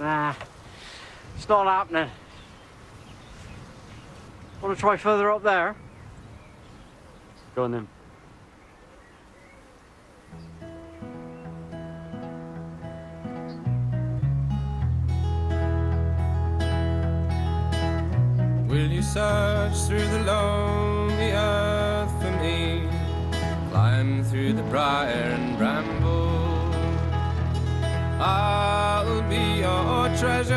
Nah, it's not happening. Want to try further up there? Go on then. Will you search through the lonely earth for me? Climb through the briar and bramble. I'll be your treasure.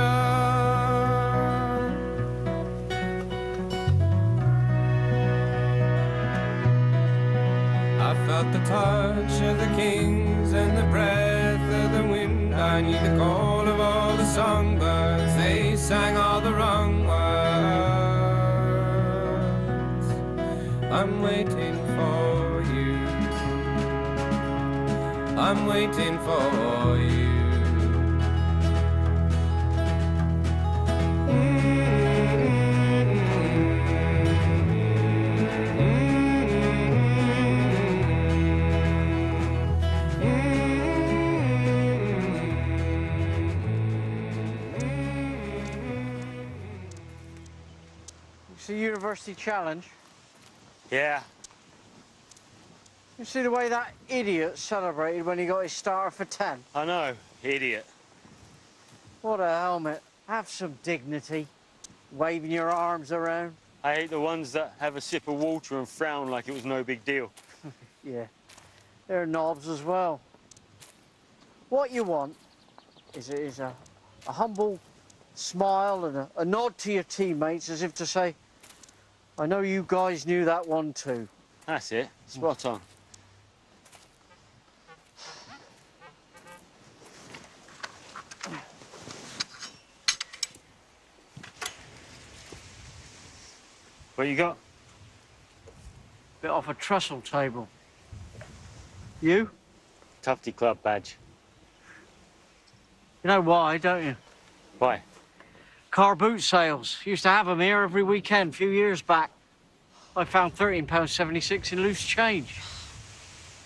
I felt the touch of the kings and the breath of the wind. I need the call of all the songbirds. They sang all the wrong words. I'm waiting for you. I'm waiting for you. It's the university challenge. Yeah. You see the way that idiot celebrated when he got his starter for 10? I know. Idiot. What a helmet. Have some dignity. Waving your arms around. I hate the ones that have a sip of water and frown like it was no big deal. Yeah. They're knobs as well. What you want is a humble smile and a nod to your teammates as if to say, I know you guys knew that one too. That's it. Spot on. What you got? Bit off a trestle table. You? Tufty Club badge. You know why, don't you? Why? Car boot sales. Used to have them here every weekend a few years back. I found £13.76 in loose change.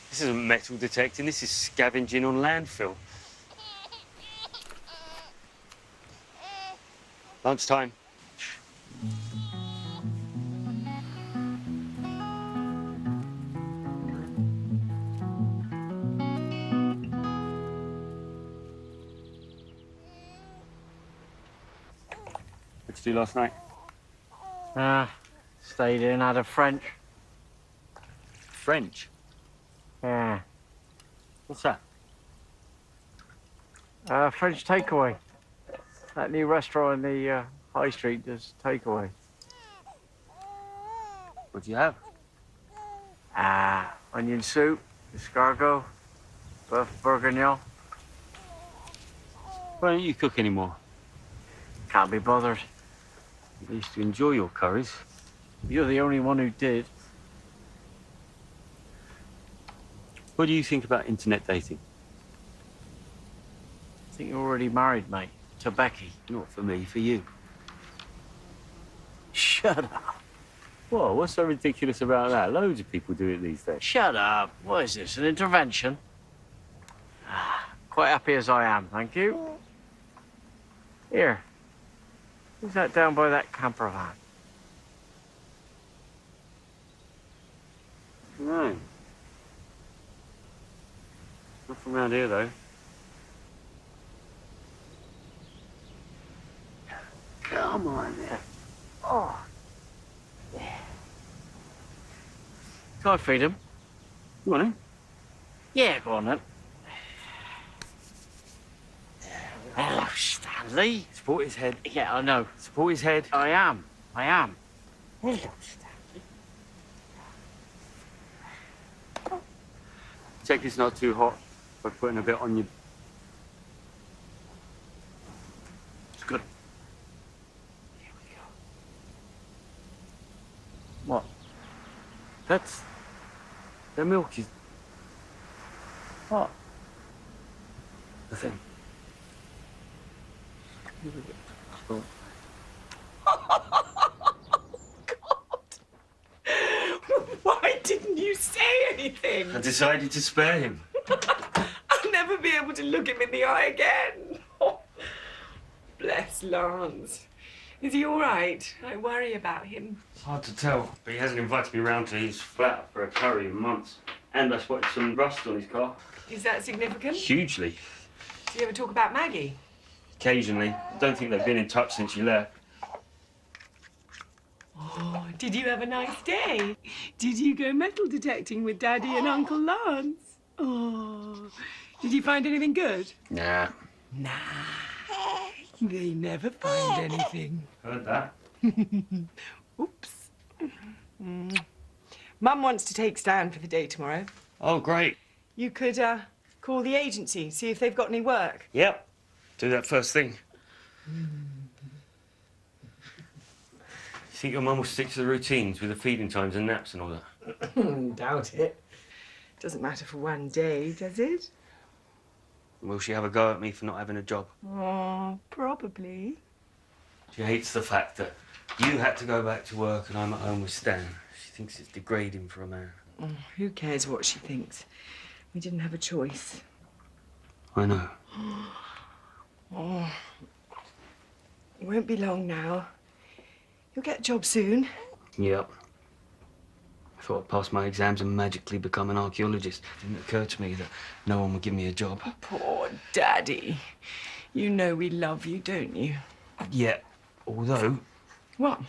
This isn't metal detecting, this is scavenging on landfill. Lunchtime. What'd you do last night? Stayed in, had a French. French? Yeah. What's that? French takeaway. That new restaurant in the high street does takeaway. What'd you have? Onion soup, escargot, bœuf bourguignon. Why don't you cook anymore? Can't be bothered. You used to enjoy your curries. You're the only one who did. What do you think about internet dating? I think you're already married, mate. To Becky. Not for me, for you. Shut up. Whoa, what's so ridiculous about that? Loads of people do it these days. Shut up. What is this, an intervention? Quite happy as I am, thank you. Here. Who's that down by that camper van? No. Not from around here, though. Come on then. Oh. Yeah. Can I feed him? You want it? Yeah, go on then. Hello, Stanley. Support his head. Yeah, I know. Support his head. I am. Hello, Stanley. Check it's not too hot by putting a bit on you. It's good. Here we go. What? That's... The milk is... What? Nothing. Oh. Why didn't you say anything? I decided to spare him. I'll never be able to look him in the eye again. bless Lance. Is he all right? I worry about him. It's hard to tell, but he hasn't invited me round to his flat for a curry in months. And I spotted some rust on his car. Is that significant? Hugely. Do you ever talk about Maggie? Occasionally. I don't think they've been in touch since you left. Oh, did you have a nice day? Did you go metal detecting with Daddy and Uncle Lance? Oh, did you find anything good? Nah. Nah, they never find anything. Heard that. Oops. Mum wants to take Stan for the day tomorrow. Oh, great. You could call the agency, see if they've got any work. Yep. Do that first thing. You think your mum will stick to the routines with the feeding times and naps and all that? Doubt it. Doesn't matter for one day, does it? Will she have a go at me for not having a job? Oh, probably. She hates the fact that you had to go back to work and I'm at home with Stan. She thinks it's degrading for a man. Oh, who cares what she thinks? We didn't have a choice. I know. Oh, it won't be long now. You'll get a job soon. Yep. I thought I'd pass my exams and magically become an archaeologist. It didn't occur to me that no one would give me a job. Poor Daddy. You know we love you, don't you? Yeah, although What?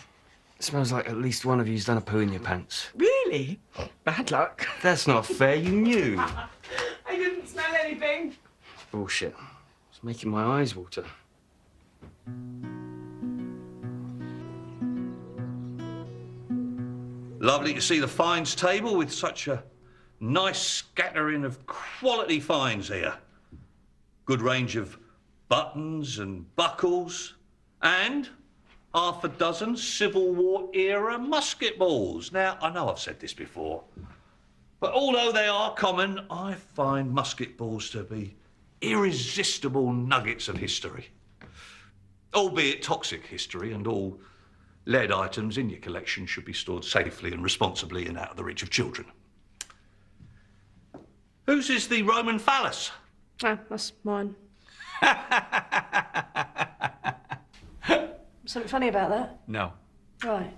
it smells like at least one of you's done a poo in your pants. Really? Bad luck. That's not fair, you knew. I didn't smell anything. Bullshit. It's making my eyes water. Lovely to see the finds table with such a nice scattering of quality finds here. Good range of buttons and buckles and half a dozen Civil War era musket balls. Now, I know I've said this before, but although they are common, I find musket balls to be irresistible nuggets of history. Albeit toxic history, and all lead items in your collection should be stored safely and responsibly and out of the reach of children. Whose is the Roman phallus? Ah, that's mine. Something funny about that? No. Right.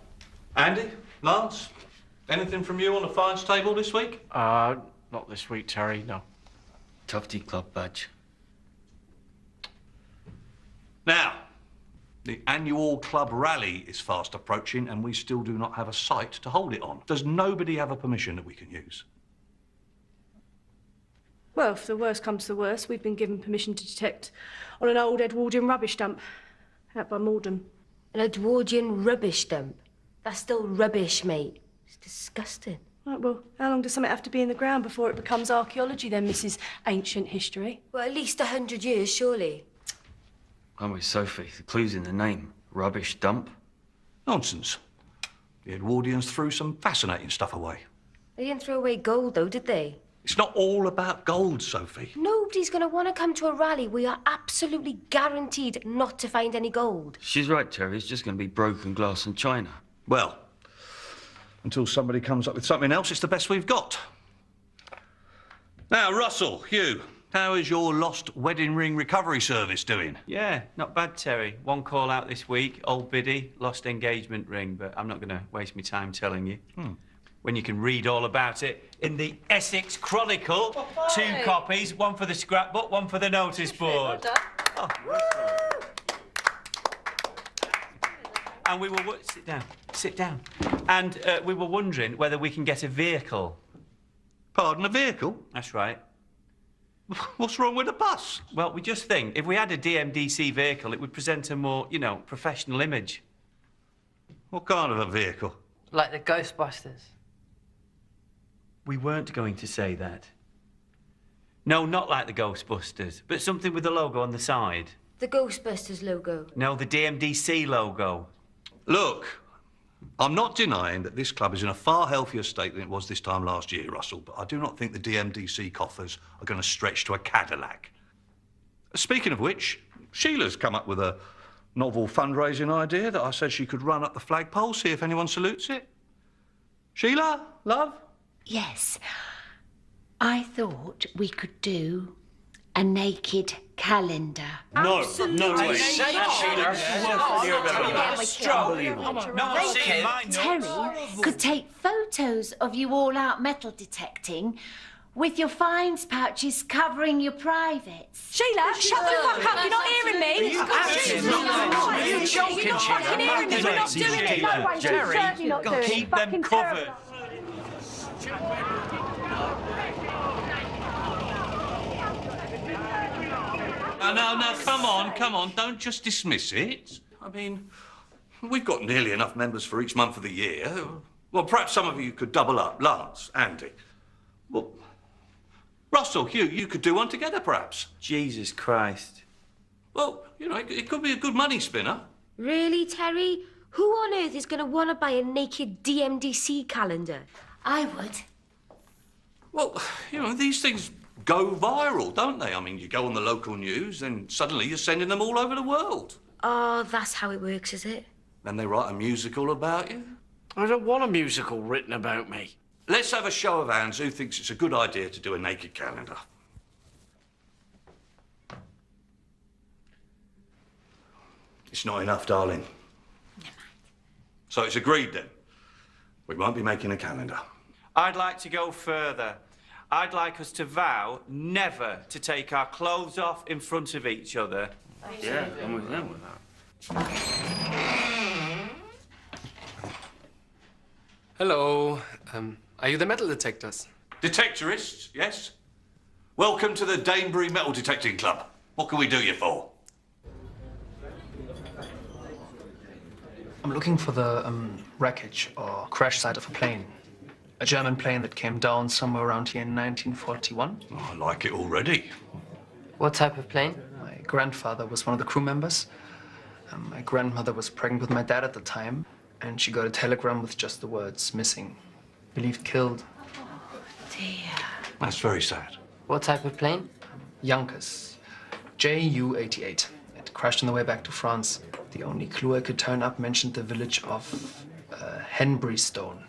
Andy? Lance? Anything from you on the finds table this week? Not this week, Terry, no. Tufty Club badge. Now, the annual club rally is fast approaching and we still do not have a site to hold it on. Does nobody have a permission that we can use? Well, if the worst comes to the worst, we've been given permission to detect on an old Edwardian rubbish dump out by Morden. An Edwardian rubbish dump? That's still rubbish, mate. It's disgusting. Right, well, how long does something have to be in the ground before it becomes archaeology then, Mrs. Ancient History? Well, at least 100 years, surely. I'm with Sophie. The clue's in the name. Rubbish dump. Nonsense. The Edwardians threw some fascinating stuff away. They didn't throw away gold, though, did they? It's not all about gold, Sophie. Nobody's going to want to come to a rally where you're absolutely guaranteed not to find any gold. She's right, Terry. It's just going to be broken glass and china. Well, until somebody comes up with something else, it's the best we've got. Now, Russell, Hugh, how is your lost wedding ring recovery service doing? Yeah, not bad, Terry. One call out this week, old biddy, lost engagement ring, but I'm not going to waste my time telling you. When you can read all about it in the Essex Chronicle. Oh, 2 copies, one for the scrapbook, one for the notice board. Well And we were... Sit down. And we were wondering whether we can get a vehicle. Pardon, a vehicle? That's right. What's wrong with a bus? Well, we just think if we had a DMDC vehicle, it would present a more, professional image. What kind of a vehicle? Like the Ghostbusters. We weren't going to say that. No, not like the Ghostbusters, but something with the logo on the side. The Ghostbusters logo. No, the DMDC logo. Look, I'm not denying that this club is in a far healthier state than it was this time last year, Russell, but I do not think the DMDC coffers are going to stretch to a Cadillac. Speaking of which, Sheila's come up with a novel fundraising idea that I said she could run up the flagpole, see if anyone salutes it. Sheila, love? Yes. I thought we could do a naked calendar. No way. Unbelievable. Terry could take photos of you all out metal detecting with your finds pouches covering your privates. Sheila, shut the fuck up. You're not hearing me. Are you joking, You're not fucking hearing me. We're not doing it. No way. We're certainly not doing it. Keep them covered. No, come on, don't just dismiss it. I mean, we've got nearly enough members for each month of the year. Well, perhaps some of you could double up. Lance, Andy. Well, Russell, Hugh, you could do one together, perhaps. Jesus Christ. Well, you know, it could be a good money spinner. Really, Terry? Who on earth is going to want to buy a naked DMDC calendar? I would. Well, you know, these things go viral, don't they? I mean, you go on the local news, and suddenly you're sending them all over the world. Oh, that's how it works, is it? Then they write a musical about you. I don't want a musical written about me. Let's have a show of hands who thinks it's a good idea to do a naked calendar. It's not enough, darling. Never mind. So it's agreed then. We won't be making a calendar. I'd like to go further. I'd like us to vow never to take our clothes off in front of each other. Yeah, I'm with them with that. Hello. Are you the metal detectors? Detectorists, yes? Welcome to the Danebury Metal Detecting Club. What can we do you for? I'm looking for the wreckage or crash site of a plane. A German plane that came down somewhere around here in 1941. Oh, I like it already. What type of plane? My grandfather was one of the crew members. My grandmother was pregnant with my dad at the time, and she got a telegram with just the words missing. Believed killed. Dear. That's very sad. What type of plane? Yonkers. JU-88. It crashed on the way back to France. The only clue I could turn up mentioned the village of Henbrystone.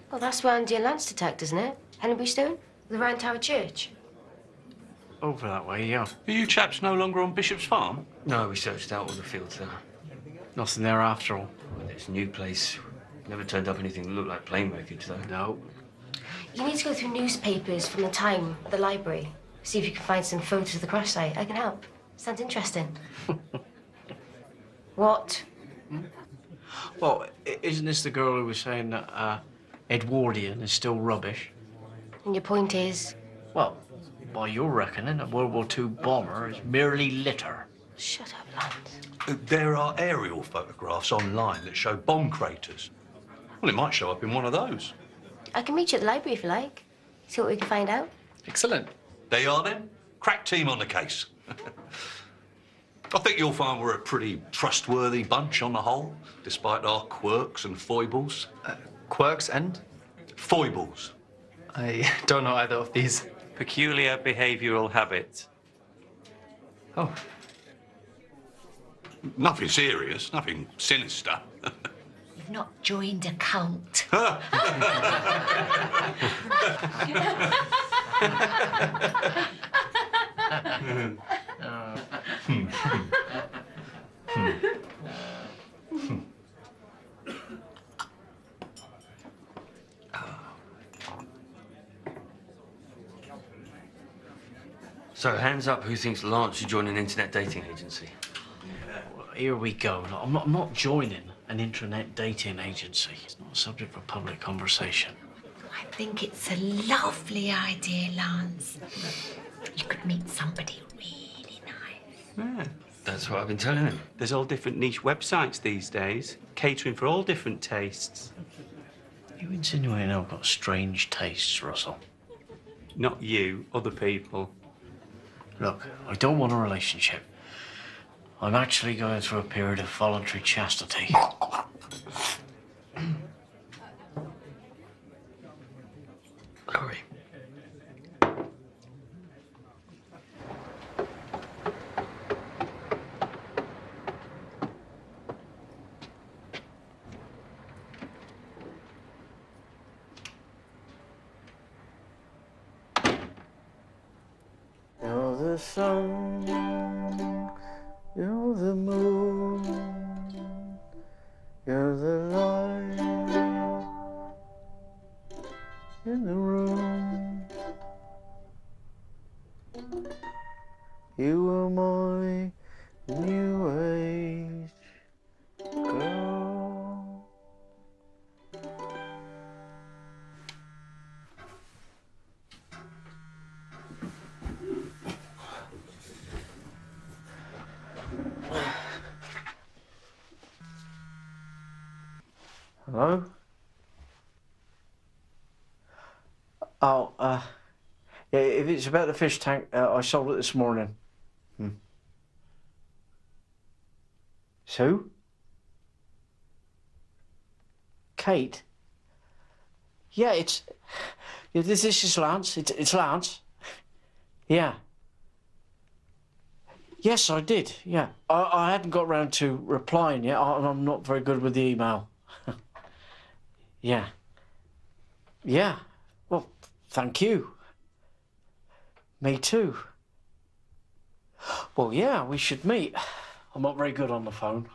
Well, that's where Andy and Lance detect, isn't it? Henbrystone? The Round Tower Church? Over that way, yeah. Are you chaps no longer on Bishop's Farm? No, we searched out all the fields there. Nothing there after all. Well, this new place never turned up anything that looked like plane wreckage, though. No. You need to go through newspapers from the time at the library. See if you can find some photos of the crash site. I can help. Sounds interesting. What? Well, isn't this the girl who was saying that Edwardian is still rubbish? And your point is? Well, by your reckoning, a World War II bomber is merely litter. Shut up, Lance. There are aerial photographs online that show bomb craters. Well, it might show up in one of those. I can meet you at the library if you like. See what we can find out. Excellent. There you are then. Crack team on the case. I think you'll find we're a pretty trustworthy bunch on the whole, despite our quirks and foibles. Quirks and? Foibles. I don't know either of these. Peculiar behavioural habits. Oh. Nothing serious, nothing sinister. You've not joined a cult. So, hands up who thinks Lance should join an internet dating agency. Well, here we go. No, I'm not joining an internet dating agency. It's not a subject for public conversation. I think it's a lovely idea, Lance. You could meet somebody really nice. Yeah. That's what I've been telling him. There's all different niche websites these days, catering for all different tastes. You insinuating I've got strange tastes, Russell? Not you, other people. Look, I don't want a relationship. I'm actually going through a period of voluntary chastity. Sorry. You're the sun, you're the moon, you're the light in the room. You are my new age girl. Hello? Oh, yeah, if it's about the fish tank, I sold it this morning. Who? Kate? Yeah, this is Lance. It's Lance. Yeah. Yes, I did, yeah. I hadn't got round to replying yet. I'm not very good with the email. Yeah. Yeah. Well, thank you. Me too. Well, yeah, we should meet. I'm not very good on the phone.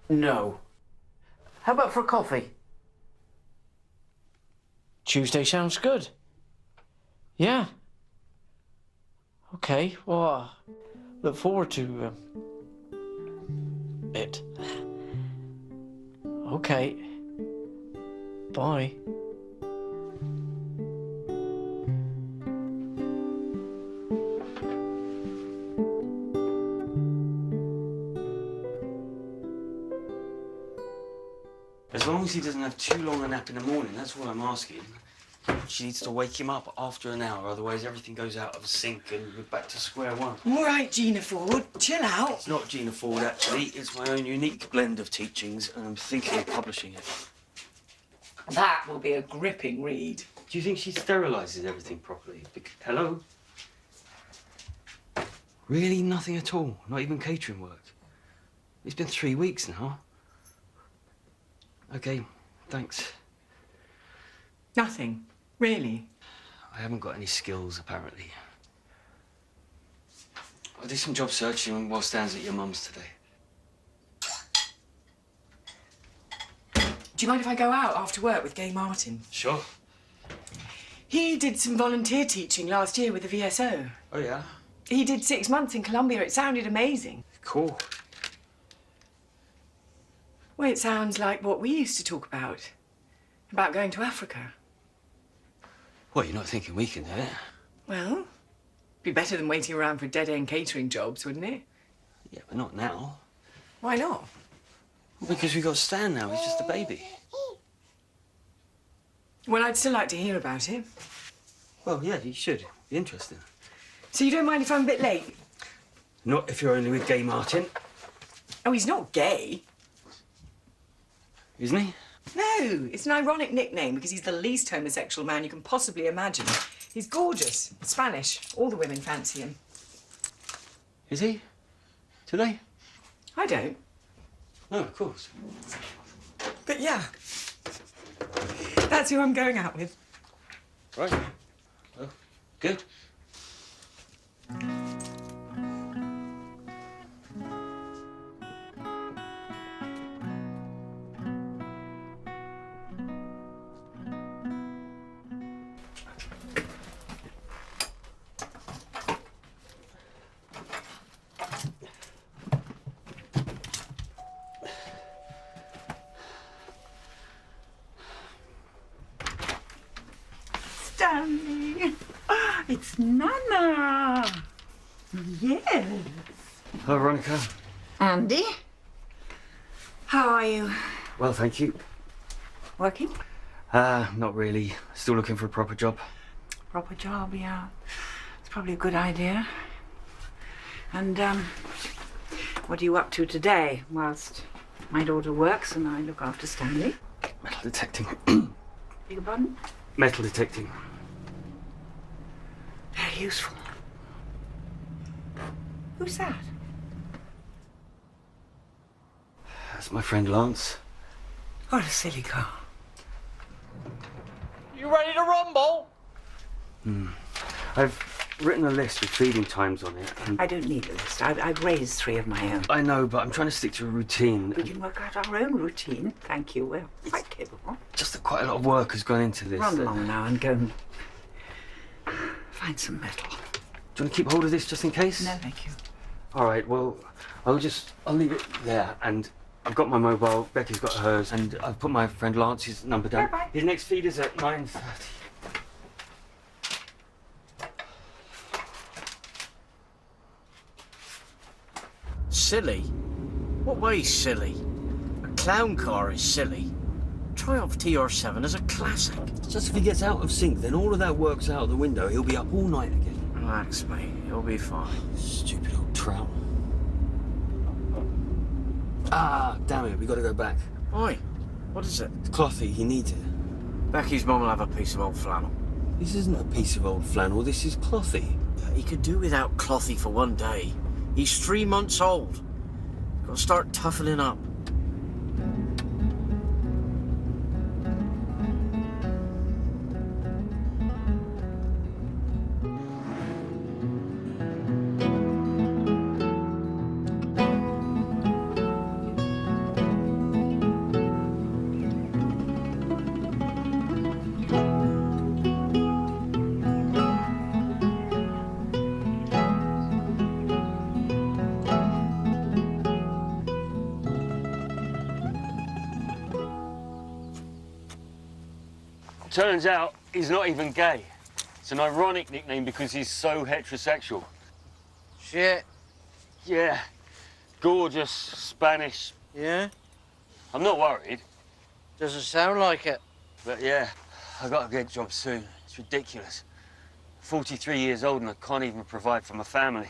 No. How about for a coffee? Tuesday sounds good. Yeah. Okay, well, look forward to it. Okay. Bye. As long as he doesn't have too long a nap in the morning, that's all I'm asking. She needs to wake him up after an hour, otherwise everything goes out of sync and we're back to square one. All right, Gina Ford, chill out. It's not Gina Ford, actually. It's my own unique blend of teachings, and I'm thinking of publishing it. That will be a gripping read. Do you think she sterilises everything properly? Hello? Really nothing at all? Not even catering work? It's been 3 weeks now. Okay, thanks. Nothing, really. I haven't got any skills, apparently. I'll do some job searching while Stan's at your mum's today. Do you mind if I go out after work with Gay Martin? Sure. He did some volunteer teaching last year with the VSO. Oh, yeah? He did 6 months in Colombia. It sounded amazing. Cool. Well, it sounds like what we used to talk about going to Africa. Well, you're not thinking we can do it? Well, be better than waiting around for dead-end catering jobs, wouldn't it? Yeah, but not now. Why not? Well, because we've got Stan now. He's just a baby. Well, I'd still like to hear about it. Well, yeah, you should. Be interesting. So you don't mind if I'm a bit late? Not if you're only with Gay Martin. Oh, he's not gay. Isn't he? No, it's an ironic nickname because he's the least homosexual man you can possibly imagine. He's gorgeous, Spanish. All the women fancy him. Is he? Do they? I don't. No, of course. But yeah, that's who I'm going out with. Right. Well, good. Stanley, it's Nana. Yes. Hello, Veronica. Andy? How are you? Well, thank you. Working? Not really. Still looking for a proper job. Proper job, yeah. It's probably a good idea. And, what are you up to today, whilst my daughter works and I look after Stanley? Metal detecting. Beg your pardon? Metal detecting. Very useful. Who's that? That's my friend Lance. What a silly car. You ready to rumble? Hmm. I've written a list with feeding times on it. And I don't need a list. I've raised 3 of my own. I know, but I'm trying to stick to a routine. We can work out our own routine. Thank you. We're quite capable. Just that quite a lot of work has gone into this. Run along now and go and find some metal. Do you want to keep hold of this just in case? No, thank you. All right, well, I'll leave it there. And I've got my mobile, Becky's got hers, and I've put my friend Lance's number down. Bye-bye. His next feed is at 9:30. Silly? What way silly? A clown car is silly. Triumph TR7 is a classic. Just if he gets out of sync, then all of that works out the window. He'll be up all night again. Relax, mate. You'll be fine. Stupid old trout. Ah, damn it, we gotta go back. Oi, what is it? It's Clothy, he needs it. Becky's mum will have a piece of old flannel. This isn't a piece of old flannel, this is Clothy. He could do without Clothy for one day. He's 3 months old. Gotta start toughening up. Turns out he's not even gay. It's an ironic nickname because he's so heterosexual. Shit. Yeah. Gorgeous, Spanish. Yeah? I'm not worried. Doesn't sound like it. But yeah, I got a good job soon. It's ridiculous. 43 years old and I can't even provide for my family.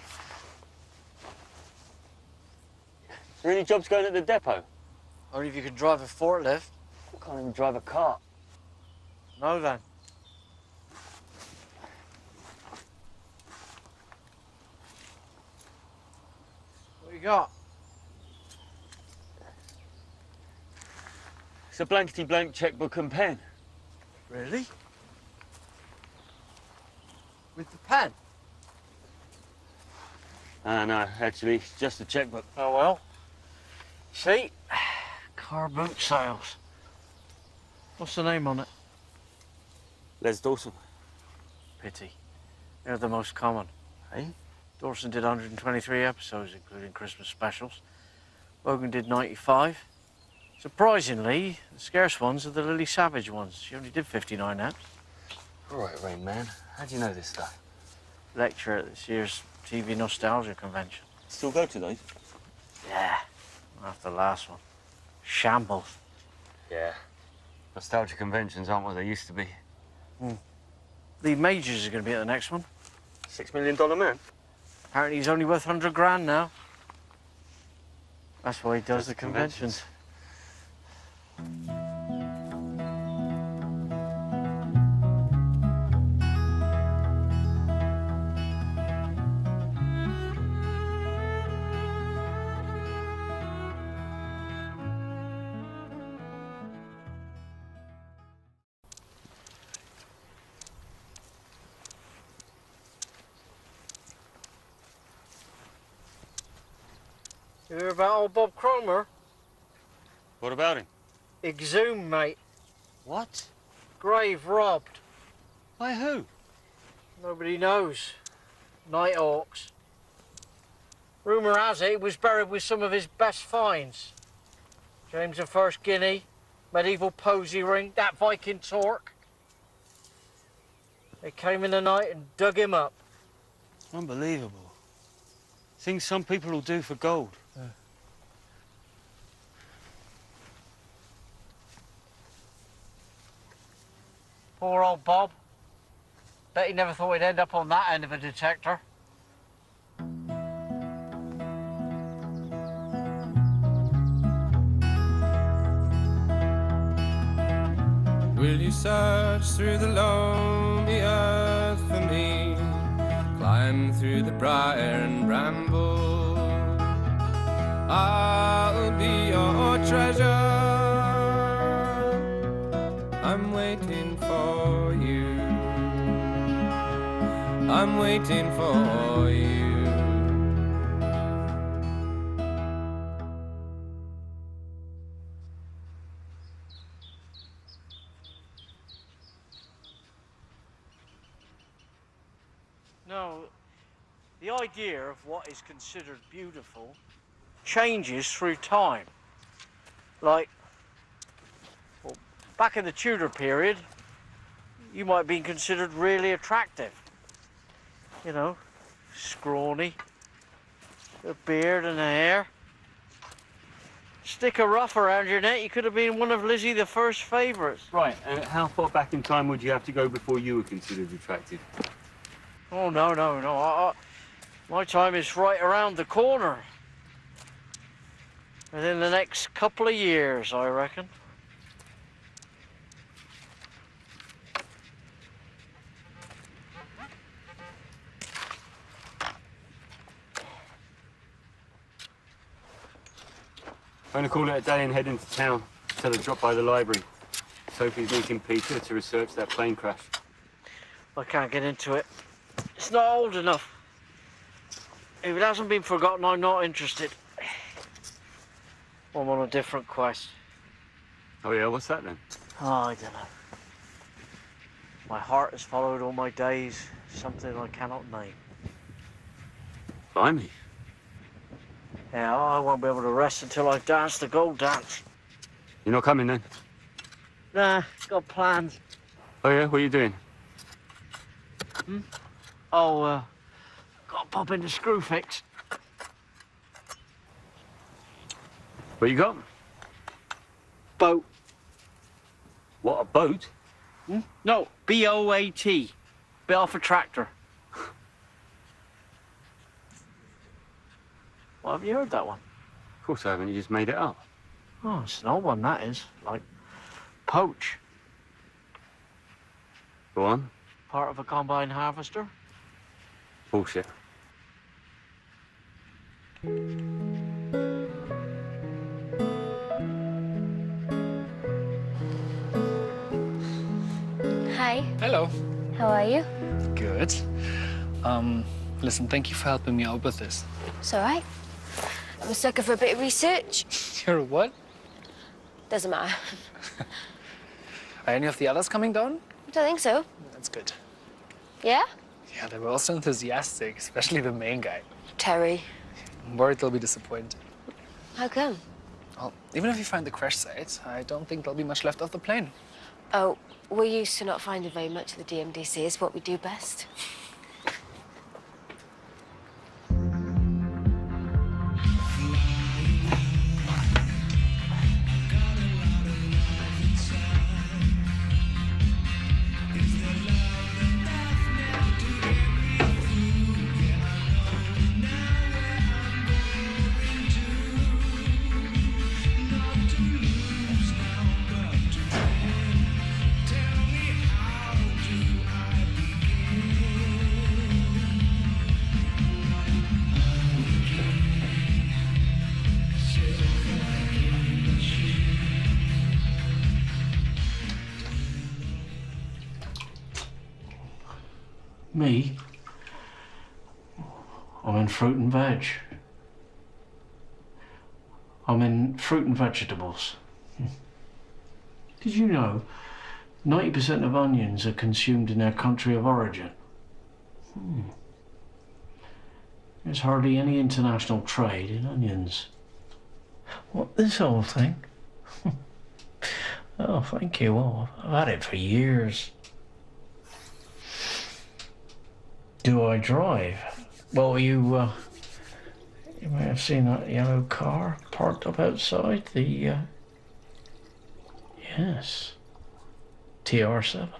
Is there any jobs going at the depot? Only if you could drive a forklift. I can't even drive a car. No, then. What you got? It's a blankety-blank checkbook and pen. Really? With the pen? No, actually, it's just a checkbook. Oh, well. See? Car boot sales. What's the name on it? Les Dawson. Pity. They're the most common. Eh? Dawson did 123 episodes, including Christmas specials. Logan did 95. Surprisingly, the scarce ones are the Lily Savage ones. She only did 59 eps. All right, Rain Man. How do you know this stuff? Lecture at this year's TV Nostalgia Convention. Still go to those? Yeah. After the last one. Shambles. Yeah. Nostalgia conventions aren't what they used to be. Lee Majors is going to be at the next one. $6 million man? Apparently he's only worth 100 grand now. That's why he does the conventions. You hear about old Bob Cromer? What about him? Exhumed, mate. What? Grave robbed. By who? Nobody knows. Nighthawks. Rumour has it he was buried with some of his best finds. James I guinea, medieval posy ring, that Viking torque. They came in the night and dug him up. Unbelievable. Things some people will do for gold. Poor old Bob. Bet he never thought he'd end up on that end of a detector. Will you search through the lonely earth for me? Climb through the briar and bramble. I'll be your treasure. I'm waiting for you. I'm waiting for you. No, the idea of what is considered beautiful changes through time. Like, well, back in the Tudor period, you might have been considered really attractive. You know, scrawny, a beard and a hair. Stick a ruff around your neck, you could have been one of Lizzie the First's favourites. Right, and how far back in time would you have to go before you were considered attractive? Oh, no. My time is right around the corner. Within the next couple of years, I reckon. I'm going to call it a day and head into town. Tell her to drop by the library. Sophie's meeting Peter to research that plane crash. I can't get into it. It's not old enough. If it hasn't been forgotten, I'm not interested. I'm on a different quest. Oh yeah, what's that then? Oh, I don't know. My heart has followed all my days, something I cannot name. Blimey. Yeah, I won't be able to rest until I've danced the gold dance. You're not coming then? Nah, got plans. Oh yeah, what are you doing? Oh, got to pop into Screwfix. What you got? Boat. What, a boat? No, B-O-A-T. Bit off a tractor. Well, have you heard that one? Of course I haven't, you just made it up. Oh, it's an old one, that is. Like, poach. Go on. Part of a combine harvester. Bullshit. Hi. Hello. How are you? Good. Listen, thank you for helping me out with this. It's all right. I'm a sucker for a bit of research. You're a what? Doesn't matter. Are any of the others coming down? I don't think so. That's good. Yeah? Yeah, they were also enthusiastic, especially the main guy. Terry. I'm worried they'll be disappointed. How come? Well, even if you find the crash site, I don't think there'll be much left of the plane. Oh, we're used to not finding very much of the DMDC. It's what we do best. Me? I'm in fruit and veg. I'm in fruit and vegetables. Did you know 90% of onions are consumed in their country of origin? There's hardly any international trade in onions. What, this whole thing? Oh, thank you. Well, I've had it for years. Do I drive? Well, you may have seen that yellow car parked up outside the, yes, TR7.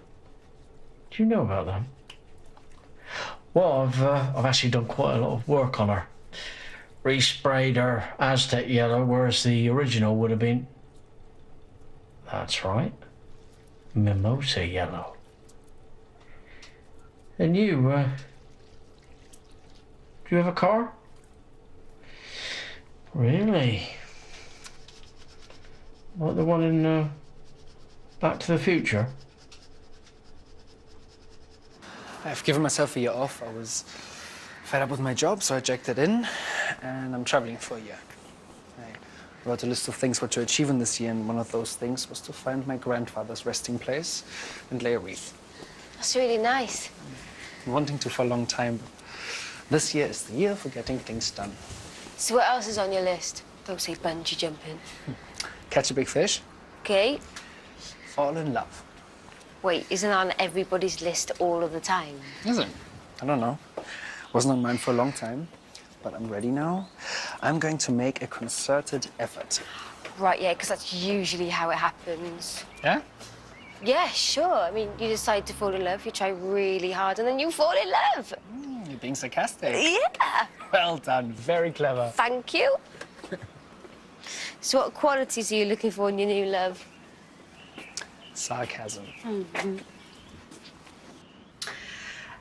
Do you know about them? Well, I've actually done quite a lot of work on her. Resprayed her Aztec yellow, whereas the original would have been, that's right, mimosa yellow. And you, do you have a car? Really? Like the one in Back to the Future? I've given myself a year off. I was fed up with my job, so I jacked it in, and I'm traveling for a year. I wrote a list of things what to achieve in this year, and one of those things was to find my grandfather's resting place and lay a wreath. That's really nice. I've been wanting to for a long time, but this year is the year for getting things done. So what else is on your list? Don't say bungee jumping. Catch a big fish. Okay. Fall in love. Wait, isn't on everybody's list all of the time? Is it? I don't know. Wasn't on mine for a long time, but I'm ready now. I'm going to make a concerted effort. Right, yeah, because that's usually how it happens. Yeah? Yeah, sure. I mean, you decide to fall in love, you try really hard, and then you fall in love. You're being sarcastic. Yeah. Well done. Very clever. Thank you. So what qualities are you looking for in your new love? Sarcasm.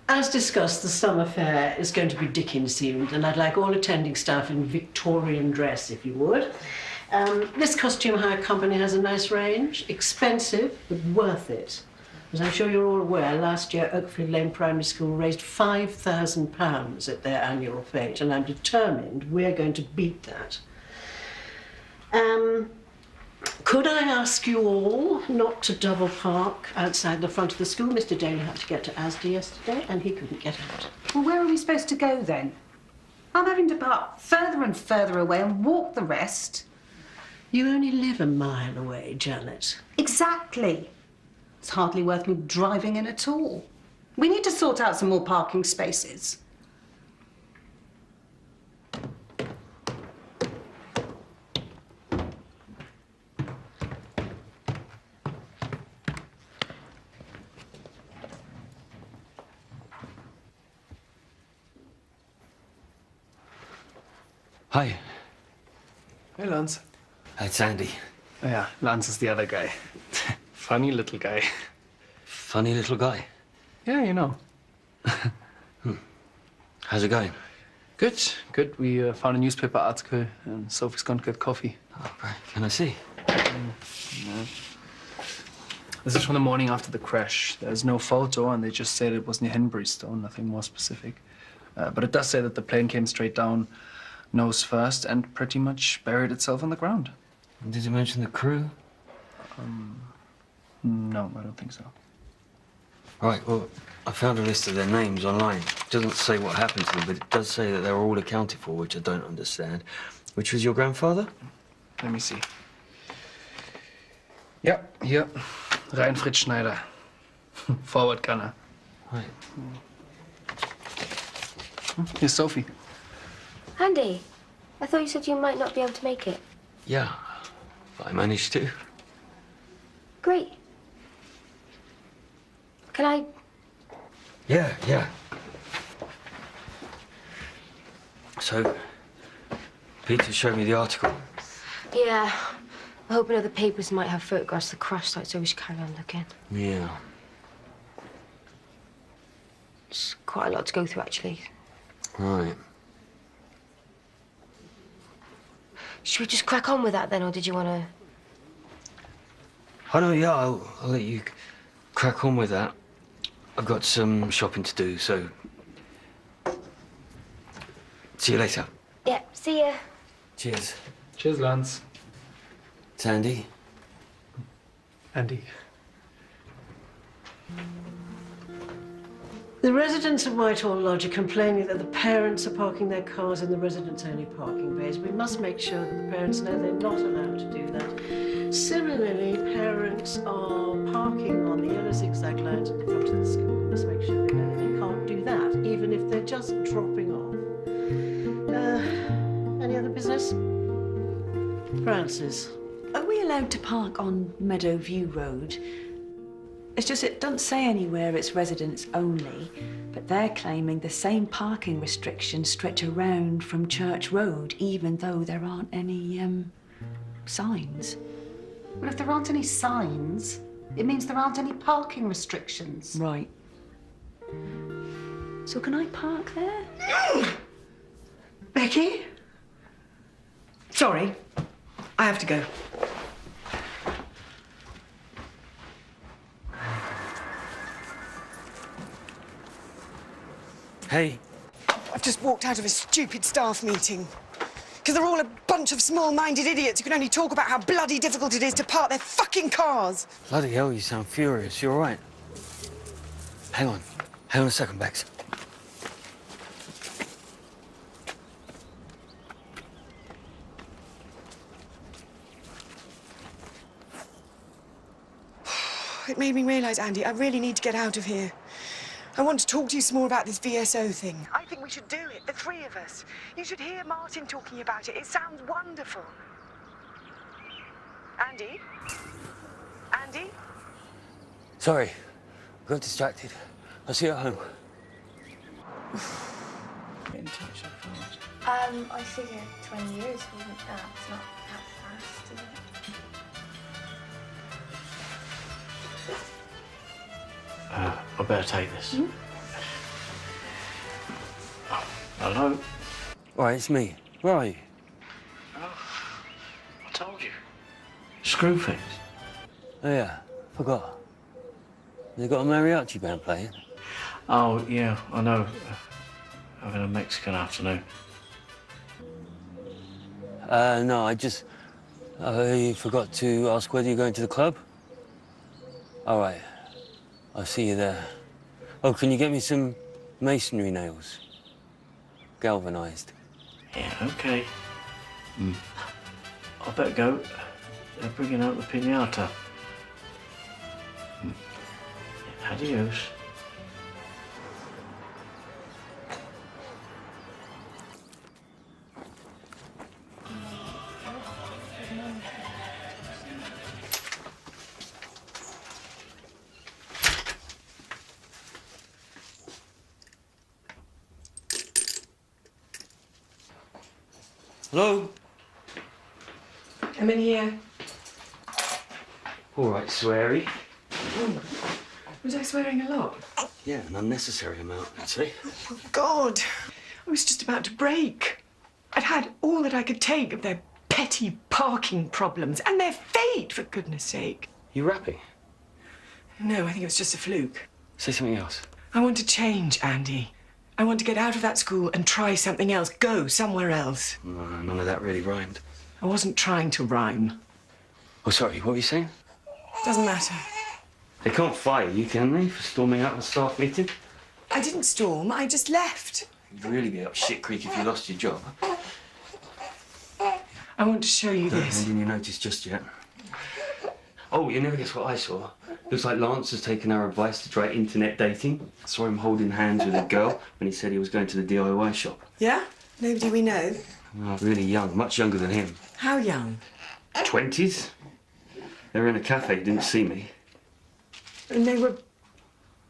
As discussed, the summer fair is going to be Dickens-themed, and I'd like all attending staff in Victorian dress, if you would. This costume hire company has a nice range. Expensive, but worth it. As I'm sure you're all aware, last year Oakfield Lane Primary School raised £5,000 at their annual fete, and I'm determined we're going to beat that. Could I ask you all not to double park outside the front of the school? Mr. Daly had to get to Asda yesterday, and he couldn't get out. Well, where are we supposed to go then? I'm having to park further and further away and walk the rest. You only live a mile away, Janet. Exactly. It's hardly worth me driving in at all. We need to sort out some more parking spaces. Hi. Hey, Lance. It's Andy. Oh, yeah, Lance is the other guy. Funny little guy. Funny little guy. Yeah, you know. How's it going? Good, good. We found a newspaper article, and Sophie's gone to get coffee. Oh, right. Can I see? Yeah. This is from the morning after the crash. There's no photo, and they just said it was near Henbury-Stone, nothing more specific. But it does say that the plane came straight down, nose first, and pretty much buried itself on the ground. Did you mention the crew? No, I don't think so. Right, well, I found a list of their names online. It doesn't say what happened to them, but it does say that they were all accounted for, which I don't understand. Which was your grandfather? Let me see. Yeah, here. Reinfried Schneider. Forward gunner. Right. Here's Sophie. Andy, I thought you said you might not be able to make it. Yeah, but I managed to. Great. Can I? Yeah. So, Peter showed me the article. Yeah. I'm hoping other papers might have photographs of the crash site, so we should carry on looking. Yeah. It's quite a lot to go through, actually. Right. Should we just crack on with that then, or did you want to? Oh, no, yeah, I'll let you crack on with that. I've got some shopping to do, so... See you later. Yeah, see ya. Cheers. Cheers, Lance. It's Andy. Andy. The residents of Whitehall Lodge are complaining that the parents are parking their cars in the residents-only parking bays. We must make sure that the parents know they're not allowed to do that. Similarly, parents are parking on the yellow zigzag lines at the front of the school. We must make sure they know that they can't do that, even if they're just dropping off. Any other business? Francis. Are we allowed to park on Meadowview Road? It's just it doesn't say anywhere it's residents only, but they're claiming the same parking restrictions stretch around from Church Road, even though there aren't any signs. Well, if there aren't any signs, it means there aren't any parking restrictions. Right. So can I park there? Becky? Sorry, I have to go. Hey. I've just walked out of a stupid staff meeting. Because they're all a bunch of small-minded idiots who can only talk about how bloody difficult it is to park their fucking cars. Bloody hell, you sound furious. You all right? Hang on. Hang on a second, Bex. It made me realise, Andy, I really need to get out of here. I want to talk to you some more about this VSO thing. I think we should do it, the three of us. You should hear Martin talking about it. It sounds wonderful. Andy? Andy? Sorry. Got distracted. I'll see you at home. Get in touch, of course. I figure 20 years wasn't that. It's not that fast, is it? I better take this. Oh, hello? All right, it's me. Where are you? I told you. Screw things. Oh, yeah. Forgot. They got a mariachi band playing? Oh, yeah, I know. Having a Mexican afternoon. No, I forgot to ask whether you're going to the club. All right. I'll see you there. Oh, can you get me some masonry nails? Galvanized. Yeah, okay. I better go. They're bringing out the piñata. Adios. Hello? Come in here. All right, sweary. Was I swearing a lot? Yeah, an unnecessary amount, I'd say. Oh, God. I was just about to break. I'd had all that I could take of their petty parking problems and their fate, for goodness sake. You rapping? No, I think it was just a fluke. Say something else. I want to change, Andy. I want to get out of that school and try something else. Go somewhere else. No, none of that really rhymed. I wasn't trying to rhyme. Oh, sorry, what were you saying? Doesn't matter. They can't fire you, can they, for storming out of a staff meeting? I didn't storm, I just left. You'd really be up shit creek if you lost your job. I want to show you this. Didn't you notice just yet? Oh, you never guess what I saw. Looks like Lance has taken our advice to try internet dating. I saw him holding hands with a girl when he said he was going to the DIY shop. Yeah? Nobody we know? Oh, really young, much younger than him. How young? 20s. They were in a cafe, didn't see me. And they were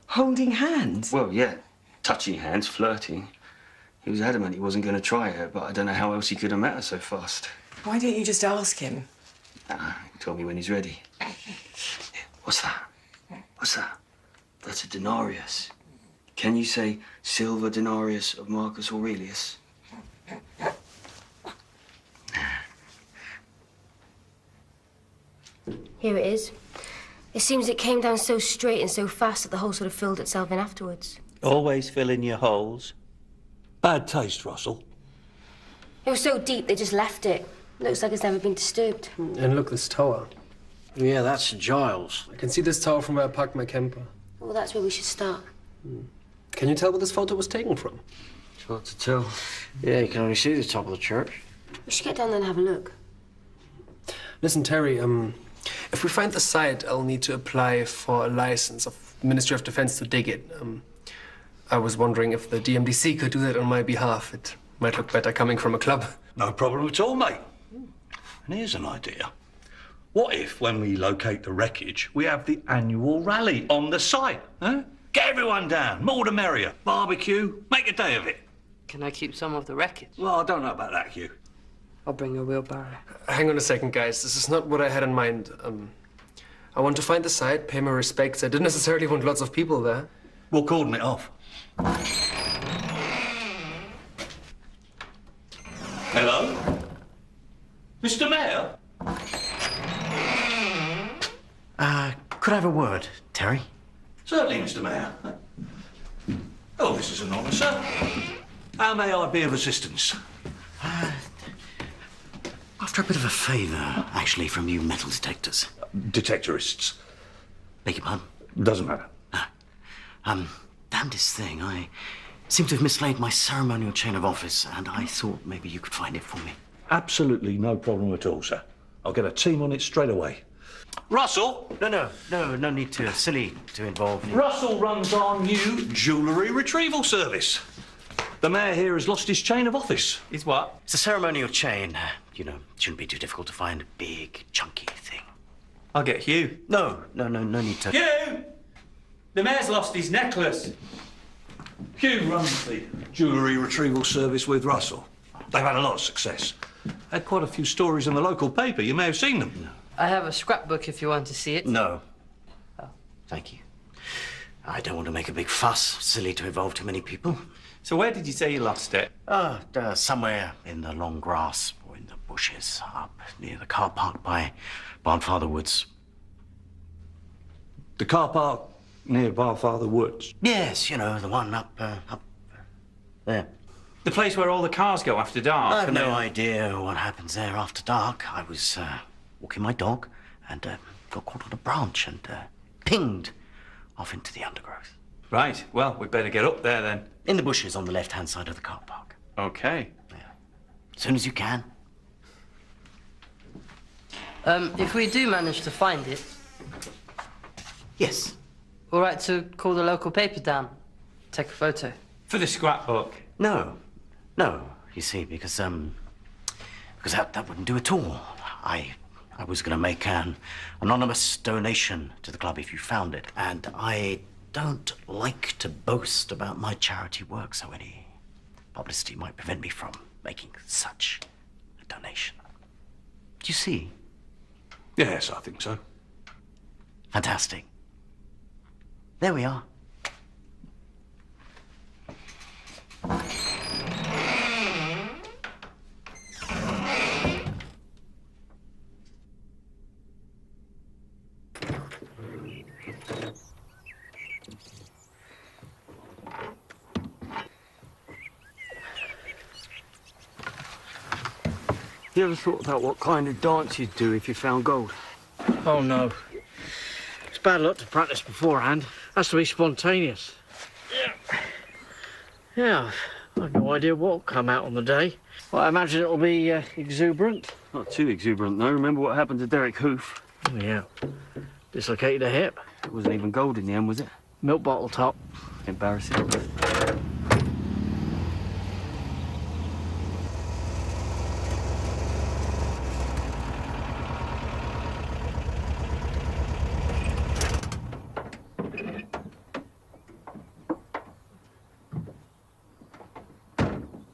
holding hands? Well, yeah, touching hands, flirting. He was adamant he wasn't going to try her, but I don't know how else he could have met her so fast. Why don't you just ask him? He told me when he's ready. What's that? What's that? That's a denarius. Can you say silver denarius of Marcus Aurelius? Here it is. It seems it came down so straight and so fast that the hole sort of filled itself in afterwards. Always fill in your holes. Bad taste, Russell. It was so deep they just left it. Looks like it's never been disturbed. And look, this tower. Yeah, that's Giles. I can see this tower from where I parked my camper. Well, that's where we should start. Can you tell where this photo was taken from? It's hard to tell. Yeah, you can only see the top of the church. We should get down there and have a look. Listen, Terry, if we find the site, I'll need to apply for a license of Ministry of Defense to dig it. I was wondering if the DMDC could do that on my behalf. It might look better coming from a club. No problem at all, mate. And here's an idea. What if, when we locate the wreckage, we have the annual rally on the site? Huh? Get everyone down, more the merrier. Barbecue, make a day of it. Can I keep some of the wreckage? Well, I don't know about that, Hugh. I'll bring a wheelbarrow. Hang on a second, guys. This is not what I had in mind. I want to find the site, pay my respects. I didn't necessarily want lots of people there. We'll cordon it off. Hello? Mr. Mayor? Could I have a word, Terry? Certainly, Mr. Mayor. Oh, this is an honour, sir. How may I be of assistance? After a bit of a favour, actually, from you metal detectors. Detectorists. Beg your pardon? Doesn't matter. Damnedest thing, I seem to have mislaid my ceremonial chain of office, and I thought maybe you could find it for me. Absolutely no problem at all, sir. I'll get a team on it straight away. Russell? No need to silly to involve you. Russell runs our new jewellery retrieval service. The mayor here has lost his chain of office. His what? It's a ceremonial chain. You know, it shouldn't be too difficult to find a big, chunky thing. I'll get Hugh. No need to... Hugh! The mayor's lost his necklace. Hugh runs the jewellery retrieval service with Russell. They've had a lot of success. Had quite a few stories in the local paper. You may have seen them. No. I have a scrapbook if you want to see it. No. Oh, thank you. I don't want to make a big fuss. Silly to involve too many people. So where did you say you lost it? Somewhere in the long grass or in the bushes up near the car park by Barnfather Woods. The car park near Barnfather Woods? Yes, you know, the one up there. The place where all the cars go after dark? I have no idea what happens there after dark. I was walking my dog and got caught on a branch and pinged off into the undergrowth. Right, well, we'd better get up there then. In the bushes on the left-hand side of the car park. OK. Yeah. As soon as you can. If we do manage to find it... Yes. All right to call the local paper down, take a photo. For the scrapbook? No, you see, because that wouldn't do at all. I was going to make an anonymous donation to the club if you found it, and I don't like to boast about my charity work, so any publicity might prevent me from making such a donation. Do you see? Yes, I think so. Fantastic. There we are. You ever thought about what kind of dance you'd do if you found gold? Oh, no. It's bad luck to practice beforehand. Has to be spontaneous. Yeah, I've no idea what'll come out on the day. Well, I imagine it'll be exuberant. Not too exuberant, though. Remember what happened to Derek Hoof? Oh, yeah. Dislocated a hip. It wasn't even gold in the end, was it? Milk bottle top. Embarrassing.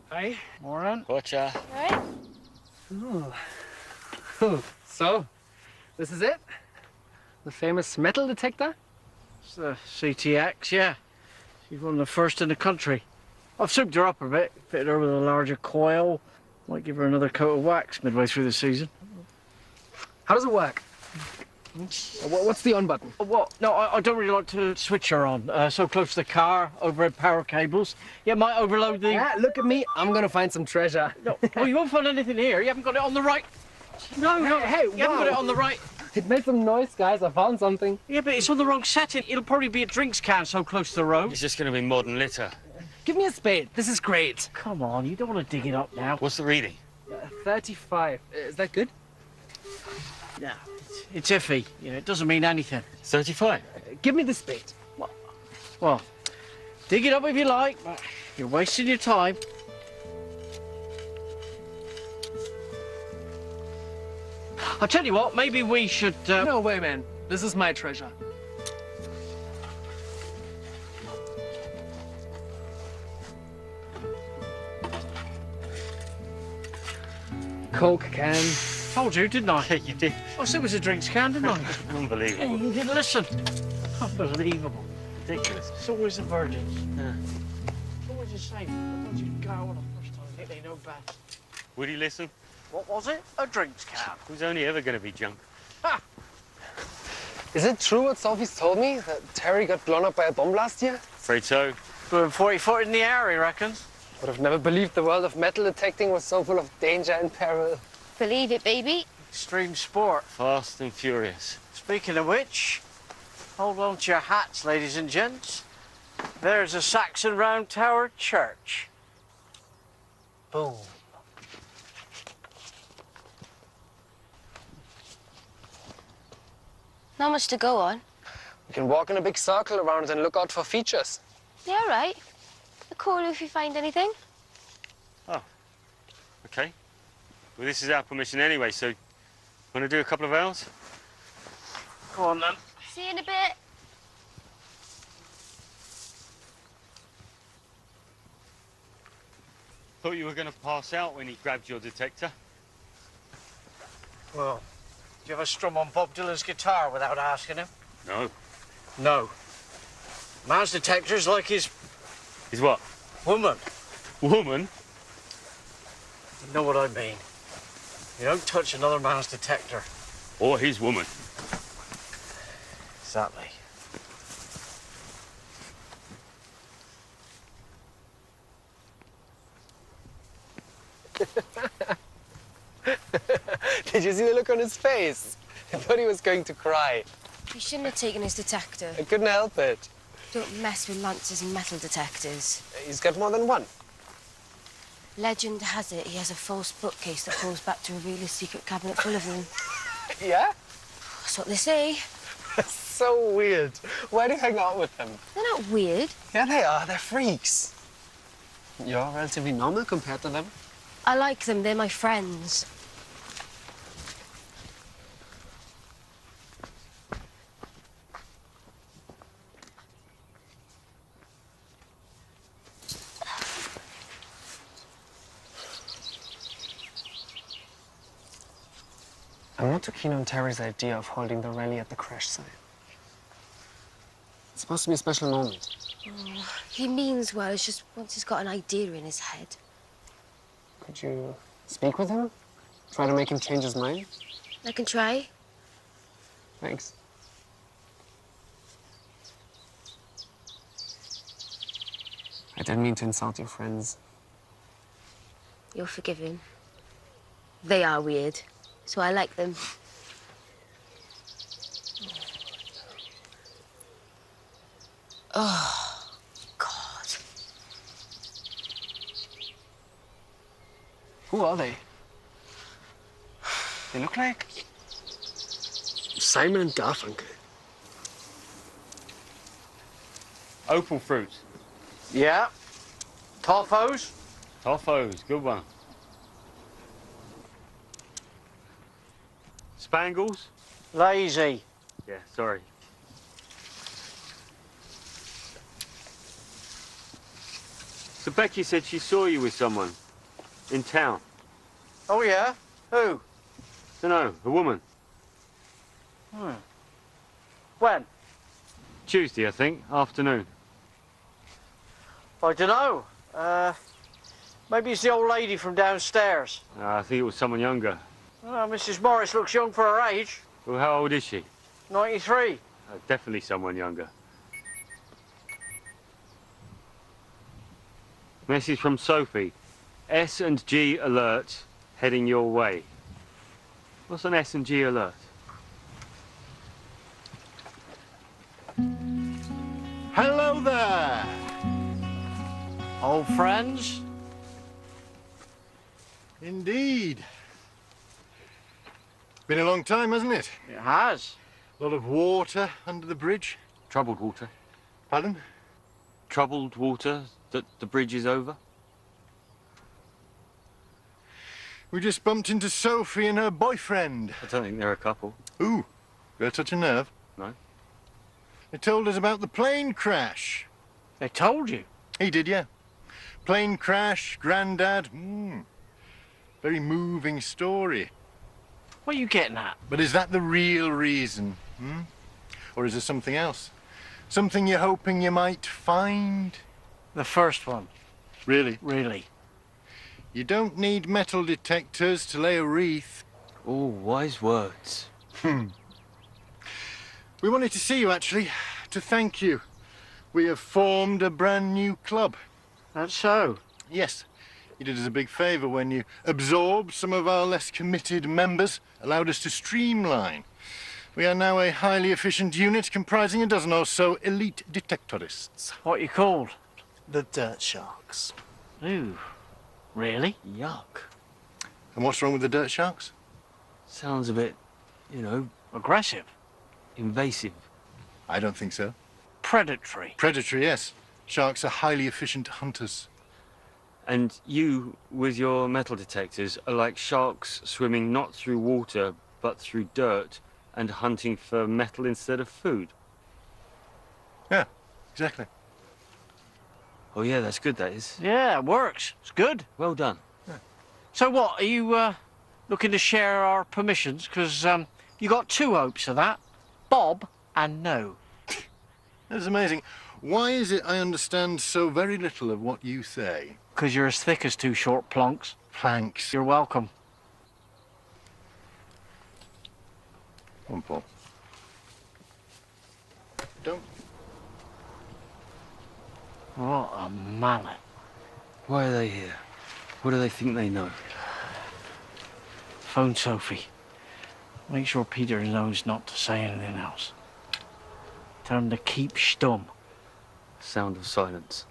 Hi. Morning. Gotcha. Oh. So, this is it? The famous metal detector? It's the CTX, yeah. She's one of the first in the country. I've souped her up a bit, fitted her with a larger coil. Might give her another coat of wax midway through the season. How does it work? What's the on button? What? No, I don't really like to switch her on. So close to the car, overhead power cables. Yeah, might overload the... Yeah, look at me. I'm gonna find some treasure. No, well, you won't find anything here. You haven't got it on the right. No, Hey, you haven't got it on the right. It made some noise, guys. I found something. Yeah, but it's on the wrong setting. It'll probably be a drinks can so close to the road. It's just going to be modern litter. Give me a spade. This is great. Come on, you don't want to dig it up now. What's the reading? 35. Is that good? Yeah, it's iffy. You know, it doesn't mean anything. 35? Give me the spade. Well, dig it up if you like, but you're wasting your time. I'll tell you what, maybe we should... No way, man. This is my treasure. Coke can. Told you, didn't I? You did. I said it was a drinks can, didn't I? Unbelievable. You didn't listen. Unbelievable. Ridiculous. It's always the virgins. Yeah. It's always the same. Once you go on the first time, they know best. Would he listen? What was it? A drinks can. Who's only ever going to be junk? Ha! Is it true what Sophie's told me, that Terry got blown up by a bomb last year? Afraid so. Doing 40 foot in the air, he reckons. Would have never believed the world of metal detecting was so full of danger and peril. Believe it, baby. Extreme sport. Fast and furious. Speaking of which, hold on to your hats, ladies and gents. There's a Saxon Round Tower church. Boom. Not much to go on. We can walk in a big circle around it and look out for features. Yeah, all right. I'll call you if you find anything. Oh, okay. Well, this is our permission anyway, so want to do a couple of hours? Go on, then. See you in a bit. Thought you were going to pass out when he grabbed your detector. Well, do you ever strum on Bob Dylan's guitar without asking him? No. No. Man's detector's like his... His what? Woman. Woman? You know what I mean. You don't touch another man's detector. Or his woman. Exactly. Did you see the look on his face? I thought he was going to cry. You shouldn't have taken his detector. I couldn't help it. Don't mess with Lance's and metal detectors. He's got more than one. Legend has it he has a false bookcase that goes back to reveal his secret cabinet full of them. Yeah? That's what they say. So weird. Why do you hang out with them? They're not weird. Yeah, they are. They're freaks. You're relatively normal compared to them. I like them. They're my friends. I'm not too keen on Terry's idea of holding the rally at the crash site. It's supposed to be a special moment. Oh, he means well. It's just once he's got an idea in his head. Could you speak with him? Try to make him change his mind? I can try. Thanks. I didn't mean to insult your friends. You're forgiven. They are weird, so I like them. Oh, God. Who are they? They look like Simon and Garfunkel. Opal fruit. Yeah. Toffos? Toffos, good one. Spangles? Lazy. Yeah, sorry. So Becky said she saw you with someone in town. Oh, yeah? Who? Dunno, a woman. When? Tuesday, I think, afternoon. I don't know. Maybe it's the old lady from downstairs. I think it was someone younger. Well, Mrs. Morris looks young for her age. Well, how old is she? 93. Definitely someone younger. Message from Sophie. S&G alert heading your way. What's an S&G alert? Hello there. Old friends? Indeed. Been a long time, hasn't it? It has. A lot of water under the bridge. Troubled water. Pardon? Troubled water that the bridge is over? We just bumped into Sophie and her boyfriend. I don't think they're a couple. Ooh, got touch a nerve? No. They told us about the plane crash. They told you? He did, yeah. Plane crash, Grandad. Very moving story. What are you getting at? But is that the real reason? Or is there something else? Something you're hoping you might find? The first one. Really? Really. You don't need metal detectors to lay a wreath. Oh, wise words. We wanted to see you, actually, to thank you. We have formed a brand new club. That's so? Yes. You did us a big favour when you absorbed some of our less committed members, allowed us to streamline. We are now a highly efficient unit comprising a dozen or so elite detectorists. What you called? The Dirt Sharks. Ooh, really? Yuck. And what's wrong with the Dirt Sharks? Sounds a bit, you know... aggressive. Invasive. I don't think so. Predatory. Predatory, yes. Sharks are highly efficient hunters. And you, with your metal detectors, are like sharks swimming not through water, but through dirt, and hunting for metal instead of food. Yeah, exactly. Oh yeah, that's good, that is. Yeah, it works. It's good. Well done. Yeah. So what, are you looking to share our permissions? Because you got two hopes of that. Bob and no. That's amazing. Why is it I understand so very little of what you say? Because you're as thick as two short plonks. Planks. You're welcome. Come on, Paul. Don't. What a mallet. Why are they here? What do they think they know? Phone Sophie. Make sure Peter knows not to say anything else. Tell him to keep stum. Sound of silence.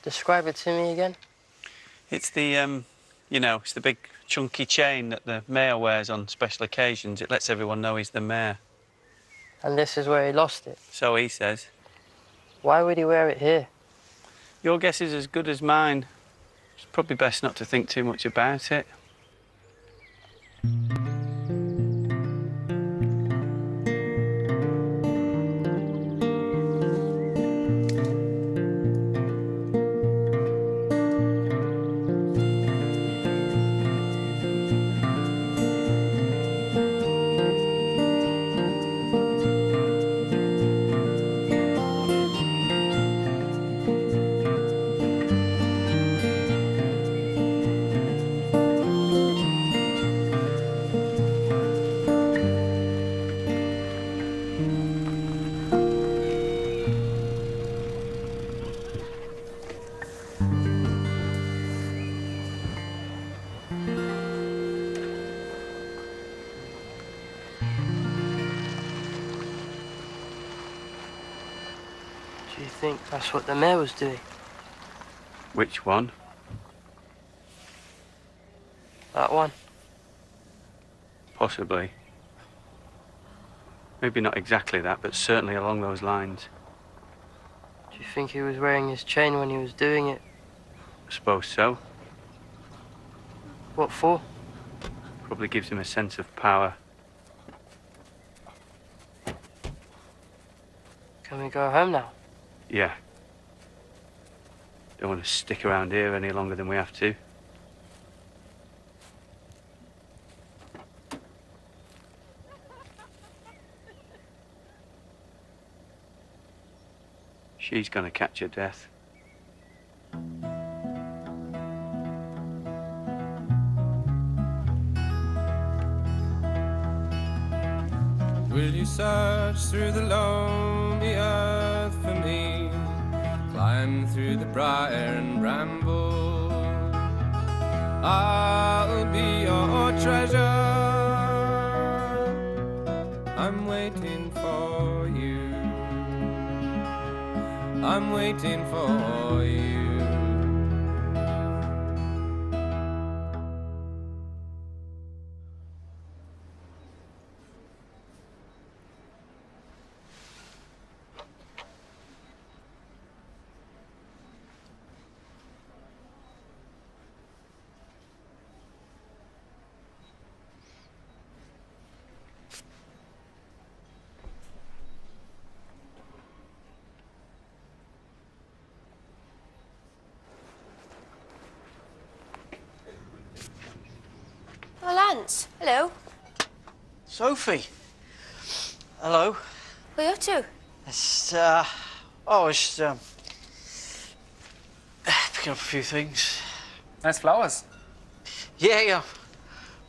Describe it to me again. It's the, you know, it's the big chunky chain that the mayor wears on special occasions. It lets everyone know he's the mayor. And this is where he lost it. So he says. Why would he wear it here? Your guess is as good as mine. It's probably best not to think too much about it. Do you think that's what the mayor was doing? Which one? That one? Possibly. Maybe not exactly that, but certainly along those lines. Do you think he was wearing his chain when he was doing it? I suppose so. What for? Probably gives him a sense of power. Can we go home now? Yeah. Don't want to stick around here any longer than we have to. She's gonna catch her death. Will you search through the lonely earth for me? Climb through the briar and bramble. I'll be your treasure. I'm waiting for you. I'm waiting for you. Lance, hello. Sophie. Hello. What are you up to? It's, picking up a few things. Nice flowers. Yeah.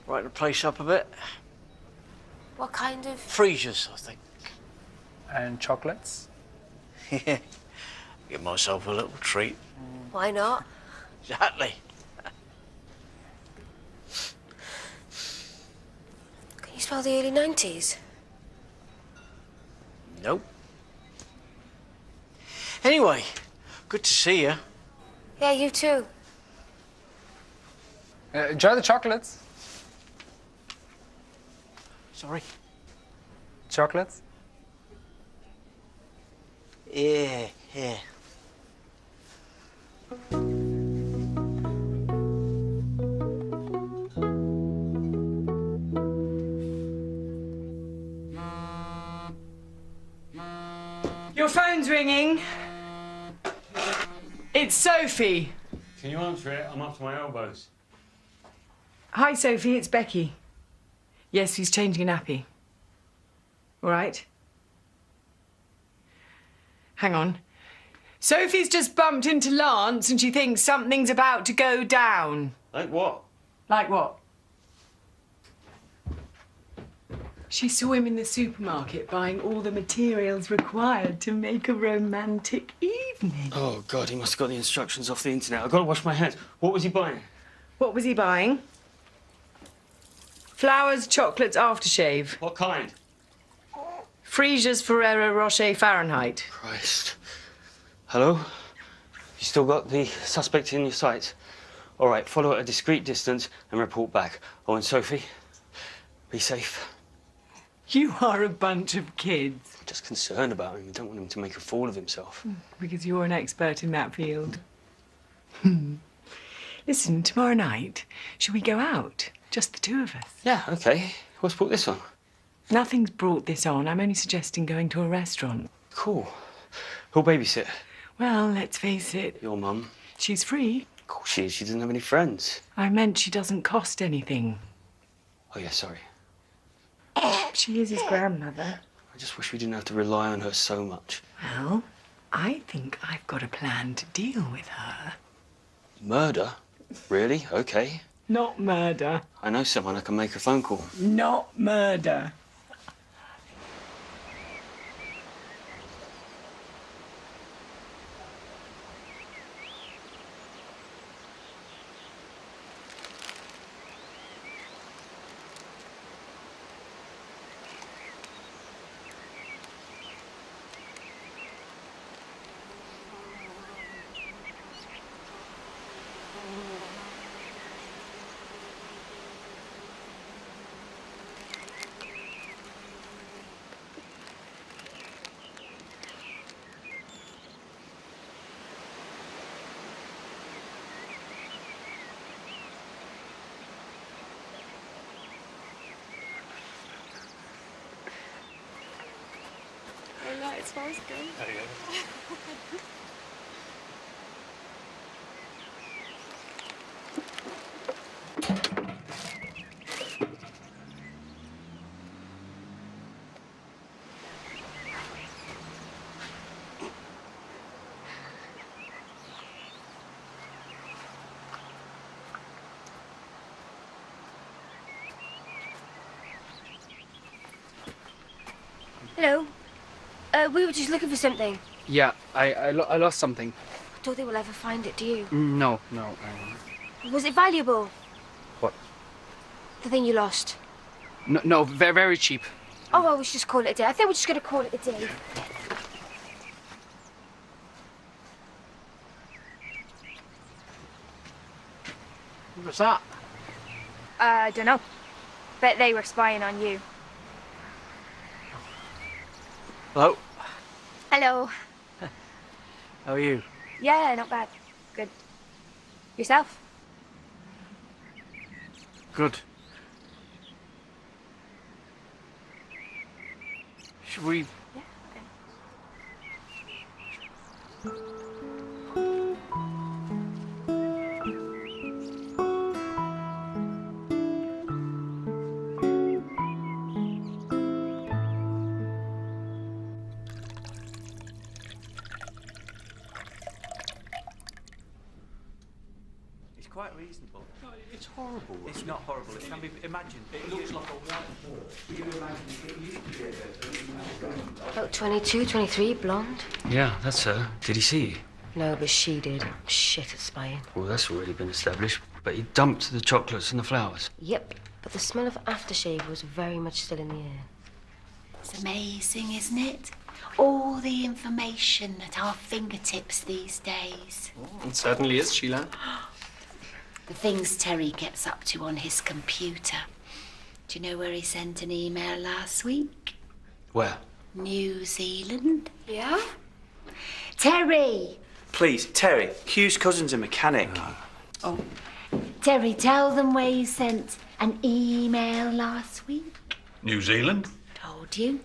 Brighten the place up a bit. What kind of... Freesias, I think. And chocolates. Yeah. Give myself a little treat. Why not? Exactly. Can you spell the early 90s? Nope. Anyway, good to see you. Yeah, you too. Enjoy the chocolates. Sorry? Chocolates? Yeah. Your phone's ringing. It's Sophie. Can you answer it? I'm up to my elbows. Hi, Sophie, it's Becky. Yes, he's changing a nappy. All right. Hang on. Sophie's just bumped into Lance and she thinks something's about to go down. Like what? Like what? She saw him in the supermarket buying all the materials required to make a romantic evening. Oh, God, he must have got the instructions off the internet. I've got to wash my hands. What was he buying? What was he buying? Flowers, chocolates, aftershave. What kind? Freesias Ferrero Rocher Fahrenheit. Christ. Hello? You still got the suspect in your sights? All right, follow at a discreet distance and report back. Oh, and Sophie, be safe. You are a bunch of kids. I'm just concerned about him. I don't want him to make a fool of himself. Because you're an expert in that field. Listen, tomorrow night, shall we go out? Just the two of us. Yeah, OK. What's brought this on? Nothing's brought this on. I'm only suggesting going to a restaurant. Cool. Who'll babysit? Well, let's face it. Your mum. She's free. Of course she is. She doesn't have any friends. I meant she doesn't cost anything. Oh, yeah, sorry. She is his grandmother. I just wish we didn't have to rely on her so much. Well, I think I've got a plan to deal with her. Murder? Really? OK. Not murder. I know someone I can make a phone call. Not murder. Oh, no, it smells good. There you go. Hello. We were just looking for something. Yeah, I lost something. I don't think we'll ever find it, do you? No. Was it valuable? What? The thing you lost? No, very, very cheap. Oh, well, we should just call it a day. I think we're just going to call it a day. What was that? I don't know. Bet they were spying on you. Hello? Hello. How are you? Yeah, not bad. Good. Yourself? Good. Should we... quite reasonable. No, it's horrible. It's not horrible. It can be. Imagine. It looks like a white bird. You imagine it used to be a bird. About 22, 23, blonde. Yeah, that's her. Did he see you? No, but she did. Shit at spying. Well, that's already been established. But he dumped the chocolates and the flowers. Yep, but the smell of aftershave was very much still in the air. It's amazing, isn't it? All the information at our fingertips these days. It certainly is, Sheila. The things Terry gets up to on his computer. Do you know where he sent an email last week? Where? New Zealand. Yeah? Terry! Please, Terry. Hugh's cousin's a mechanic. Oh. Terry, tell them where you sent an email last week. New Zealand? Told you.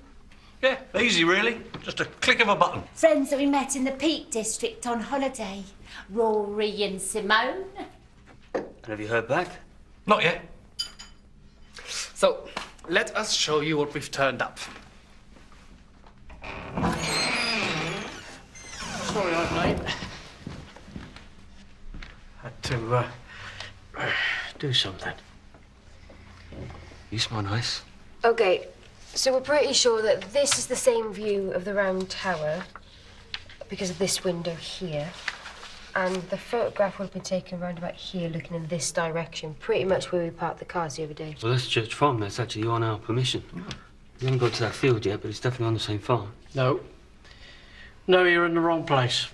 Yeah, easy really. Just a click of a button. Friends that we met in the Peak District on holiday. Rory and Simone. And have you heard back? Not yet. So, let us show you what we've turned up. Sorry, I'm late. Had to do something. You smell nice. Okay, so we're pretty sure that this is the same view of the round tower because of this window here. And the photograph would have been taken round about here, looking in this direction, pretty much where we parked the cars the other day. Well, that's Church Farm. That's actually on our permission. We haven't got to that field yet, but it's definitely on the same farm. No. No, you're in the wrong place.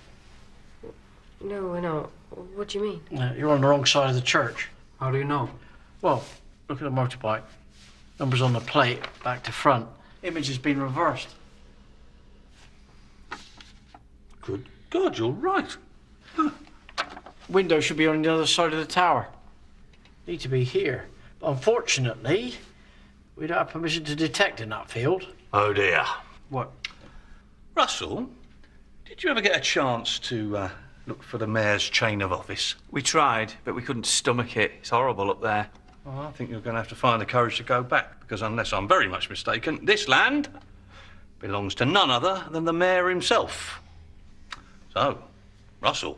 No, we're not. What do you mean? You're on the wrong side of the church. How do you know? Well, look at the motorbike. Numbers on the plate, back to front. Image has been reversed. Good God, you're right. Window should be on the other side of the tower. Need to be here. But unfortunately, we don't have permission to detect in that field. Oh dear. What? Russell, did you ever get a chance to look for the mayor's chain of office? We tried, but we couldn't stomach it. It's horrible up there. Well, I think you're going to have to find the courage to go back, because unless I'm very much mistaken, this land belongs to none other than the mayor himself. So, Russell,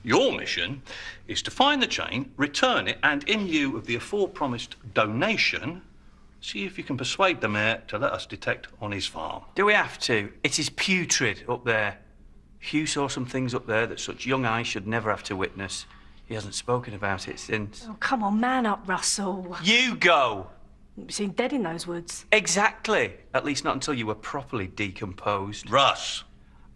your mission is to find the chain, return it, and in lieu of the aforepromised donation, see if you can persuade the mayor to let us detect on his farm. Do we have to? It is putrid up there. Hugh saw some things up there that such young eyes should never have to witness. He hasn't spoken about it since. Oh, come on, man up, Russell. You go! You've seen dead in those woods. Exactly. At least not until you were properly decomposed. Russ.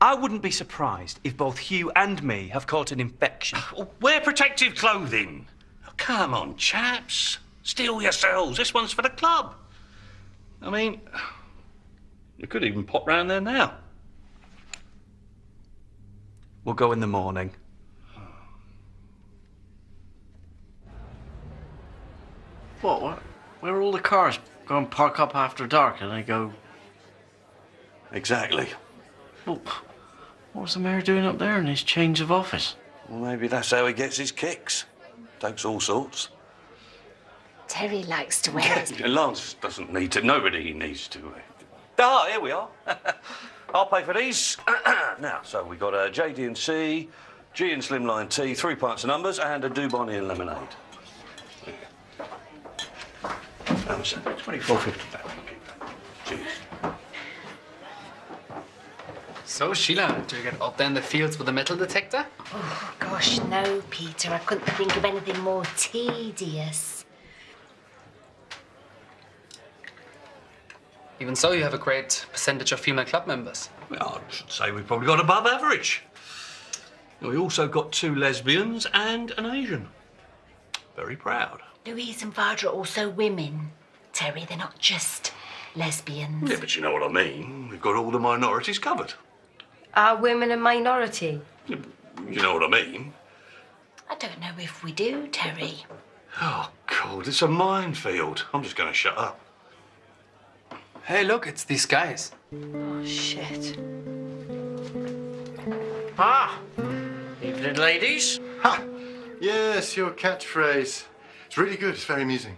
I wouldn't be surprised if both Hugh and me have caught an infection. Wear protective clothing. Oh, come on, chaps. Steel yourselves. This one's for the club. I mean, you could even pop round there now. We'll go in the morning. What? Where are all the cars? Go and park up after dark and they go... Exactly. Well, what's the mayor doing up there in his change of office? Well, maybe that's how he gets his kicks. Takes all sorts. Terry likes to wear his... Lance doesn't need to. Nobody needs to. Ah, here we are. I'll pay for these. Now, so we got a JD&C, G and Slimline tea, 3 pints of numbers, and a Dubonnie and lemonade. How much? $24.50. Cheers. So, Sheila, do you get out there in the fields with a metal detector? Oh, gosh, no, Peter. I couldn't think of anything more tedious. Even so, you have a great percentage of female club members. Well, I should say we've probably got above average. We also got 2 lesbians and an Asian. Very proud. Louise and Vardra are also women. Terry, they're not just lesbians. Yeah, but you know what I mean. We've got all the minorities covered. Are women a minority? You know what I mean. I don't know if we do, Terry. Oh, God, it's a minefield. I'm just going to shut up. Hey, look, it's these guys. Oh, shit. Ah! Evening, ladies. Ha! Yes, your catchphrase. It's really good. It's very amusing.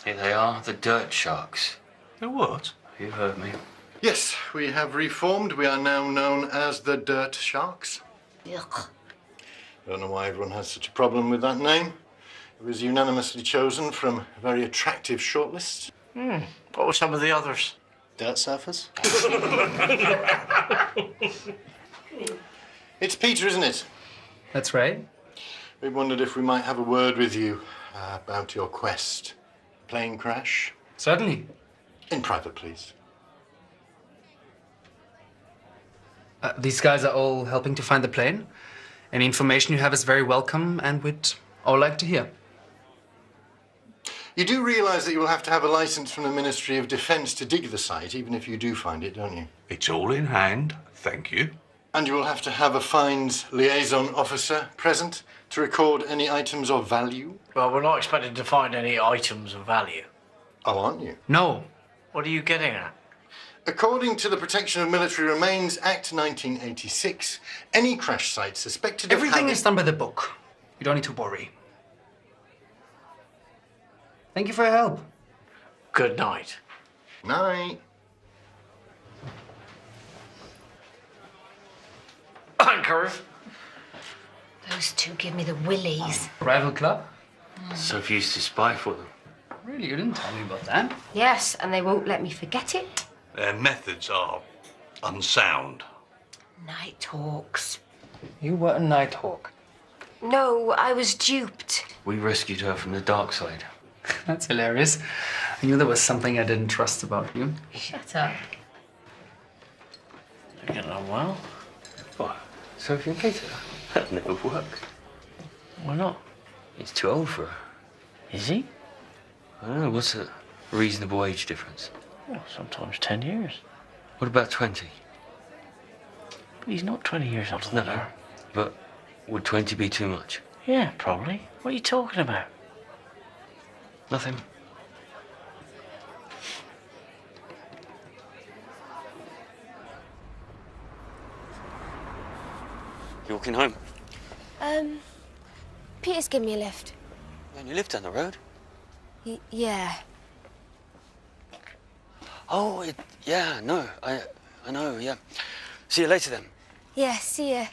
Here they are, the dirt sharks. The what? You heard me. Yes, we have reformed. We are now known as the Dirt Sharks. Ugh. I don't know why everyone has such a problem with that name. It was unanimously chosen from a very attractive shortlist. What were some of the others? Dirt surfers? It's Peter, isn't it? That's right. We wondered if we might have a word with you about your quest. Plane crash? Certainly. In private, please. These guys are all helping to find the plane. Any information you have is very welcome and we'd all like to hear. You do realise that you will have to have a licence from the Ministry of Defence to dig the site, even if you do find it, don't you? It's all in hand, thank you. And you will have to have a finds liaison officer present to record any items of value. Well, we're not expecting to find any items of value. Oh, aren't you? No. What are you getting at? According to the Protection of Military Remains Act 1986, any crash site suspected of Everything having... is done by the book. You don't need to worry. Thank you for your help. Good night. Night. Anchors. Those two give me the willies. Rival club? Mm. Sophie used to spy for them. Really? You didn't tell me about that. Yes, and they won't let me forget it. Their methods are unsound. Night hawks. You were a nighthawk. No, I was duped. We rescued her from the dark side. That's hilarious. I knew there was something I didn't trust about you. Shut up. You're getting on well. What? Sophie and Peter? That'd never work. Why not? He's too old for her. Is he? I don't know. What's a reasonable age difference? Well, sometimes 10 years. What about 20? But he's not 20 years older No, than her. but would 20 be too much? Yeah, probably. What are you talking about? Nothing. You walking home? Peter's given me a lift. And you live down the road? Yeah. Oh, yeah, no, I know, yeah. See you later then. Yeah, see ya.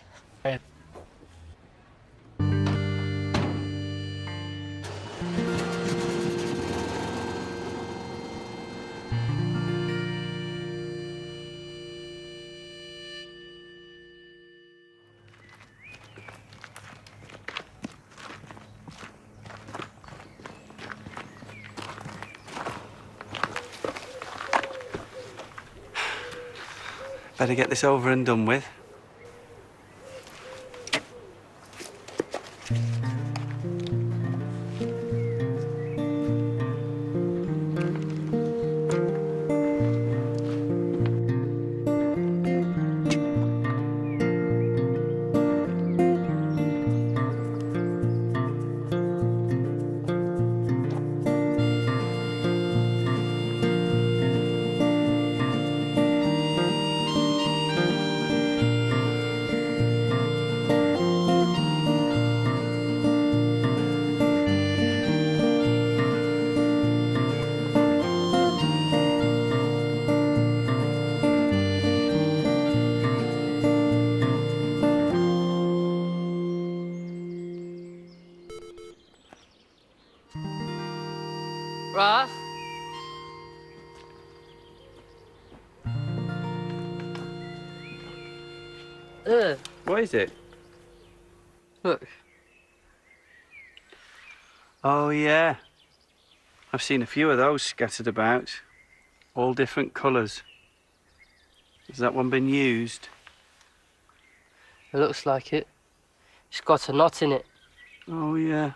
Better get this over and done with. Ross? What is it? Look. Oh, yeah. I've seen a few of those scattered about. All different colours. Has that one been used? It looks like it. It's got a knot in it. Oh, yeah.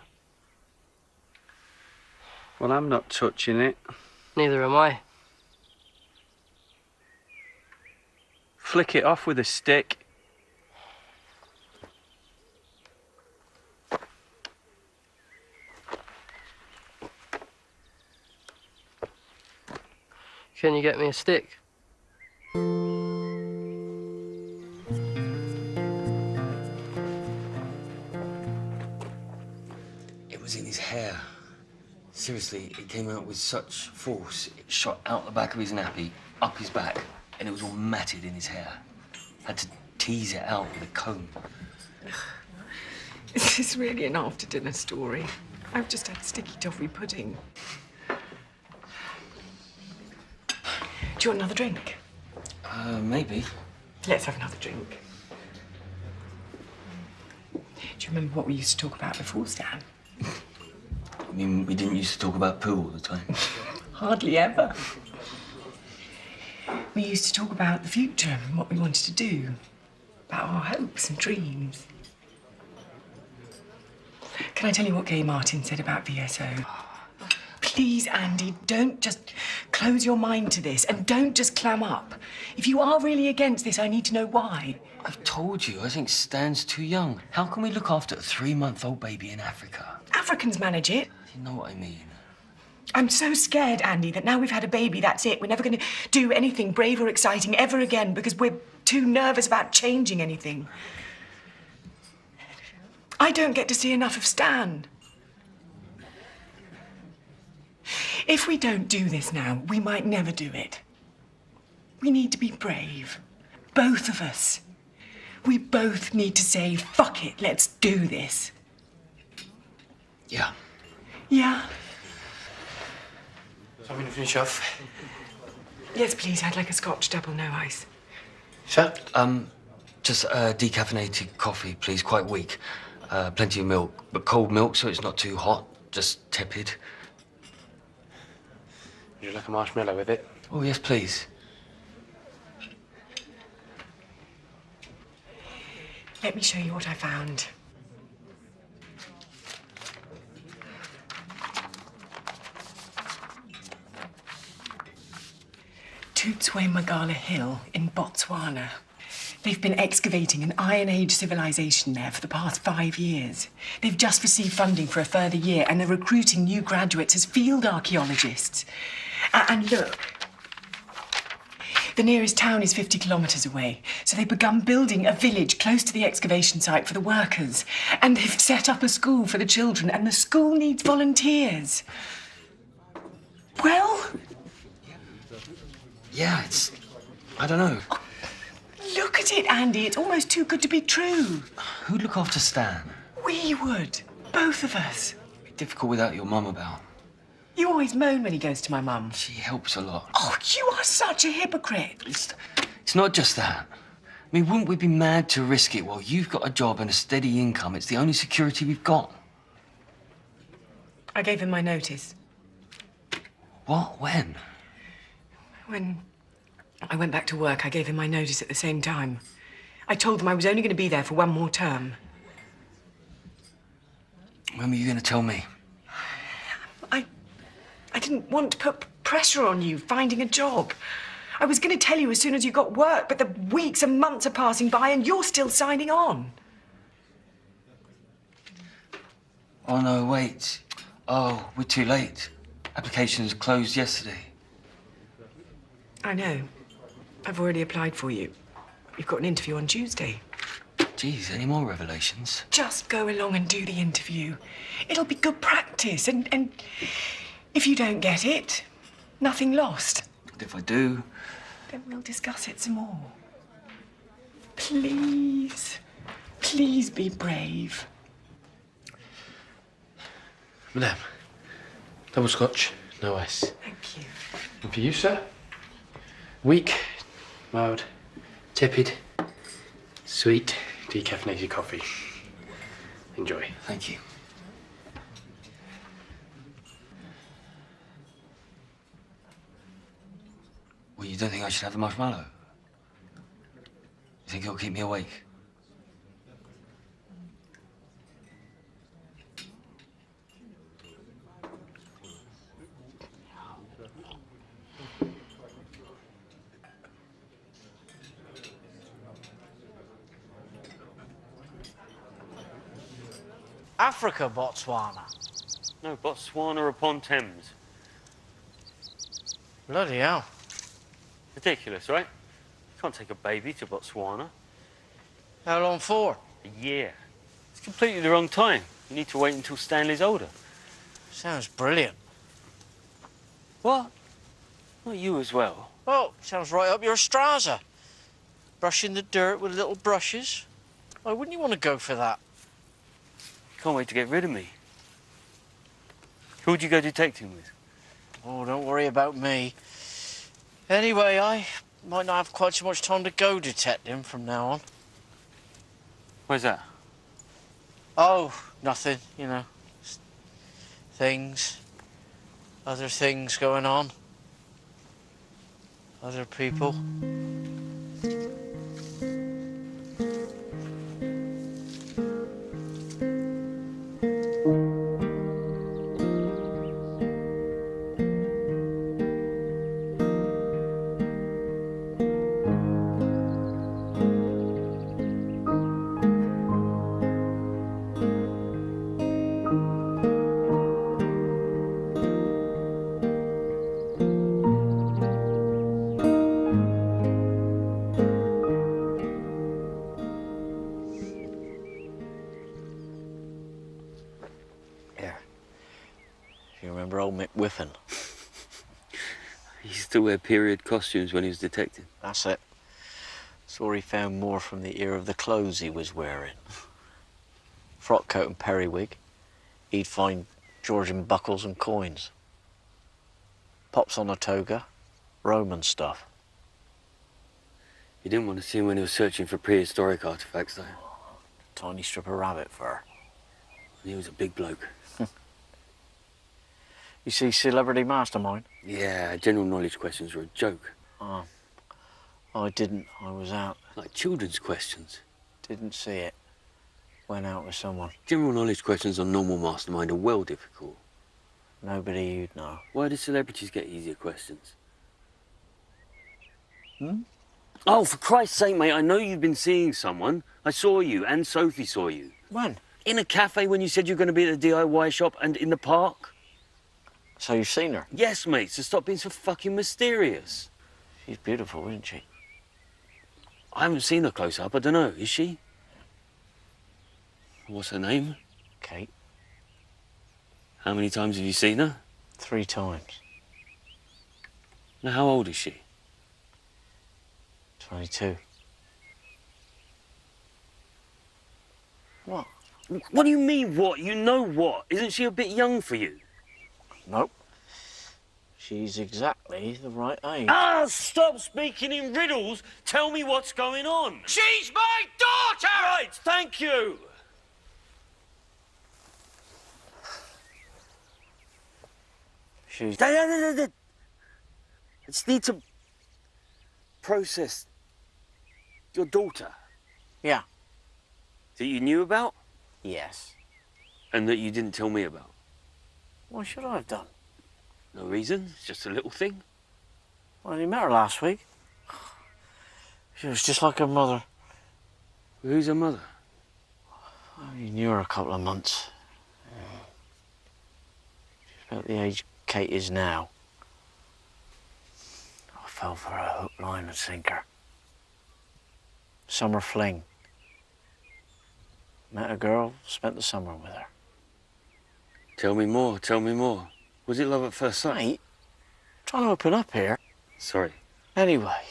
Well, I'm not touching it. Neither am I. Flick it off with a stick. Can you get me a stick? It was in his hair. Seriously, it came out with such force. It shot out the back of his nappy, up his back, and it was all matted in his hair. Had to tease it out with a comb. This is really an after-dinner story. I've just had sticky toffee pudding. Do you want another drink? Maybe. Let's have another drink. Do you remember what we used to talk about before, Stan? I mean, we didn't used to talk about poo all the time. Hardly ever. We used to talk about the future and what we wanted to do, about our hopes and dreams. Can I tell you what Gay Martin said about VSO? Please, Andy, don't just close your mind to this and don't just clam up. If you are really against this, I need to know why. I've told you, I think Stan's too young. How can we look after a 3-month-old baby in Africa? Africans manage it. You know what I mean. I'm so scared, Andy, that now we've had a baby, that's it. We're never going to do anything brave or exciting ever again because we're too nervous about changing anything. I don't get to see enough of Stan. If we don't do this now, we might never do it. We need to be brave. Both of us. We both need to say, fuck it, let's do this. Yeah. Yeah? So I'm going to finish off. Yes, please. I'd like a Scotch double, no ice. Sure. Just decaffeinated coffee, please. Quite weak. Plenty of milk, but cold milk so it's not too hot. Just tepid. Would you like a marshmallow with it? Oh, yes, please. Let me show you what I found. Tootsway Magala Hill in Botswana. They've been excavating an Iron Age civilization there for the past 5 years. They've just received funding for a further year and they're recruiting new graduates as field archaeologists. And look, the nearest town is 50 kilometres away, so they've begun building a village close to the excavation site for the workers. And they've set up a school for the children, and the school needs volunteers. Well? Yeah, I don't know. Oh, look at it, Andy. It's almost too good to be true. Who'd look after Stan? We would. Both of us. It'd be difficult without your mum about. You always moan when he goes to my mum. She helps a lot. Oh, you are such a hypocrite. It's not just that. I mean, wouldn't we be mad to risk it while you've got a job and a steady income? It's the only security we've got. I gave him my notice. What? When? When I went back to work, I gave him my notice at the same time. I told them I was only going to be there for 1 more term. When were you going to tell me? I didn't want to put pressure on you finding a job. I was going to tell you as soon as you got work, but the weeks and months are passing by and you're still signing on. Oh, no, wait. Oh, we're too late. Applications closed yesterday. I know. I've already applied for you. You've got an interview on Tuesday. Geez, any more revelations? Just go along and do the interview. It'll be good practice, and if you don't get it, nothing lost. But if I do? Then we'll discuss it some more. Please, please be brave. Madame, double Scotch, no ice. Thank you. And for you, sir? Weak, mild, tepid, sweet, decaffeinated coffee. Enjoy. Thank you. Well, you don't think I should have the marshmallow? You think it'll keep me awake? Africa, Botswana. No, Botswana upon Thames. Bloody hell. Ridiculous, right? You can't take a baby to Botswana. How long for? A year. It's completely the wrong time. You need to wait until Stanley's older. Sounds brilliant. What? Not you as well. Well, sounds right up your straza. Brushing the dirt with little brushes. Why wouldn't you want to go for that? Can't wait to get rid of me. Who'd you go detecting with? Oh, don't worry about me. Anyway, I might not have quite so much time to go detecting from now on. Where's that? Oh, nothing, you know. Things. Other things going on. Other people. Whiffin. He used to wear period costumes when he was detecting. That's it. Saw he found more from the ear of the clothes he was wearing. Frock coat and periwig. He'd find Georgian buckles and coins. Pops on a toga. Roman stuff. You didn't want to see him when he was searching for prehistoric artifacts, though. Tiny strip of rabbit fur. And he was a big bloke. You see Celebrity Mastermind? Yeah, general knowledge questions were a joke. Oh. I didn't. I was out. Like children's questions. Didn't see it. Went out with someone. General knowledge questions on normal Mastermind are well difficult. Nobody you'd know. Why do celebrities get easier questions? Hmm? Oh, for Christ's sake, mate, I know you've been seeing someone. I saw you, and Sophie saw you. When? In a cafe when you said you were going to be at the DIY shop and in the park. So you've seen her? Yes, mate, so stop being so fucking mysterious. She's beautiful, isn't she? I haven't seen her close up, I don't know, is she? What's her name? Kate. How many times have you seen her? 3 times. Now, how old is she? 22. What? What do you mean, what? You know what? Isn't she a bit young for you? Nope. She's exactly the right age. Ah, stop speaking in riddles. Tell me what's going on. She's my daughter! Right, thank you. She's... I just need to process your daughter. Yeah. That you knew about? Yes. And that you didn't tell me about? What should I have done? No reason, it's just a little thing. Well, you met her last week. She was just like her mother. Who's her mother? You knew her a couple of months. She's about the age Kate is now. I fell for her hook, line and sinker. Summer fling. Met a girl, spent the summer with her. Tell me more, tell me more. Was it love at first sight? Mate, trying to open up here. Sorry. Anyway,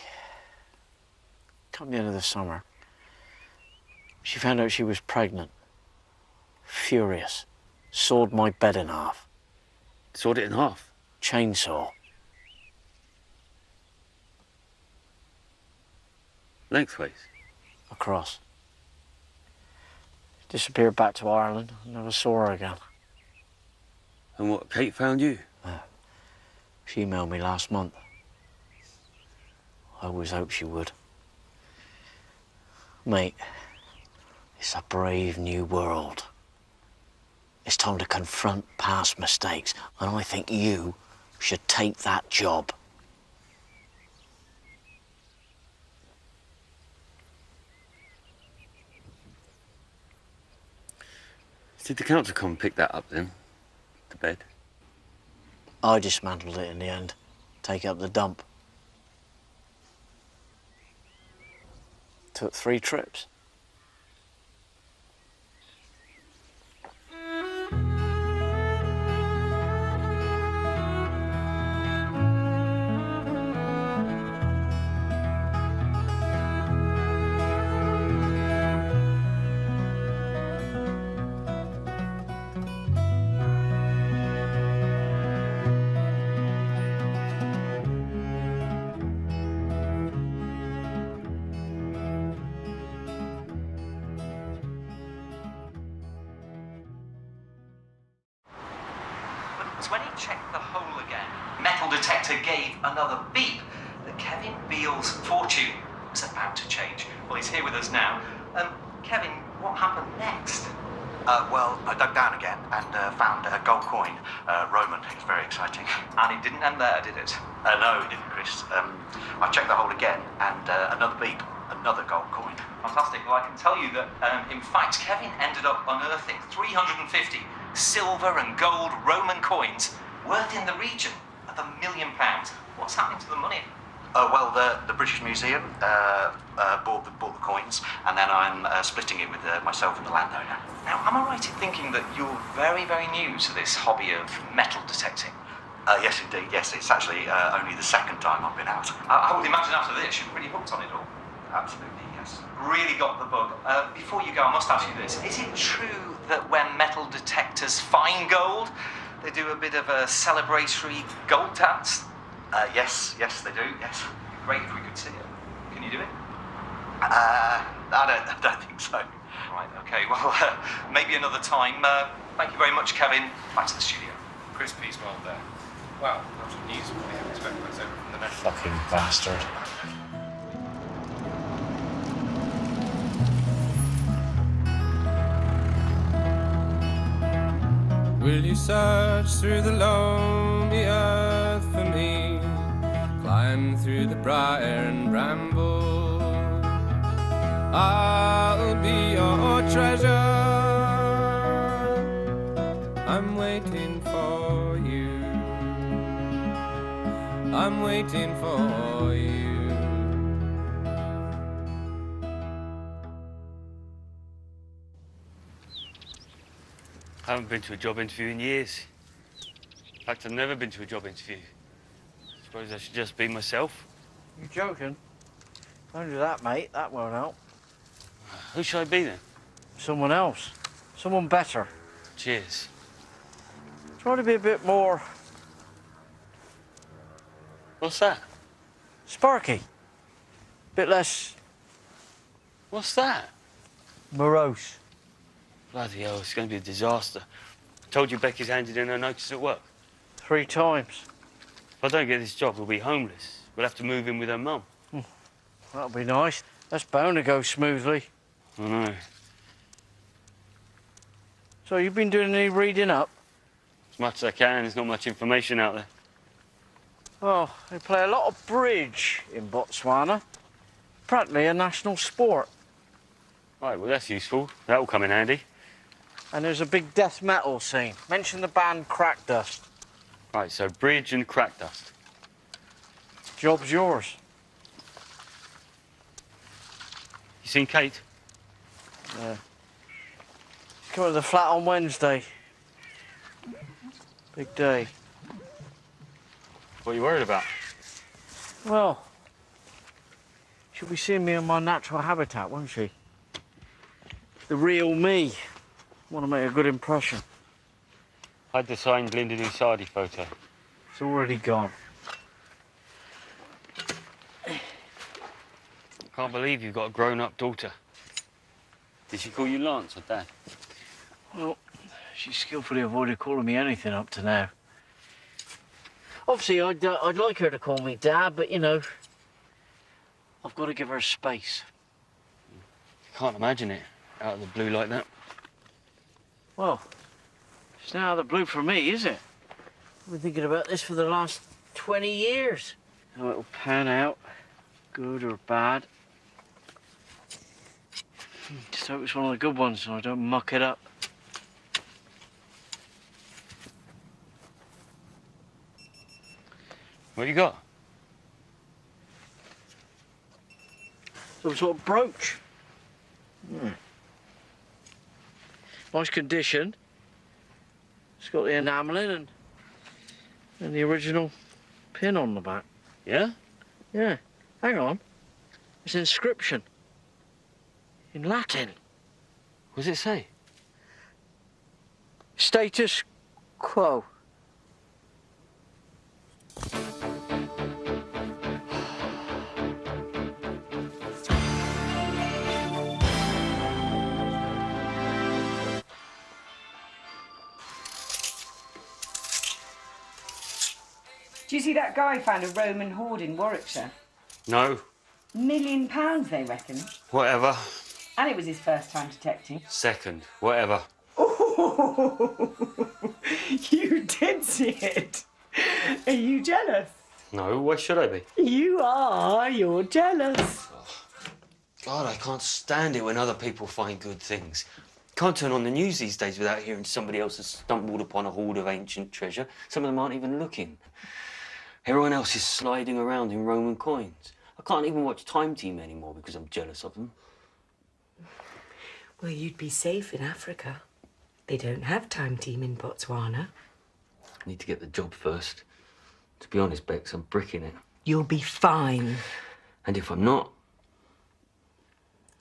come the end of the summer, she found out she was pregnant. Furious. Sawed my bed in half. Sawed it in half? Chainsaw. Lengthways? Across. Disappeared back to Ireland. Never saw her again. And what, Kate found you? She emailed me last month. I always hoped she would. Mate, it's a brave new world. It's time to confront past mistakes, and I think you should take that job. Did the council come and pick that up then? The bed? I dismantled it in the end. Take it up the dump. Took 3 trips. was when he checked the hole again. Metal detector gave another beep that Kevin Beale's fortune was about to change. Well, he's here with us now. Kevin, what happened next? Well, I dug down again and found a gold coin, Roman. It was very exciting. And it didn't end there, did it? No, it didn't, Chris. I checked the hole again and another beep, another gold coin. Fantastic. Well, I can tell you that, in fact, Kevin ended up unearthing 350 silver and gold Roman coins worth in the region of £1 million. What's happening to the money? Well, the British Museum bought the coins, and then I'm splitting it with myself and the landowner. Now, am I right in thinking that you're very, very new to this hobby of metal detecting? Yes, indeed. Yes, it's actually only the second time I've been out. I would imagine after this you're pretty hooked on it all. Absolutely, yes. Really got the bug. Before you go, I must ask you this. Is it true that when metal detectors find gold, they do a bit of a celebratory gold dance? Yes, they do, yes. It'd be great if we could see it. Can you do it? I don't think so. Right, okay, well, maybe another time. Thank you very much, Kevin. Back to the studio. Crispy's well there. Well, lots of news we have expected us over from the net. Fucking bastard. Will you search through the lonely earth for me? Climb through the briar and bramble. I'll be your treasure. I'm waiting for you. I'm waiting for you. I haven't been to a job interview in years. In fact, I've never been to a job interview. Suppose I should just be myself. You joking? Don't do that, mate. That won't help. Who should I be then? Someone else. Someone better. Cheers. Try to be a bit more... What's that? Sparky. Bit less... What's that? morose. Bloody hell, it's going to be a disaster. I told you Becky's handed in her notice at work. 3 times. If I don't get this job, we'll be homeless. We'll have to move in with her mum. That'll be nice. That's bound to go smoothly. I know. So you've been doing any reading up? As much as I can, there's not much information out there. Well, they play a lot of bridge in Botswana. Practically a national sport. Right, well, that's useful. That'll come in handy. And there's a big death metal scene. Mention the band Crack Dust. Right, so bridge and crack dust. Job's yours. You seen Kate? Yeah. Come to the flat on Wednesday. Big day. What are you worried about? Well, she'll be seeing me in my natural habitat, won't she? The real me. Want to make a good impression. Hide the signed Lyndon Usadi photo. It's already gone. Can't believe you've got a grown-up daughter. Did she call you Lance or Dad? Well, she skillfully avoided calling me anything up to now. Obviously, I'd like her to call me Dad, but, you know, I've got to give her space. Can't imagine it, out of the blue like that. Well, it's not out of the blue for me, is it? I've been thinking about this for the last 20 years. How it'll pan out, good or bad. Just hope it's one of the good ones so I don't muck it up. What you got? Some sort of brooch. Nice condition. It's got the enamelling and the original pin on the back. Yeah? Yeah. Hang on. It's an inscription. In Latin. What does it say? Status quo. Do you see that guy found a Roman hoard in Warwickshire? No. £1 million, they reckon. Whatever. And it was his first time detecting. Second. Whatever. You did see it. Are you jealous? No, why should I be? You are. You're jealous. God, I can't stand it when other people find good things. Can't turn on the news these days without hearing somebody else has stumbled upon a hoard of ancient treasure. Some of them aren't even looking. Everyone else is sliding around in Roman coins. I can't even watch Time Team anymore because I'm jealous of them. Well, you'd be safe in Africa. They don't have Time Team in Botswana. I need to get the job first. To be honest, Bex, I'm bricking it. You'll be fine. And if I'm not?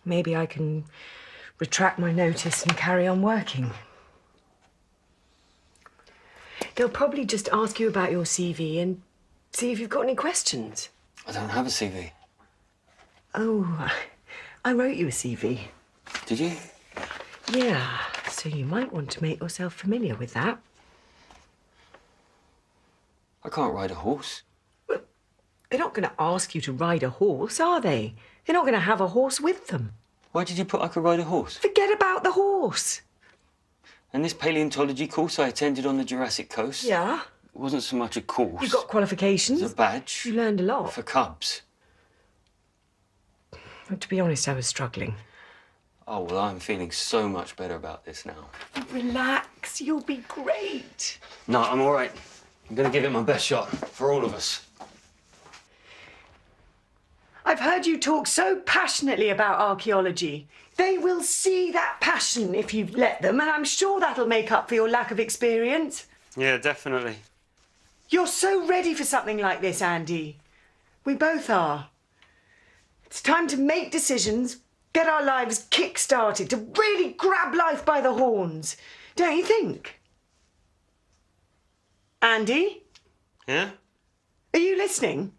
Maybe I can retract my notice and carry on working. They'll probably just ask you about your CV and see if you've got any questions. I don't have a CV. Oh, I wrote you a CV. Did you? Yeah, so you might want to make yourself familiar with that. I can't ride a horse. Well, they're not going to ask you to ride a horse, are they? They're not going to have a horse with them. Why did you put I could ride a horse? Forget about the horse. And this paleontology course I attended on the Jurassic Coast? Yeah? It wasn't so much a course. You got qualifications. It was a badge. You learned a lot. For cubs. But to be honest, I was struggling. Oh, well, I'm feeling so much better about this now. Relax, you'll be great. No, I'm all right. I'm going to give it my best shot for all of us. I've heard you talk so passionately about archaeology. They will see that passion if you let them, and I'm sure that'll make up for your lack of experience. Yeah, definitely. You're so ready for something like this, Andy. We both are. It's time to make decisions, get our lives kick-started, to really grab life by the horns. Don't you think? Andy? Yeah? Are you listening?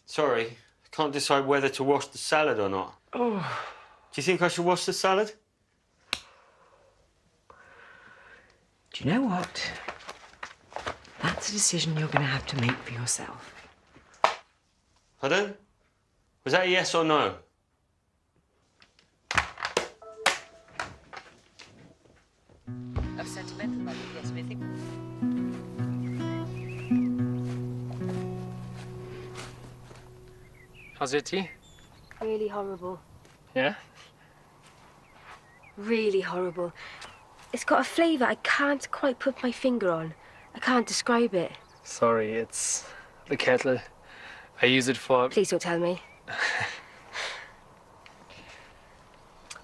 Sorry, I can't decide whether to wash the salad or not. Oh. Do you think I should wash the salad? Do you know what? That's a decision you're going to have to make for yourself. Pardon? Was that a yes or no? Of sentimental money, yes, we think. How's your tea? Really horrible. Yeah? Really horrible. It's got a flavour I can't quite put my finger on. I can't describe it. Sorry, it's the kettle. I use it for... Please don't tell me.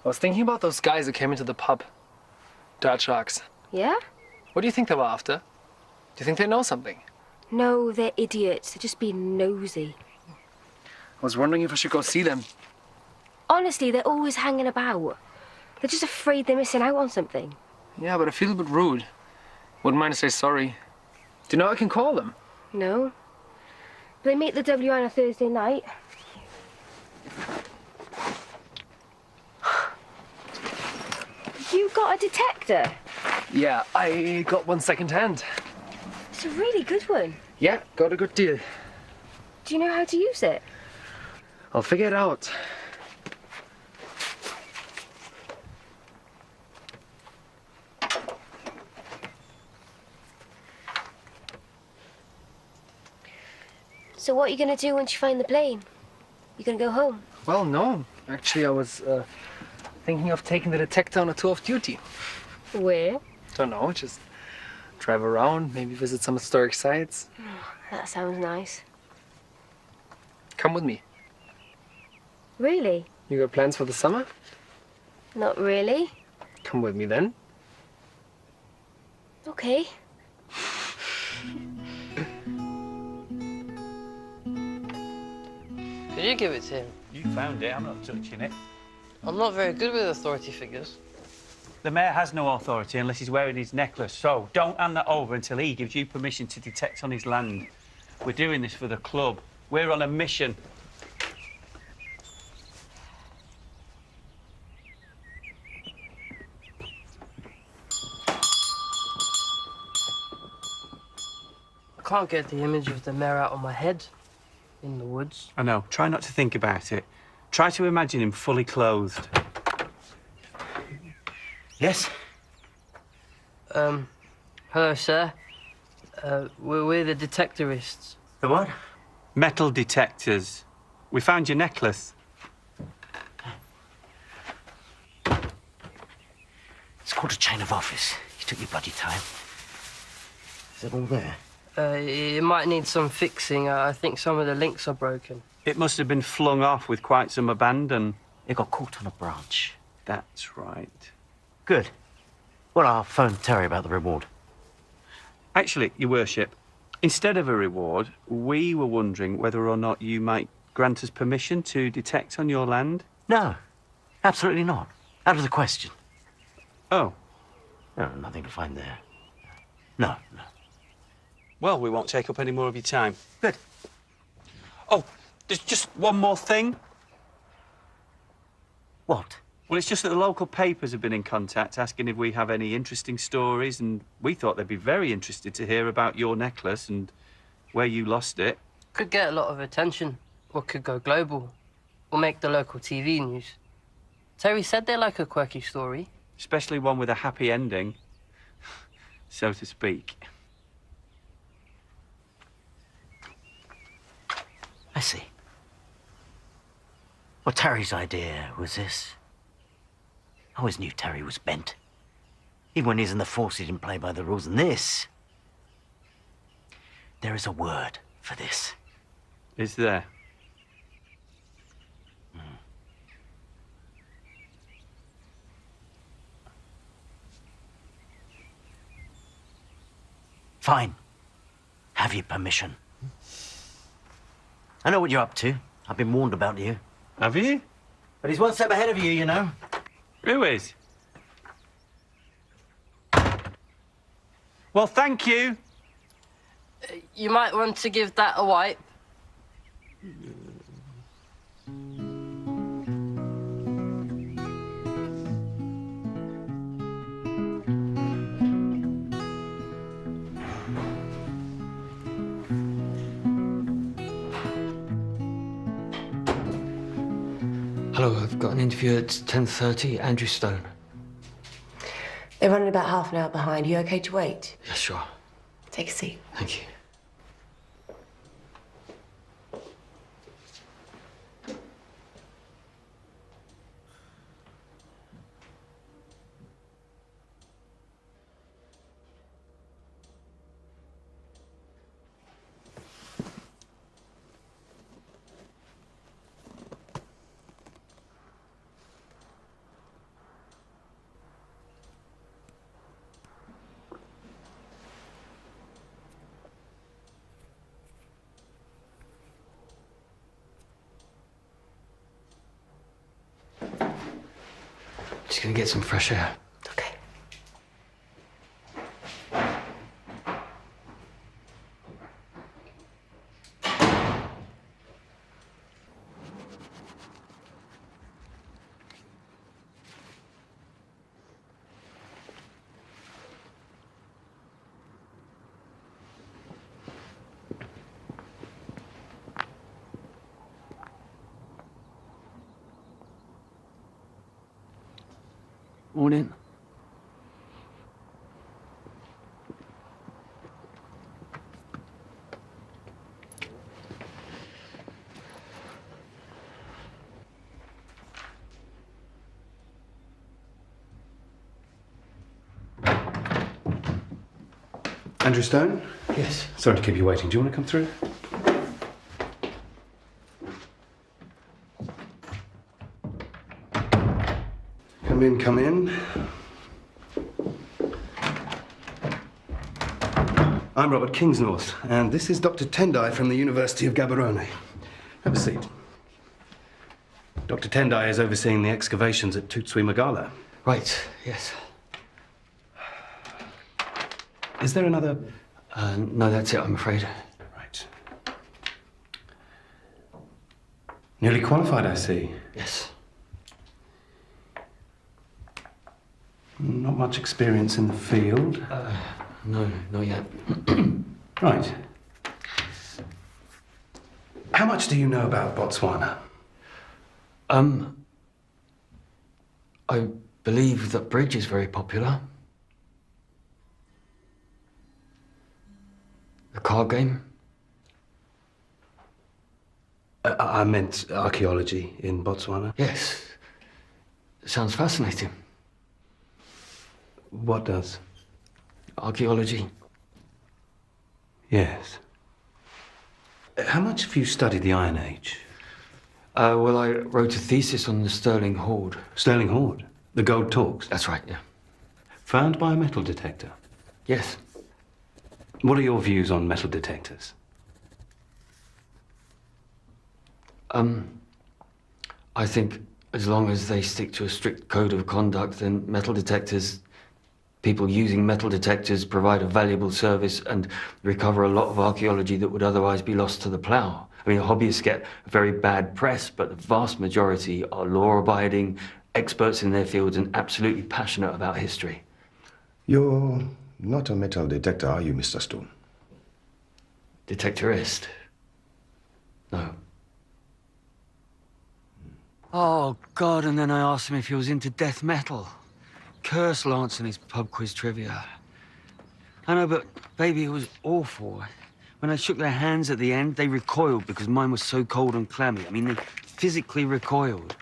I was thinking about those guys who came into the pub. Dirt sharks. Yeah? What do you think they were after? Do you think they know something? No, they're idiots. They're just being nosy. I was wondering if I should go see them. Honestly, they're always hanging about. They're just afraid they're missing out on something. Yeah, but I feel a bit rude. Wouldn't mind to say sorry. Do you know I can call them? No. They meet the W on a Thursday night. You got a detector? Yeah, I got one second-hand. It's a really good one. Yeah, got a good deal. Do you know how to use it? I'll figure it out. So what are you going to do once you find the plane? You going to go home? Well, no. Actually, I was thinking of taking the detector on a tour of duty. Where? Don't know, just drive around, maybe visit some historic sites. That sounds nice. Come with me. Really? You got plans for the summer? Not really. Come with me then. Okay. Did you give it to him? You found it, I'm not touching it. I'm not very good with authority figures. The mayor has no authority unless he's wearing his necklace, so don't hand that over until he gives you permission to detect on his land. We're doing this for the club. We're on a mission. I can't get the image of the mare out of my head in the woods. I know. Try not to think about it. Try to imagine him fully clothed. Yes? Hello, sir. We're the Detectorists. The what? Metal detectors. We found your necklace. It's called a chain of office. You took your bloody time. Is it all there? It might need some fixing. I think some of the links are broken. It must have been flung off with quite some abandon. It got caught on a branch. That's right. Good. Well, I'll phone Terry about the reward. Actually, Your Worship, instead of a reward, we were wondering whether or not you might grant us permission to detect on your land. No, absolutely not. Out of the question. Oh. No, nothing to find there. No. Well, we won't take up any more of your time. Good. Oh, there's just one more thing. What? Well, it's just that the local papers have been in contact asking if we have any interesting stories, and we thought they'd be very interested to hear about your necklace and where you lost it. Could get a lot of attention, or could go global, or make the local TV news. Terry said they like a quirky story. Especially one with a happy ending, so to speak. I see. Well, Terry's idea was this. I always knew Terry was bent. Even when he's in the force, he didn't play by the rules. And this... There is a word for this. Is there? Fine. Have your permission. I know what you're up to. I've been warned about you. Have you? But he's one step ahead of you, you know. Who is? Well, thank you. You might want to give that a wipe. Hello, I've got an interview at 10:30. Andrew Stone. They're running about half an hour behind. You okay to wait? Yeah, sure. Take a seat. Thank you. Just gonna get some fresh air. Okay. Morning. Andrew Stone? Yes. Sorry to keep you waiting. Do you want to come through? Come in, come in. I'm Robert Kingsnorth, and this is Dr. Tendai from the University of Gaborone. Have a seat. Dr. Tendai is overseeing the excavations at Tutsui Magala. Right, yes. Is there another... No, that's it, I'm afraid. Right. Newly qualified, I see. Yes. Not much experience in the field. No, not yet. Right. How much do you know about Botswana? I believe that bridge is very popular. The card game. I meant archaeology in Botswana. Yes. Sounds fascinating. What does? Archaeology. Yes. How much have you studied the Iron Age? Well, I wrote a thesis on the Sterling Hoard. Sterling Hoard? The gold talks? That's right, yeah. Found by a metal detector? Yes. What are your views on metal detectors? I think as long as they stick to a strict code of conduct, then metal detectors, people using metal detectors provide a valuable service and recover a lot of archaeology that would otherwise be lost to the plough. I mean, hobbyists get a very bad press, but the vast majority are law-abiding, experts in their fields and absolutely passionate about history. You're not a metal detector, are you, Mr. Stone? Detectorist? No. Oh, God, and then I asked him if he was into death metal. Curse Lance and his pub quiz trivia. I know, but, baby, it was awful. When I shook their hands at the end, they recoiled because mine was so cold and clammy. I mean, they physically recoiled.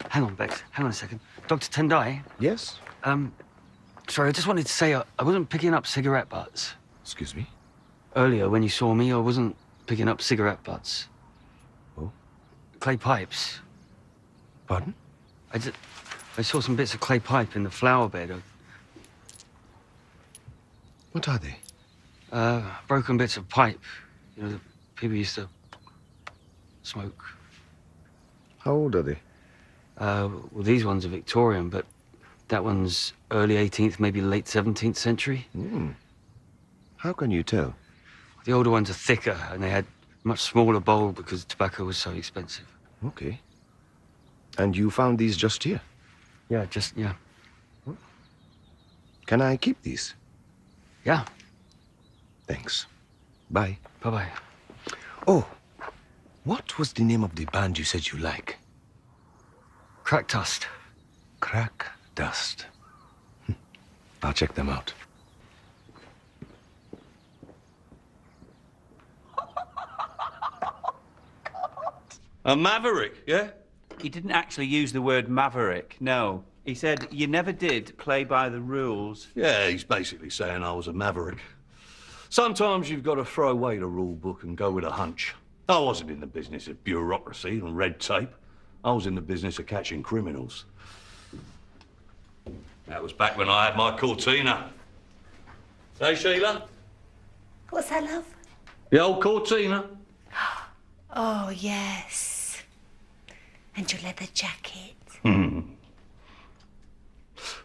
Hang on, Bex. Hang on a second. Dr. Tendai? Yes? Sorry, I just wanted to say I wasn't picking up cigarette butts. Excuse me? Earlier, when you saw me, I wasn't picking up cigarette butts. Oh? Clay pipes. Pardon? I saw some bits of clay pipe in the flower bed. What are they? Broken bits of pipe. You know, the people used to smoke. How old are they? Well, these ones are Victorian, but that one's early 18th, maybe late 17th century. How can you tell? The older ones are thicker, and they had a much smaller bowl because tobacco was so expensive. Okay. And you found these just here? Yeah. Can I keep these? Yeah. Thanks. Bye. Bye-bye. Oh, what was the name of the band you said you like? Crack Dust. Crack Dust. I'll check them out. A maverick, yeah? He didn't actually use the word maverick, no. He said you never did play by the rules. Yeah, he's basically saying I was a maverick. Sometimes you've got to throw away the rule book and go with a hunch. I wasn't in the business of bureaucracy and red tape. I was in the business of catching criminals. That was back when I had my Cortina. Hey, Sheila? What's that, love? The old Cortina? Oh, yes. And your leather jacket.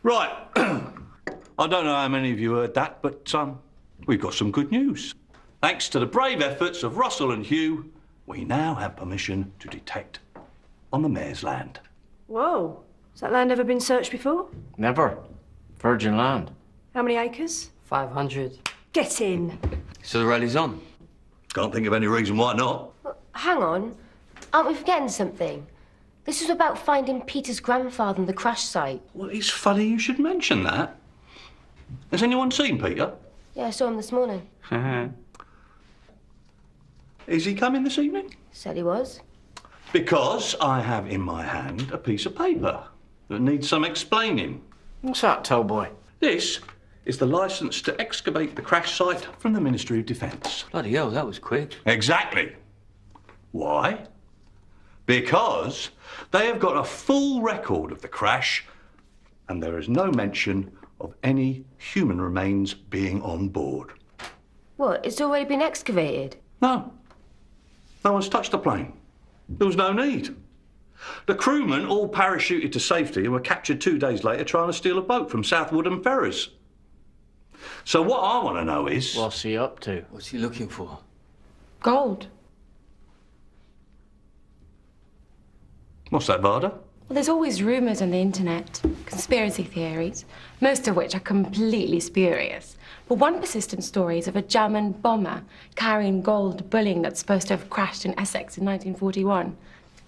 Right. I don't know how many of you heard that, but we've got some good news. Thanks to the brave efforts of Russell and Hugh, we now have permission to detect on the mayor's land. Whoa. Has that land ever been searched before? Never. Virgin land. How many acres? 500. Get in. So the rally's on? Can't think of any reason why not. Hang on. Aren't we forgetting something? This was about finding Peter's grandfather on the crash site. Well, it's funny you should mention that. Has anyone seen Peter? Yeah, I saw him this morning. Is he coming this evening? Said he was. Because I have in my hand a piece of paper that needs some explaining. What's that, Towboy? This is the licence to excavate the crash site from the Ministry of Defence. Bloody hell, that was quick. Exactly. Why? Because they have got a full record of the crash and there is no mention of any human remains being on board. What, it's already been excavated? No. No one's touched the plane. There was no need. The crewmen all parachuted to safety and were captured 2 days later trying to steal a boat from Southwood and Ferrers. So what I want to know is... What's he up to? What's he looking for? Gold. What's that, Varda? Well, there's always rumours on the internet. conspiracy theories, most of which are completely spurious. But one persistent story is of a German bomber carrying gold bullion that's supposed to have crashed in Essex in 1941.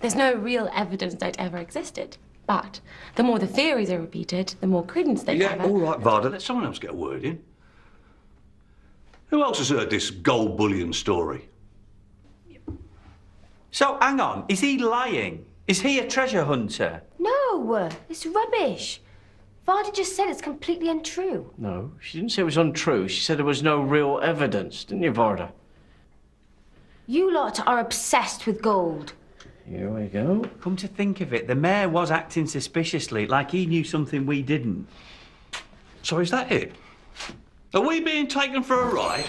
There's no real evidence that it ever existed. But the more the theories are repeated, the more credence they Yeah, have. all right, Varda, let someone else get a word in. Who else has heard this gold bullion story? So, hang on, is he lying? Is he a treasure hunter? No, it's rubbish. Varda just said it's completely untrue. No, she didn't say it was untrue. She said there was no real evidence, didn't you, Varda? You lot are obsessed with gold. Here we go. Come to think of it, the mayor was acting suspiciously, like he knew something we didn't. So is that it? Are we being taken for a ride?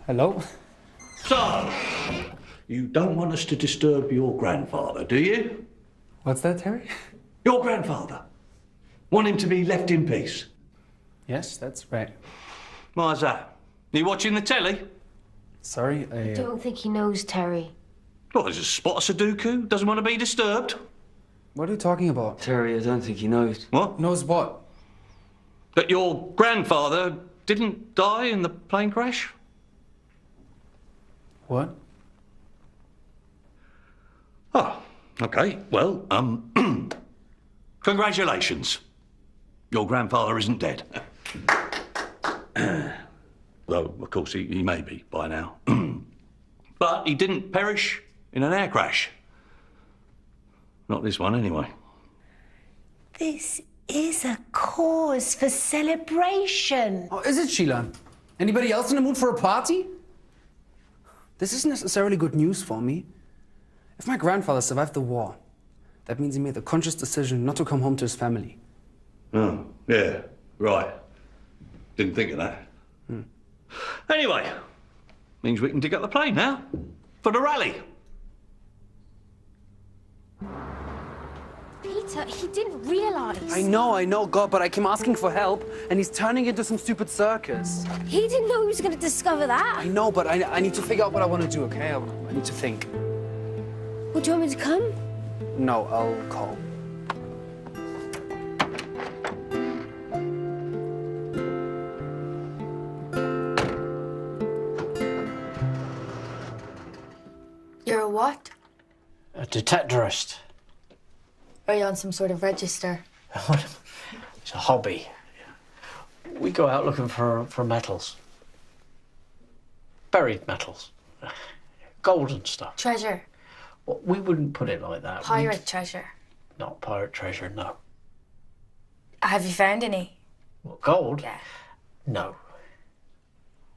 Hello? So, you don't want us to disturb your grandfather, do you? What's that, Terry? Your grandfather. Want him to be left in peace? Yes, that's right. Why's that? You watching the telly? Sorry, I don't think he knows, Terry. Well, there's a spot of Sudoku. Doesn't want to be disturbed. What are you talking about? Terry, I don't think he knows. What? Knows what? That your grandfather didn't die in the plane crash? What? Oh, okay. Well, congratulations. Your grandfather isn't dead. Though, of course, he may be by now. But he didn't perish in an air crash. Not this one, anyway. This is a cause for celebration. Oh, is it, Sheila? Anybody else in the mood for a party? This isn't necessarily good news for me. If my grandfather survived the war, that means he made the conscious decision not to come home to his family. Oh, yeah, right. Didn't think of that. Anyway, means we can dig up the plane now for the rally. Peter, he didn't realise. I know, God, but I came asking for help, and he's turning into some stupid circus. He didn't know he was going to discover that. I know, but I need to figure out what I want to do, okay? I need to think. Well, do you want me to come? No, I'll call. You're a what? A detectorist. Are you on some sort of register? It's a hobby. We go out looking for metals. Buried metals. Golden stuff. Treasure. Well, we wouldn't put it like that. Pirate treasure. Not pirate treasure, no. Have you found any? What, gold? Yeah. No.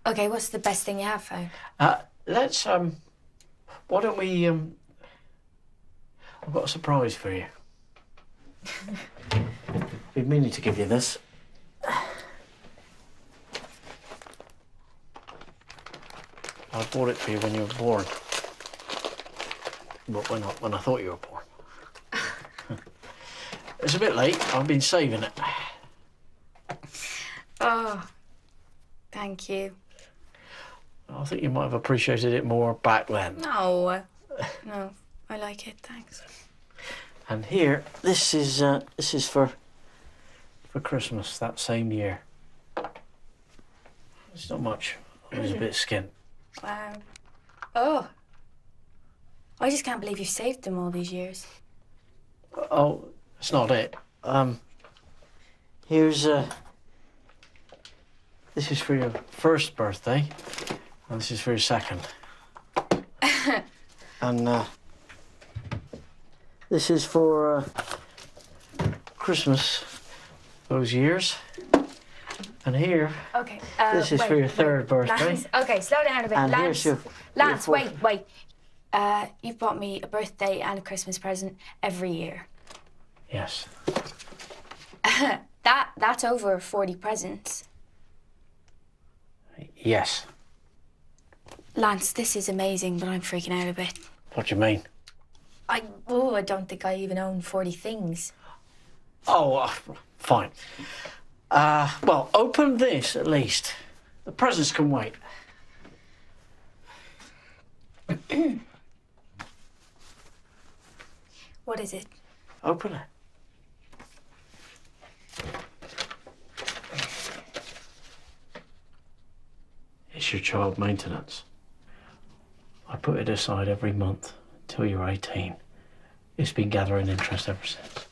Okay, what's the best thing you have found? Let's, why don't we, I've got a surprise for you. Been meaning to give you this. I bought it for you when you were born. But when I thought you were born. It's a bit late. I've been saving it. Oh, thank you. I think you might have appreciated it more back then. No, I like it, thanks. And here, this is for Christmas that same year. It's not much. It was a bit skint. Wow. Oh. I just can't believe you've saved them all these years. Oh, that's not it. Here's this is for your first birthday, and this is for your second. And this is for Christmas those years. And here, Okay. this is for your third birthday. Lance, okay, slow down a bit. And Lance, here's Lance, your wait. You've bought me a birthday and a Christmas present every year. Yes. That's over 40 presents. Yes. Lance, this is amazing, but I'm freaking out a bit. What do you mean? I don't think I even own 40 things. Oh, fine. Well, open this at least. The presents can wait. What is it? Open it. It's your child maintenance. I put it aside every month until you're 18. It's been gathering interest ever since.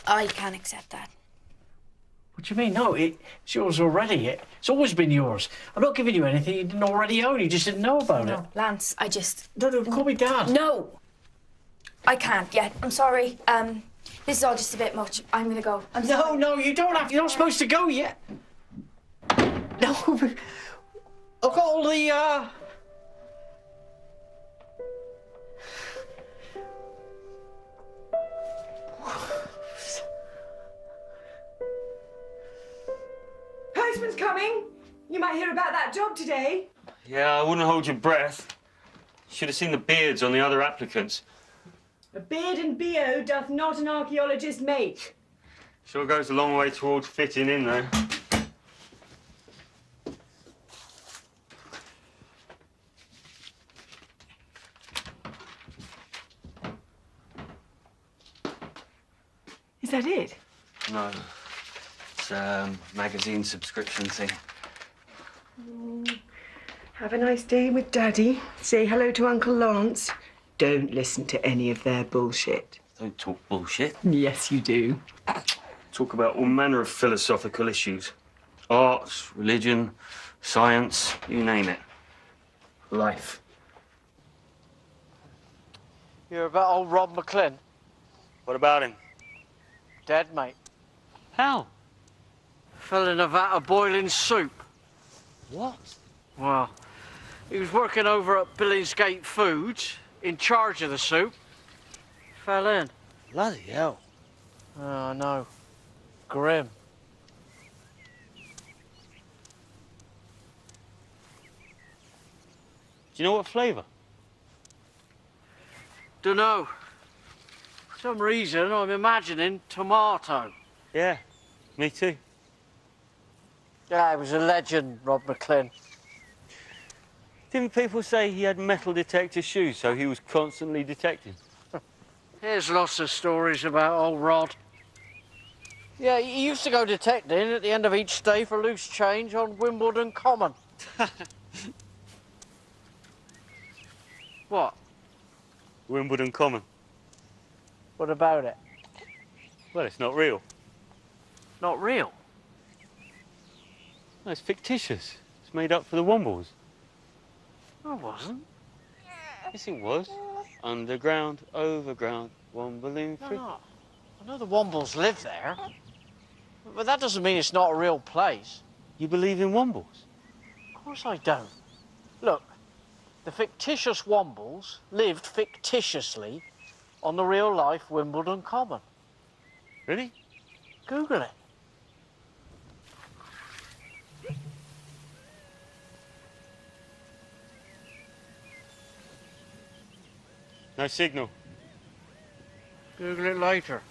I can't accept that. What do you mean? No, it's yours already. It's always been yours. I'm not giving you anything you didn't already own. You just didn't know about it. No, Lance, I just... No, call me Dad. No! I can't yet. I'm sorry. This is all just a bit much. I'm gonna go. I'm sorry. No, you don't have to. You're not supposed to go yet. No, I've got all the, Postman's coming. You might hear about that job today. Yeah, I wouldn't hold your breath. Should have seen the beards on the other applicants. A beard and BO doth not an archaeologist make. Sure goes a long way towards fitting in, though. Is that it? No. It's a magazine subscription thing. Have a nice day with Daddy. Say hello to Uncle Lawrence. Don't listen to any of their bullshit. Don't talk bullshit. Yes, you do. Talk about all manner of philosophical issues. Arts, religion, science, you name it. Life. You hear about old Rob McLean? What about him? Dead, mate. How? Fell in a vat of boiling soup. What? Well, he was working over at Billingsgate Foods, in charge of the soup. Fell in. Bloody hell. Oh, I know. Grim. Do you know what flavour? Dunno. For some reason, I'm imagining tomato. Yeah, me too. Yeah, he was a legend, Rob McLean. Didn't people say he had metal detector shoes, so he was constantly detecting? There's lots of stories about old Rod. Yeah, he used to go detecting at the end of each day for loose change on Wimbledon Common. What? Wimbledon Common. What about it? Well, it's not real. Not real? No, it's fictitious. It's made up for the Wombles. No, it wasn't. Yes, it was. Underground, overground, one balloon free. No. I know the Wombles live there. But that doesn't mean it's not a real place. You believe in Wombles? Of course I don't. Look, the fictitious Wombles lived fictitiously on the real-life Wimbledon Common. Really? Google it. No signal. Google it later.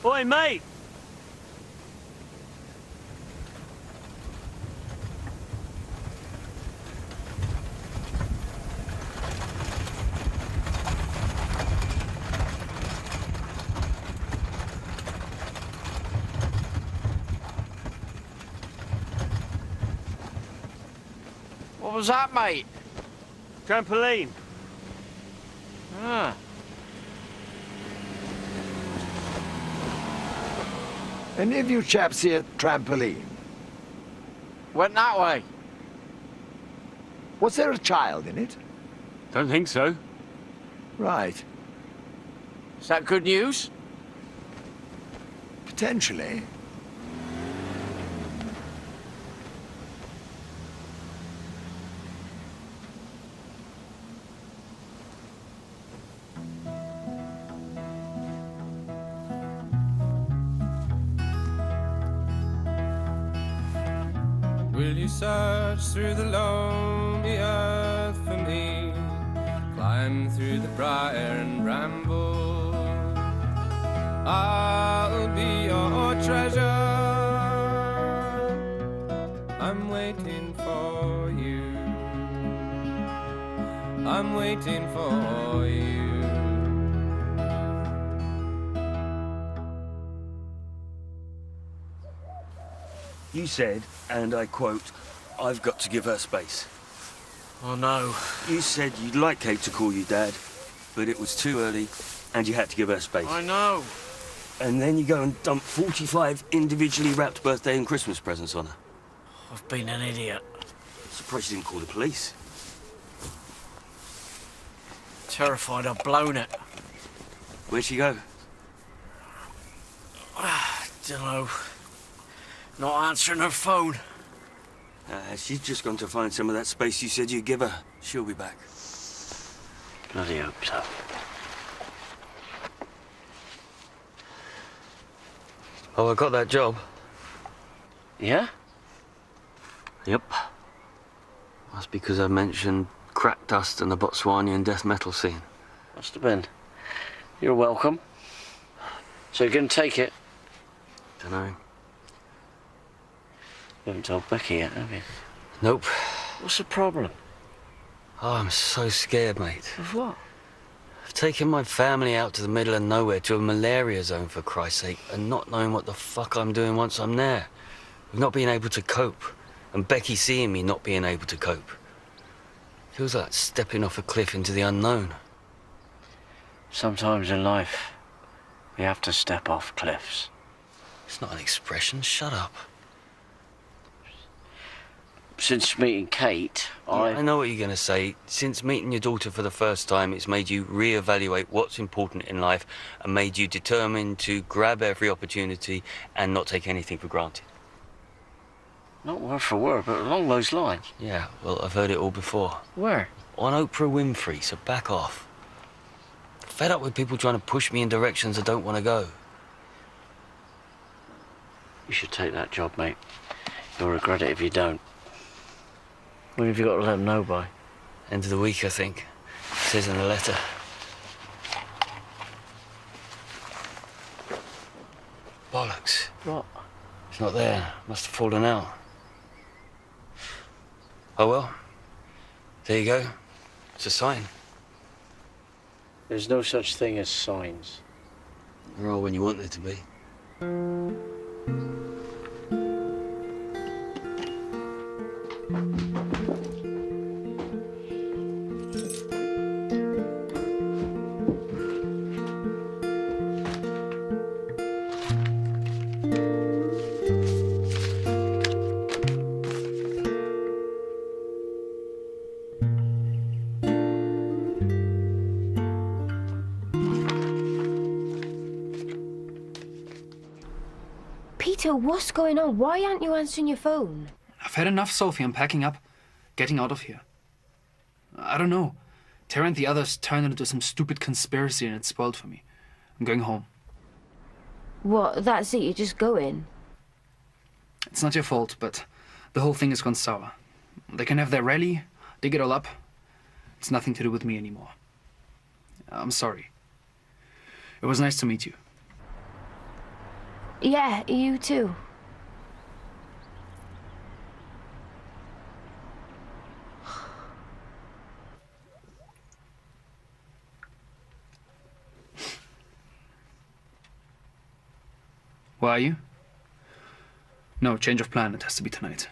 Oi, mate! What was that, mate? Trampoline. Ah. Any of you chaps see a trampoline? Went that way. Was there a child in it? Don't think so. Right. Is that good news? Potentially. Will you search through the lonely earth for me? Climb through the briar and bramble. I'll be your treasure. I'm waiting for you. I'm waiting for you. You said, and I quote, "I've got to give her space." Oh, no. You said you'd like Kate to call you Dad, but it was too early, and you had to give her space. I know. And then you go and dump 45 individually wrapped birthday and Christmas presents on her. I've been an idiot. Surprised you didn't call the police. Terrified I've blown it. Where'd she go? Dunno. Not answering her phone. She's just gone to find some of that space you said you'd give her. She'll be back. Bloody hope so. Oh, I got that job. Yeah? Yep. That's because I mentioned crack dust and the Botswanian death metal scene. Must have been. You're welcome. So you're going to take it? Dunno. You haven't told Becky yet, have you? Nope. What's the problem? Oh, I'm so scared, mate. Of what? I've taken my family out to the middle of nowhere to a malaria zone, for Christ's sake, and not knowing what the fuck I'm doing once I'm there. We've not been able to cope. And Becky seeing me not being able to cope. Feels like stepping off a cliff into the unknown. Sometimes in life, we have to step off cliffs. It's not an expression, shut up. Since meeting Kate, I know what you're going to say. Since meeting your daughter for the first time, it's made you re-evaluate what's important in life and made you determined to grab every opportunity and not take anything for granted. Not word for word, but along those lines. Yeah, well, I've heard it all before. Where? On Oprah Winfrey, so back off. Fed up with people trying to push me in directions I don't want to go. You should take that job, mate. You'll regret it if you don't. When have you got to let them know by? End of the week, I think. It says in the letter. Bollocks. What? It's not there. Must have fallen out. Oh well. There you go. It's a sign. There's no such thing as signs. They're all when you want there to be. Peter, what's going on? Why aren't you answering your phone? I've had enough, Sophie. I'm packing up. Getting out of here. I don't know. Tara and the others turned it into some stupid conspiracy and it's spoiled for me. I'm going home. What, that's it? You're just going? It's not your fault, but the whole thing has gone sour. They can have their rally, dig it all up. It's nothing to do with me anymore. I'm sorry. It was nice to meet you. Yeah, you too. Where are you? No, change of plan. It has to be tonight.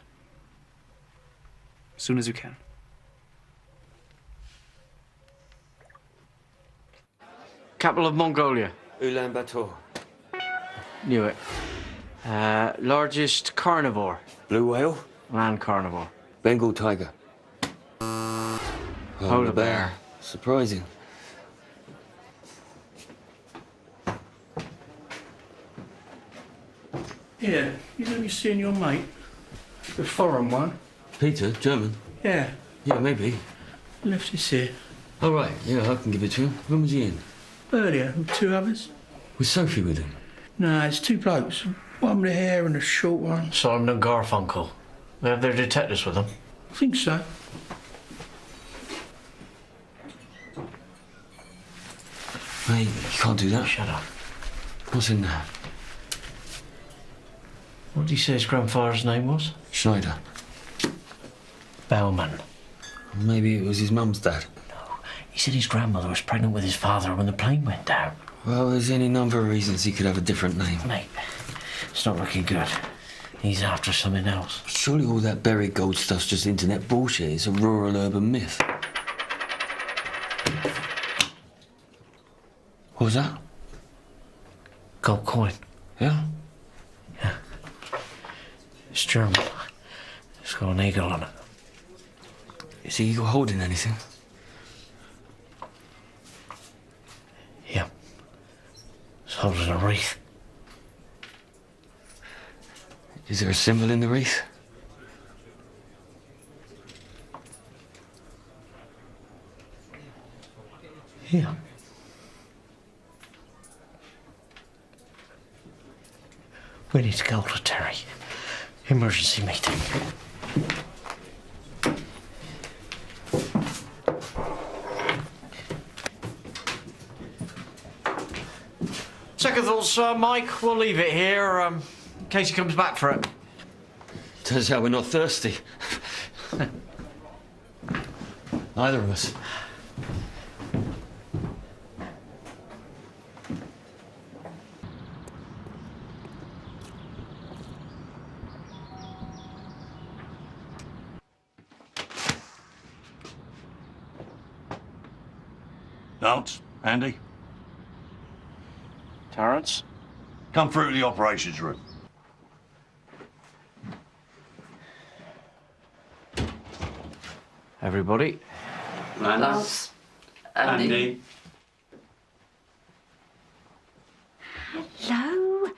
As soon as you can. Capital of Mongolia. Ulaanbaatar. Knew it. Largest carnivore. Blue whale. Land carnivore. Bengal tiger. Polar bear. Surprising. Yeah, you know, you seeing your mate? The foreign one? Peter, German? Yeah. Yeah, maybe. Left this here. Oh, right. Yeah, I can give it to him. When was he in? Earlier, with 2 others. Was Sophie with him? No, it's 2 blokes. One with the hair and a short one. Simon and Garfunkel. They have their detectives with them. I think so. Mate, you can't do that. Shut up. What's in there? What did he say his grandfather's name was? Schneider. Bellman. Maybe it was his mum's dad. He said his grandmother was pregnant with his father when the plane went down. Well, there's any number of reasons he could have a different name. Mate, it's not looking good. He's after something else. Surely all that buried gold stuff's just internet bullshit. It's a rural urban myth. What was that? Gold coin. Yeah? Yeah. It's German. It's got an eagle on it. Is the eagle holding anything? Yeah. It's holding a wreath. Is there a symbol in the wreath? Yeah. We need to go to Terry. Emergency meeting. Second thoughts, Mike. We'll leave it here in case he comes back for it. Turns out we're not thirsty. Neither of us. Dance, Andy. Terence? Come through to the operations room. Everybody. Lance. Andy. Hello.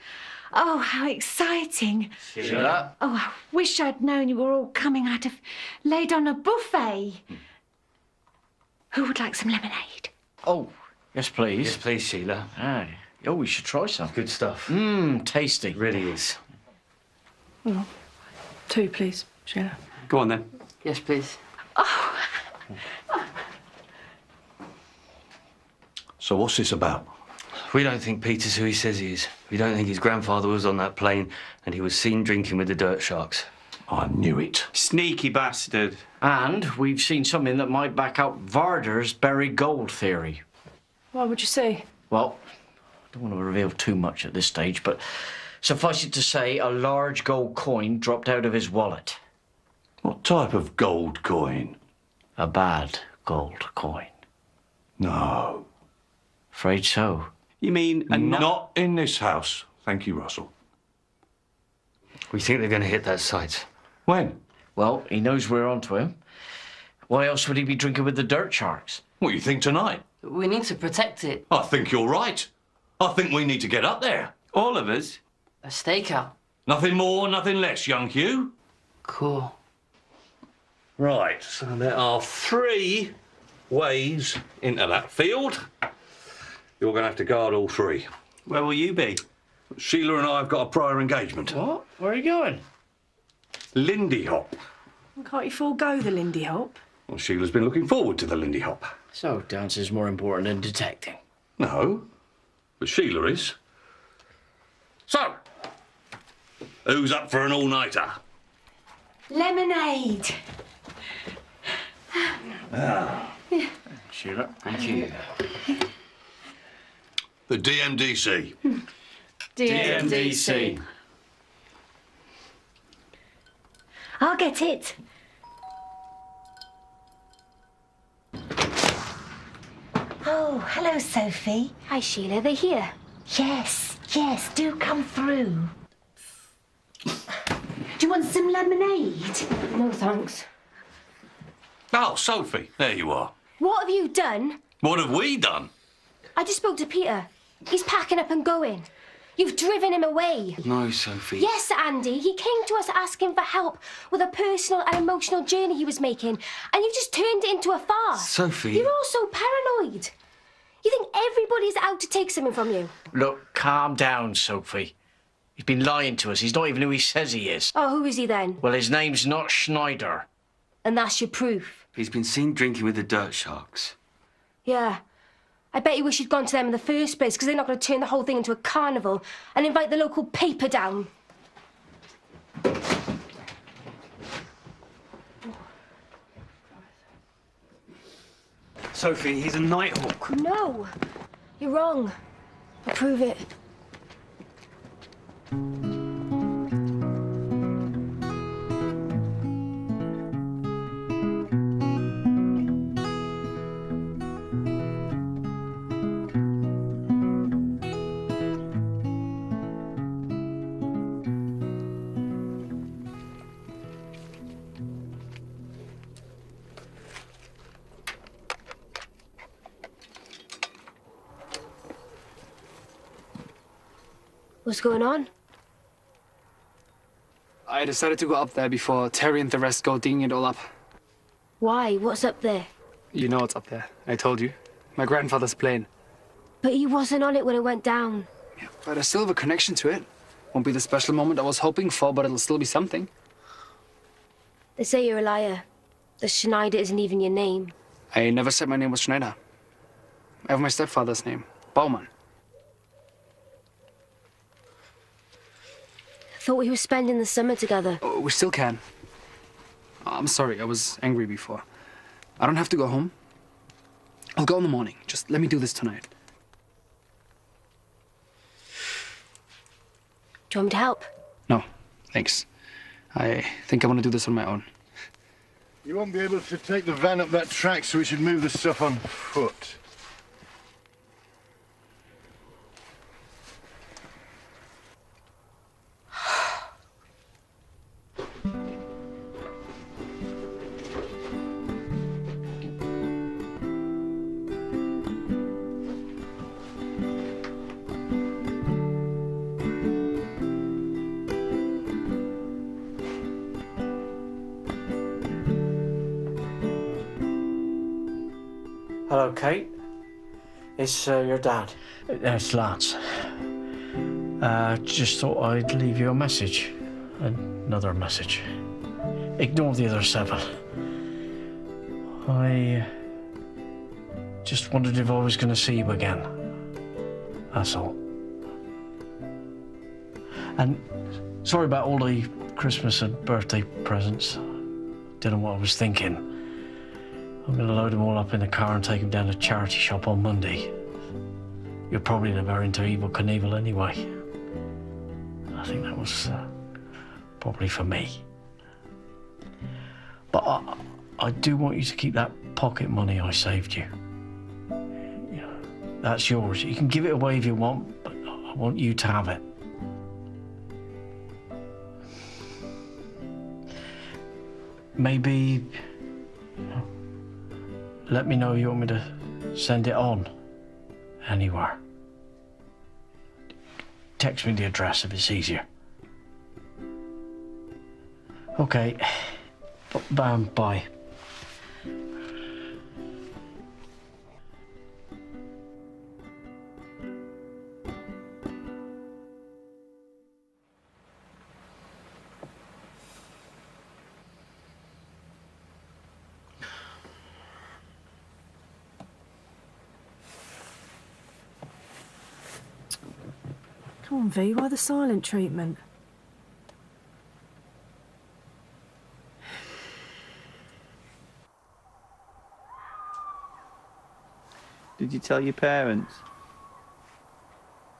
Oh, how exciting. Sheila. Oh, I wish I'd known you were all coming. I'd have laid on a buffet. Who would like some lemonade? Oh, yes, please. Yes, please, Sheila. Aye. Oh, we should try some. Good stuff. Mmm, tasty. It really is. Oh, 2, please, Sheila. Go on then. Yes, please. So what's this about? We don't think Peter's who he says he is. We don't think his grandfather was on that plane and he was seen drinking with the dirt sharks. I knew it. Sneaky bastard. And we've seen something that might back up Varder's buried gold theory. What would you say? Well, I don't want to reveal too much at this stage, but suffice it to say, a large gold coin dropped out of his wallet. What type of gold coin? A bad gold coin. No. Afraid so. You mean Not in this house. Thank you, Russell. We think they're going to hit that site. When? Well, he knows we're onto him. Why else would he be drinking with the dirt sharks? What do you think tonight? We need to protect it. I think you're right. I think we need to get up there. all of us? A stakeout. Nothing more, nothing less, young Hugh. Cool. Right, so there are 3 ways into that field. You're going to have to guard all 3. Where will you be? Sheila and I have got a prior engagement. What? Where are you going? Lindy Hop. Can't you forego the Lindy Hop? Well, Sheila's been looking forward to the Lindy Hop. So, dance is more important than detecting. No, but Sheila is. So, who's up for an all-nighter? Lemonade. Sheila. Thank you. The DMDC. DMDC. I'll get it. Oh, hello, Sophie. Hi, Sheila. They're here. Yes, yes, do come through. Do you want some lemonade? No, thanks. Oh, Sophie, there you are. What have you done? What have we done? I just spoke to Peter. He's packing up and going. You've driven him away. No, Sophie. Yes, Andy. He came to us asking for help with a personal and emotional journey he was making, and you've just turned it into a farce. Sophie. You're all so paranoid. You think everybody's out to take something from you? Look, calm down, Sophie. He's been lying to us. He's not even who he says he is. Oh, who is he then? Well, his name's not Schneider. And that's your proof? He's been seen drinking with the dirt sharks. Yeah. I bet you wish you'd gone to them in the first place, because they're not going to turn the whole thing into a carnival and invite the local paper down. Sophie, he's a nighthawk. No, you're wrong. I'll prove it. What's going on? I decided to go up there before Terry and the rest go digging it all up. Why? What's up there? You know what's up there. I told you. My grandfather's plane. But he wasn't on it when it went down. But I still have a connection to it. Won't be the special moment I was hoping for, but it'll still be something. They say you're a liar. The Schneider isn't even your name. I never said my name was Schneider. I have my stepfather's name, Baumann. Thought we were spending the summer together. Oh, we still can. I'm sorry, I was angry before. I don't have to go home. I'll go in the morning. Just let me do this tonight. Do you want me to help? No, thanks. I think I want to do this on my own. You won't be able to take the van up that track, so we should move the stuff on foot. Hello, Kate. It's your dad. It's Lance. Just thought I'd leave you a message. Another message. Ignore the other 7. I just wondered if I was going to see you again. That's all. And sorry about all the Christmas and birthday presents. Don't know what I was thinking. I'm going to load them all up in the car and take them down to the charity shop on Monday. You're probably never into Evel Knievel anyway. I think that was probably for me. But I do want you to keep that pocket money I saved you. That's yours. You can give it away if you want, but I want you to have it. Maybe let me know you want me to send it on anywhere. Text me the address if it's easier. Okay. Bye. Come on, V, why the silent treatment? Did you tell your parents?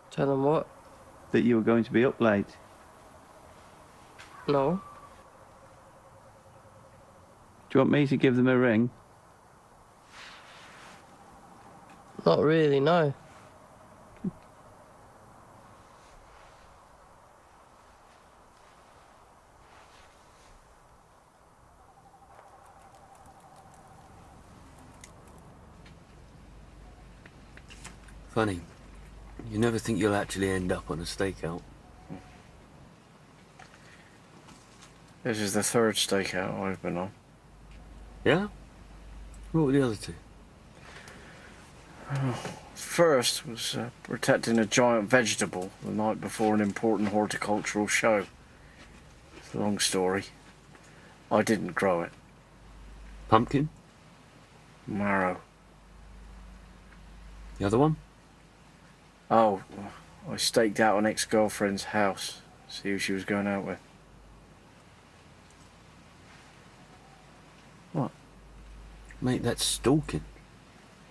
Tell them what? That you were going to be up late? No. Do you want me to give them a ring? Not really, no. Funny. You never think you'll actually end up on a stakeout. This is the third stakeout I've been on. Yeah? What were the other two? First was protecting a giant vegetable the night before an important horticultural show. It's a long story. I didn't grow it. Pumpkin? Marrow. The other one? Oh, I staked out an ex-girlfriend's house. See who she was going out with. What? Mate, that's stalking.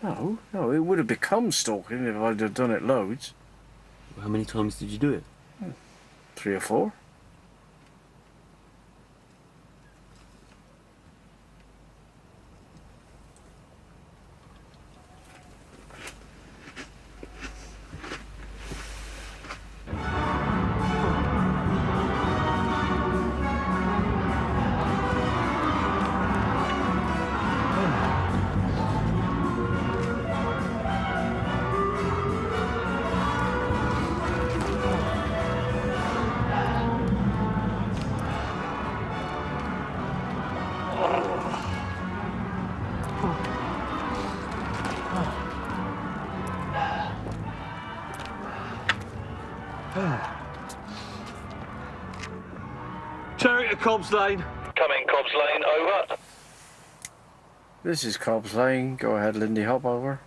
No, it would have become stalking if I'd have done it loads. How many times did you do it? 3 or 4. Cherry to Cobb's Lane. Coming, Cobb's Lane, over. This is Cobb's Lane. Go ahead, Lindy Hop, over.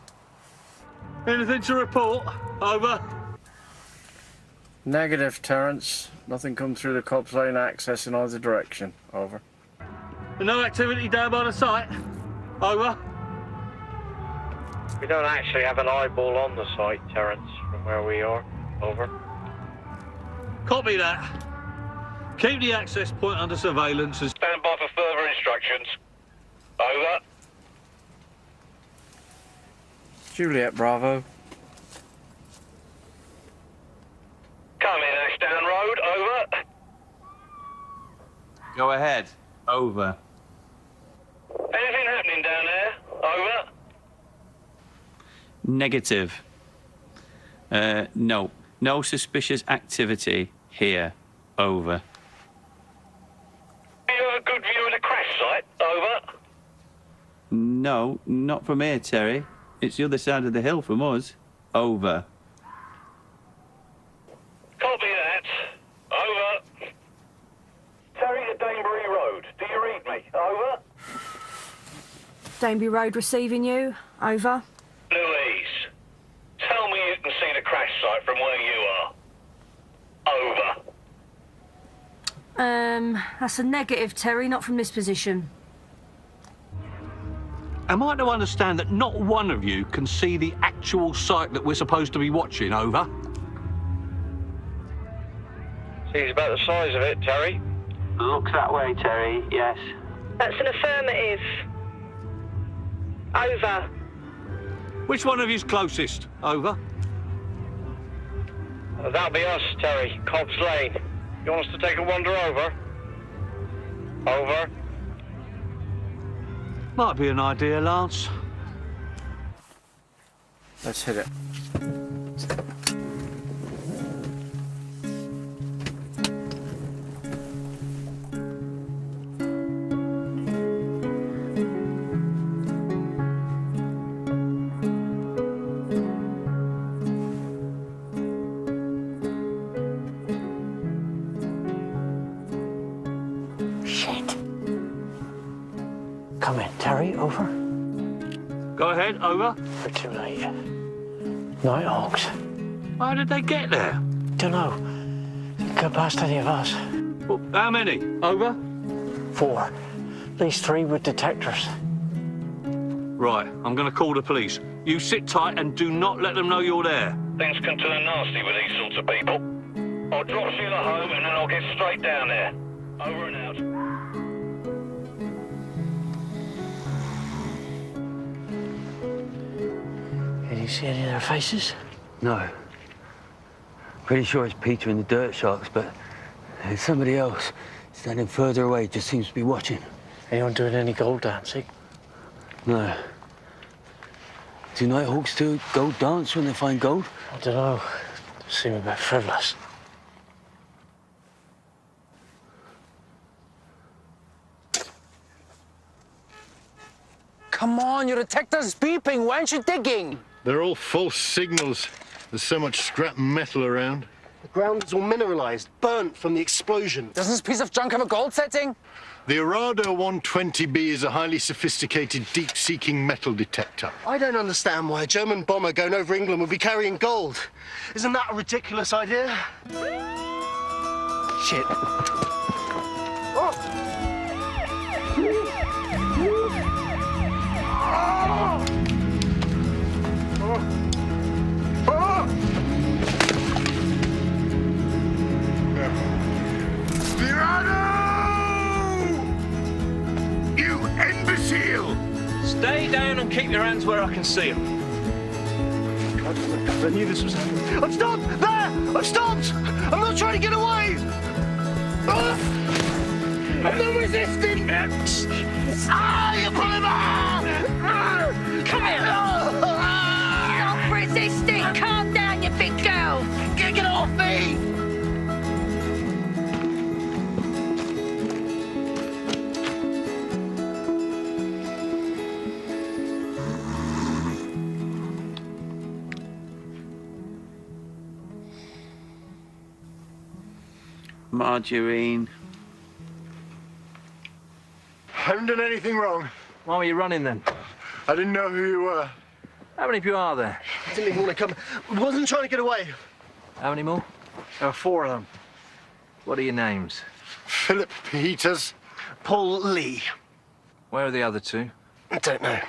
Anything to report? Over. Negative, Terence. Nothing come through the Cobb's Lane access in either direction. Over. No activity down by the site? Over. We don't actually have an eyeball on the site, Terence, from where we are. Over. Copy that. Keep the access point under surveillance and stand by for further instructions. Over. Juliet Bravo. Come in, Ashdown Road, over. Go ahead. Over. Anything happening down there? Over. Negative. No. No suspicious activity here. Over. Do you have a good view of the crash site? Over. No, not from here, Terry. It's the other side of the hill from us. Over. Copy that. Over. Terry to Danebury Road. Do you read me? Over. Danebury Road receiving you. Over. Louise, tell me you can see the crash site from where you are. Over. That's a negative, Terry, not from this position. Am I to understand that not one of you can see the actual site that we're supposed to be watching? Over. Seems about the size of it, Terry. Looks that way, Terry, yes. That's an affirmative. Over. Which one of you's closest? Over. That'll be us, Terry. Cobb's Lane. You want us to take a wander over? Over. Might be an idea, Lance. Let's hit it. Come in, Terry, over. Go ahead, over. We're too late. Nighthawks. How did they get there? Dunno. Didn't go past any of us. Well, how many? Over. 4. At least 3 with detectors. Right, I'm going to call the police. You sit tight and do not let them know you're there. Things can turn nasty with these sorts of people. I'll drop Sheila home and then I'll get straight down there. Over and out. Can you see any of their faces? No. Pretty sure it's Peter and the Dirt Sharks, but there's somebody else standing further away, just seems to be watching. Anyone doing any gold dancing? No. Do Nighthawks do gold dance when they find gold? I don't know. They seem a bit frivolous. Come on, your detector's beeping. Why aren't you digging? They're all false signals. There's so much scrap metal around. The ground is all mineralized, burnt from the explosion. Doesn't this piece of junk have a gold setting? The Arado 120B is a highly sophisticated, deep-seeking metal detector. I don't understand why a German bomber going over England would be carrying gold. Isn't that a ridiculous idea? Shit. Oh. You imbecile! Stay down and keep your hands where I can see them. I knew this was happening. I've stopped! There! I've stopped! I'm not trying to get away! I'm not resisting! You pulling me! Come here! Stop resisting! Calm down, you big girl! Get off me! Margarine. I haven't done anything wrong. Why were you running then? I didn't know who you were. How many of you are there? I didn't even want to come. I wasn't trying to get away. How many more? There are 4 of them. What are your names? Philip Peters. Paul Lee. Where are the other 2? I don't know.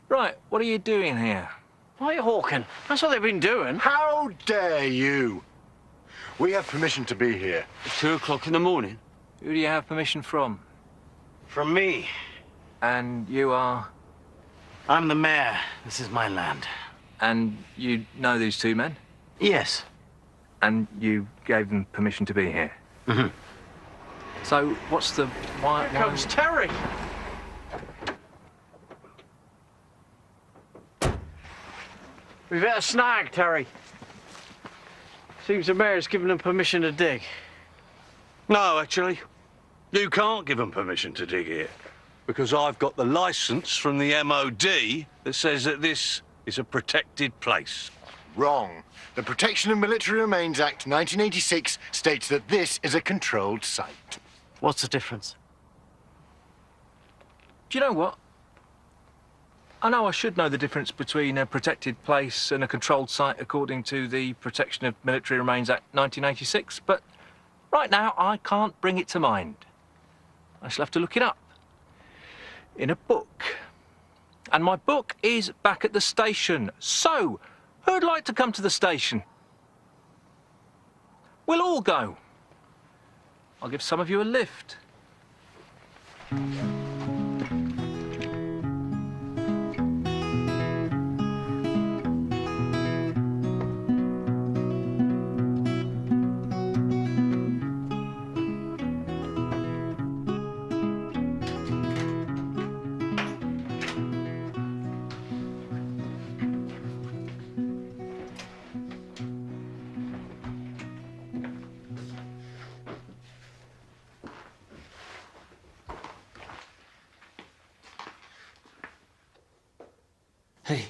Right, what are you doing here? Why hawking? That's what they've been doing. How dare you? We have permission to be here. At 2 o'clock in the morning? Who do you have permission from? From me. And you are? I'm the mayor. This is my land. And you know these 2 men? Yes. And you gave them permission to be here? Mm-hmm. So what's the... Why comes Terry. We've hit a snag, Terry. Seems the mayor's given them permission to dig. No, actually. You can't give them permission to dig here. Because I've got the licence from the MOD that says that this is a protected place. Wrong. The Protection of Military Remains Act 1986 states that this is a controlled site. What's the difference? Do you know what? I know I should know the difference between a protected place and a controlled site according to the Protection of Military Remains Act 1986, but right now I can't bring it to mind. I shall have to look it up in a book. And my book is back at the station. So, who'd like to come to the station? We'll all go. I'll give some of you a lift. Hey.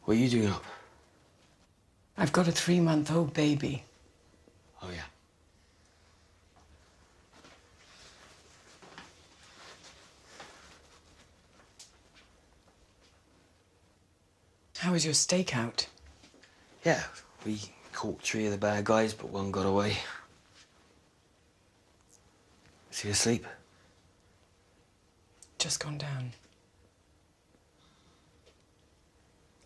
What are you doing up? I've got a 3-month-old baby. Oh, yeah. How was your stakeout? Yeah, we caught 3 of the bad guys, but 1 got away. Is he asleep? Just gone down.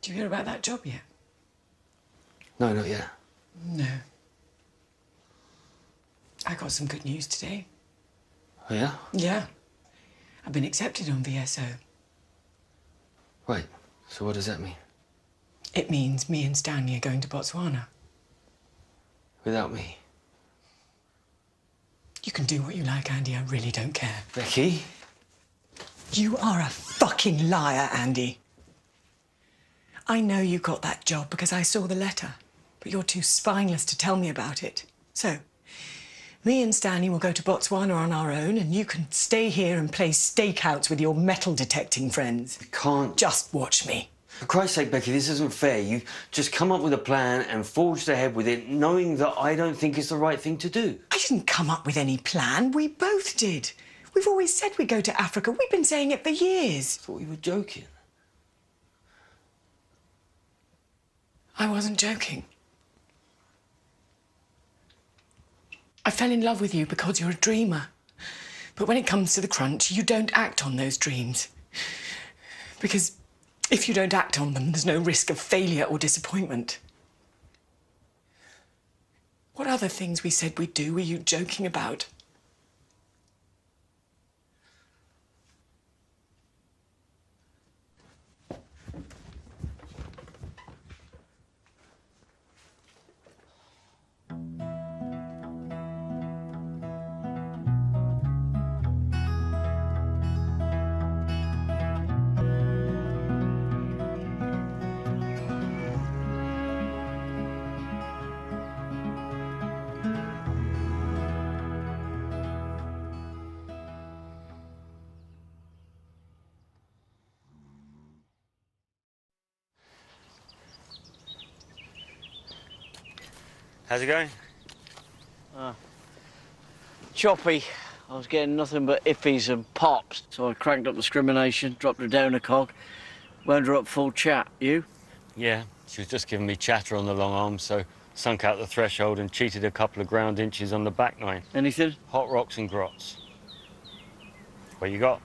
Do you hear about that job yet? No, not yet. No. I got some good news today. Oh, yeah? Yeah. I've been accepted on VSO. Right. So what does that mean? It means me and Stanley are going to Botswana. Without me? You can do what you like, Andy. I really don't care. Becky? You are a fucking liar, Andy. I know you got that job because I saw the letter, but you're too spineless to tell me about it. So, me and Stanley will go to Botswana on our own, and you can stay here and play stakeouts with your metal detecting friends. I can't. Just watch me. For Christ's sake, Becky, this isn't fair. You just come up with a plan and forged ahead with it, knowing that I don't think it's the right thing to do. I didn't come up with any plan. We both did. We've always said we'd go to Africa. We've been saying it for years. I thought you were joking. I wasn't joking. I fell in love with you because you're a dreamer. But when it comes to the crunch, you don't act on those dreams. Because if you don't act on them, there's no risk of failure or disappointment. What other things we said we'd do were you joking about? How's it going? Choppy. I was getting nothing but iffies and pops, so I cranked up discrimination, dropped her down a cog, wound her up full chat. You? Yeah, she was just giving me chatter on the long arm, so sunk out the threshold and cheated a couple of ground inches on the back nine. Anything? Hot rocks and grots. What you got?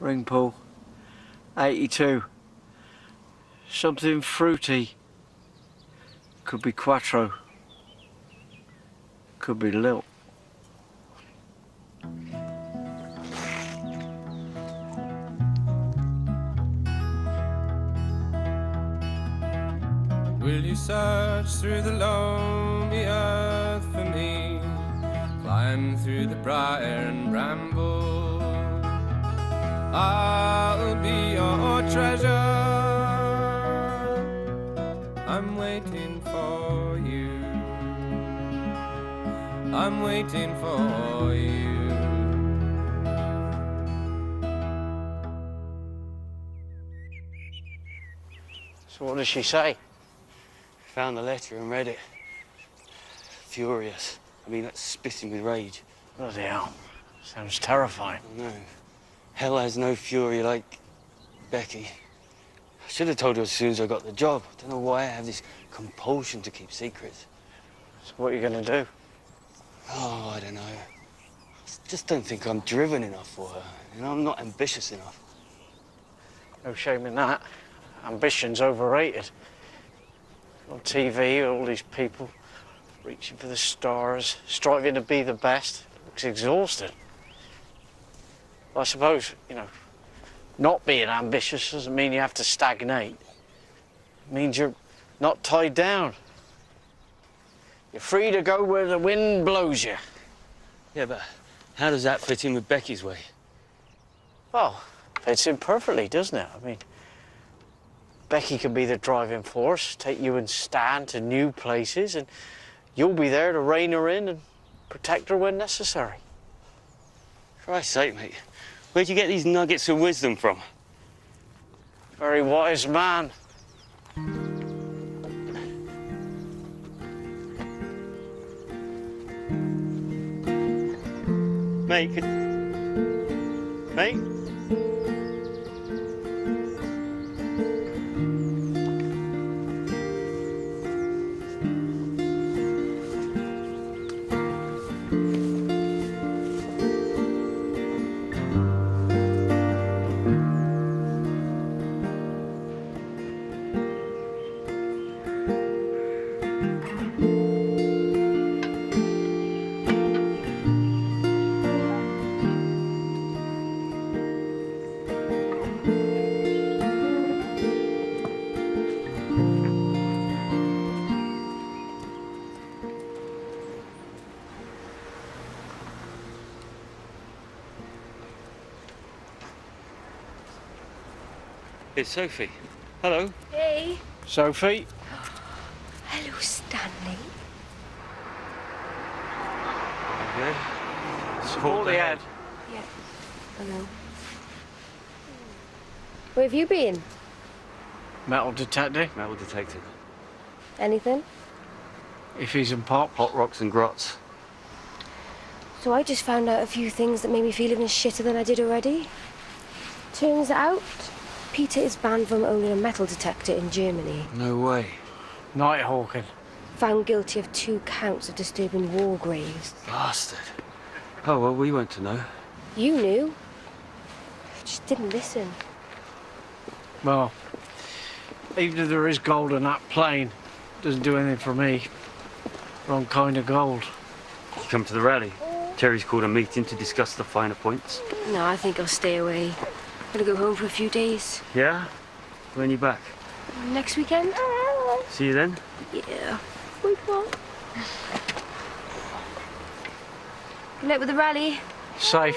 Ring pull. 82. Something fruity. Could be Quattro. Could be Lilt. Will you search through the lonely earth for me? Climb through the briar and bramble. I'll be your treasure. I'm waiting for you. I'm waiting for you. So what does she say? Found the letter and read it. Furious. I mean, like spitting with rage. Bloody hell. Sounds terrifying. No. Hell has no fury like Becky. I should have told her as soon as I got the job. I don't know why I have this compulsion to keep secrets. So what are you going to do? Oh, I don't know. I just don't think I'm driven enough for her. You know, I'm not ambitious enough. No shame in that. Ambition's overrated. On TV, all these people reaching for the stars, striving to be the best. Looks exhausting. I suppose, you know, not being ambitious doesn't mean you have to stagnate. It means you're not tied down. You're free to go where the wind blows you. Yeah, but how does that fit in with Becky's way? Well, fits in perfectly, doesn't it? I mean, Becky can be the driving force, take you and Stan to new places, and you'll be there to rein her in and protect her when necessary. For Christ's sake, mate, where'd you get these nuggets of wisdom from? Very wise man. Mate, Mate? It's Sophie. Hello. Hey. Sophie? Hello, Stanley. Yeah. Support the head. Yeah. Hello. Where have you been? Metal detector. Metal detector. Anything? Iffies and pops. Hot rocks and grots. So I just found out a few things that made me feel even shitter than I did already. Turns out, Peter is banned from owning a metal detector in Germany. No way. Night hawking. Found guilty of 2 counts of disturbing war graves. Bastard. Oh, well, we weren't to know. You knew. Just didn't listen. Well, even if there is gold in that plane, it doesn't do anything for me. Wrong kind of gold. You come to the rally. Terry's called a meeting to discuss the finer points. No, I think I'll stay away. Gotta go home for a few days. Yeah? When you back? Next weekend? See you then? Yeah. Wait, what? Good luck with the rally. Safe.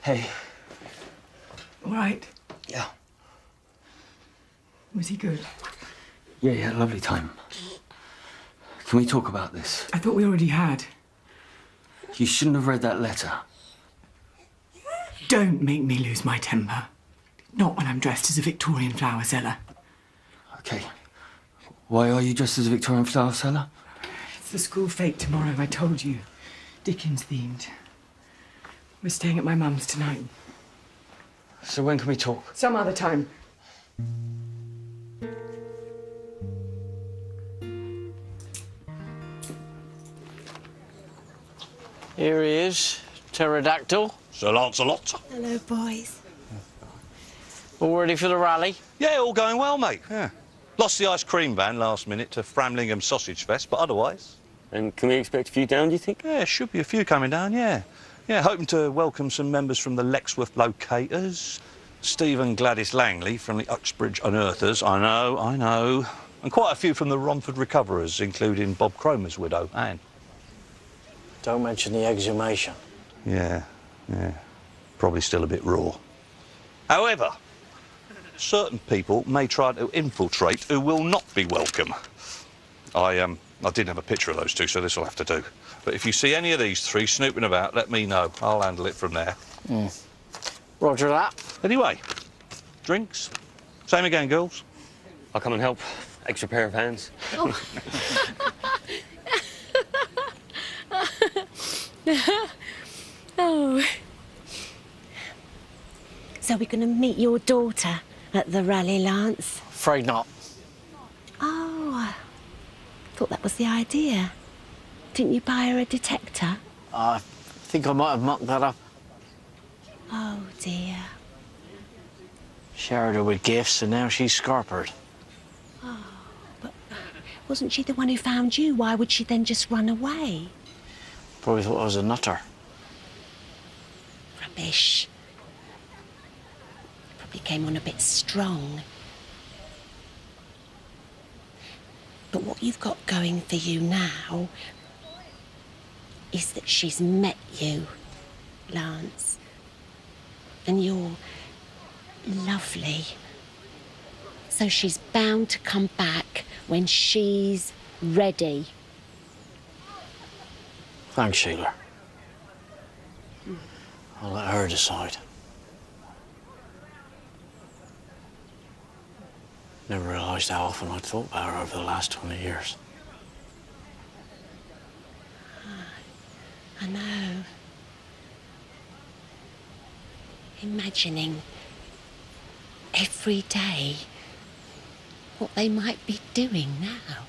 Hey. All right. Yeah. Was he good? Yeah, lovely time. Can we talk about this? I thought we already had. You shouldn't have read that letter. Don't make me lose my temper. Not when I'm dressed as a Victorian flower seller. Okay. Why are you dressed as a Victorian flower seller? It's the school fete tomorrow, I told you. Dickens themed. We're staying at my mum's tonight. So when can we talk? Some other time. Here he is, pterodactyl. Sir Lancelot. Hello, boys. All ready for the rally? Yeah, all going well, mate. Yeah. Lost the ice cream van last minute to Framlingham Sausage Fest, but otherwise... And can we expect a few down, do you think? Yeah, should be a few coming down, yeah. Yeah, hoping to welcome some members from the Lexworth Locators, Steve and Gladys Langley from the Uxbridge Unearthers, I know, and quite a few from the Romford Recoverers, including Bob Cromer's widow, Anne. Don't mention the exhumation. Yeah. Probably still a bit raw. However, certain people may try to infiltrate who will not be welcome. I didn't have a picture of those two, so this will have to do. But if you see any of these 3 snooping about, let me know. I'll handle it from there. Roger that. Anyway, drinks? Same again, girls? I'll come and help. Extra pair of hands. Oh. So we're going to meet your daughter at the rally, Lance? Afraid not. Oh, thought that was the idea. Didn't you buy her a detector? I think I might have mucked that up. Oh, dear. Showered her with gifts and now she's scarpered. Oh, but wasn't she the one who found you? Why would she then just run away? Probably thought I was a nutter. Rubbish. Probably came on a bit strong. But what you've got going for you now is that she's met you, Lance. And you're lovely. So she's bound to come back when she's ready. Thanks, Sheila. I'll let her decide. Never realised how often I'd thought about her over the last 20 years. I know. Imagining every day what they might be doing now.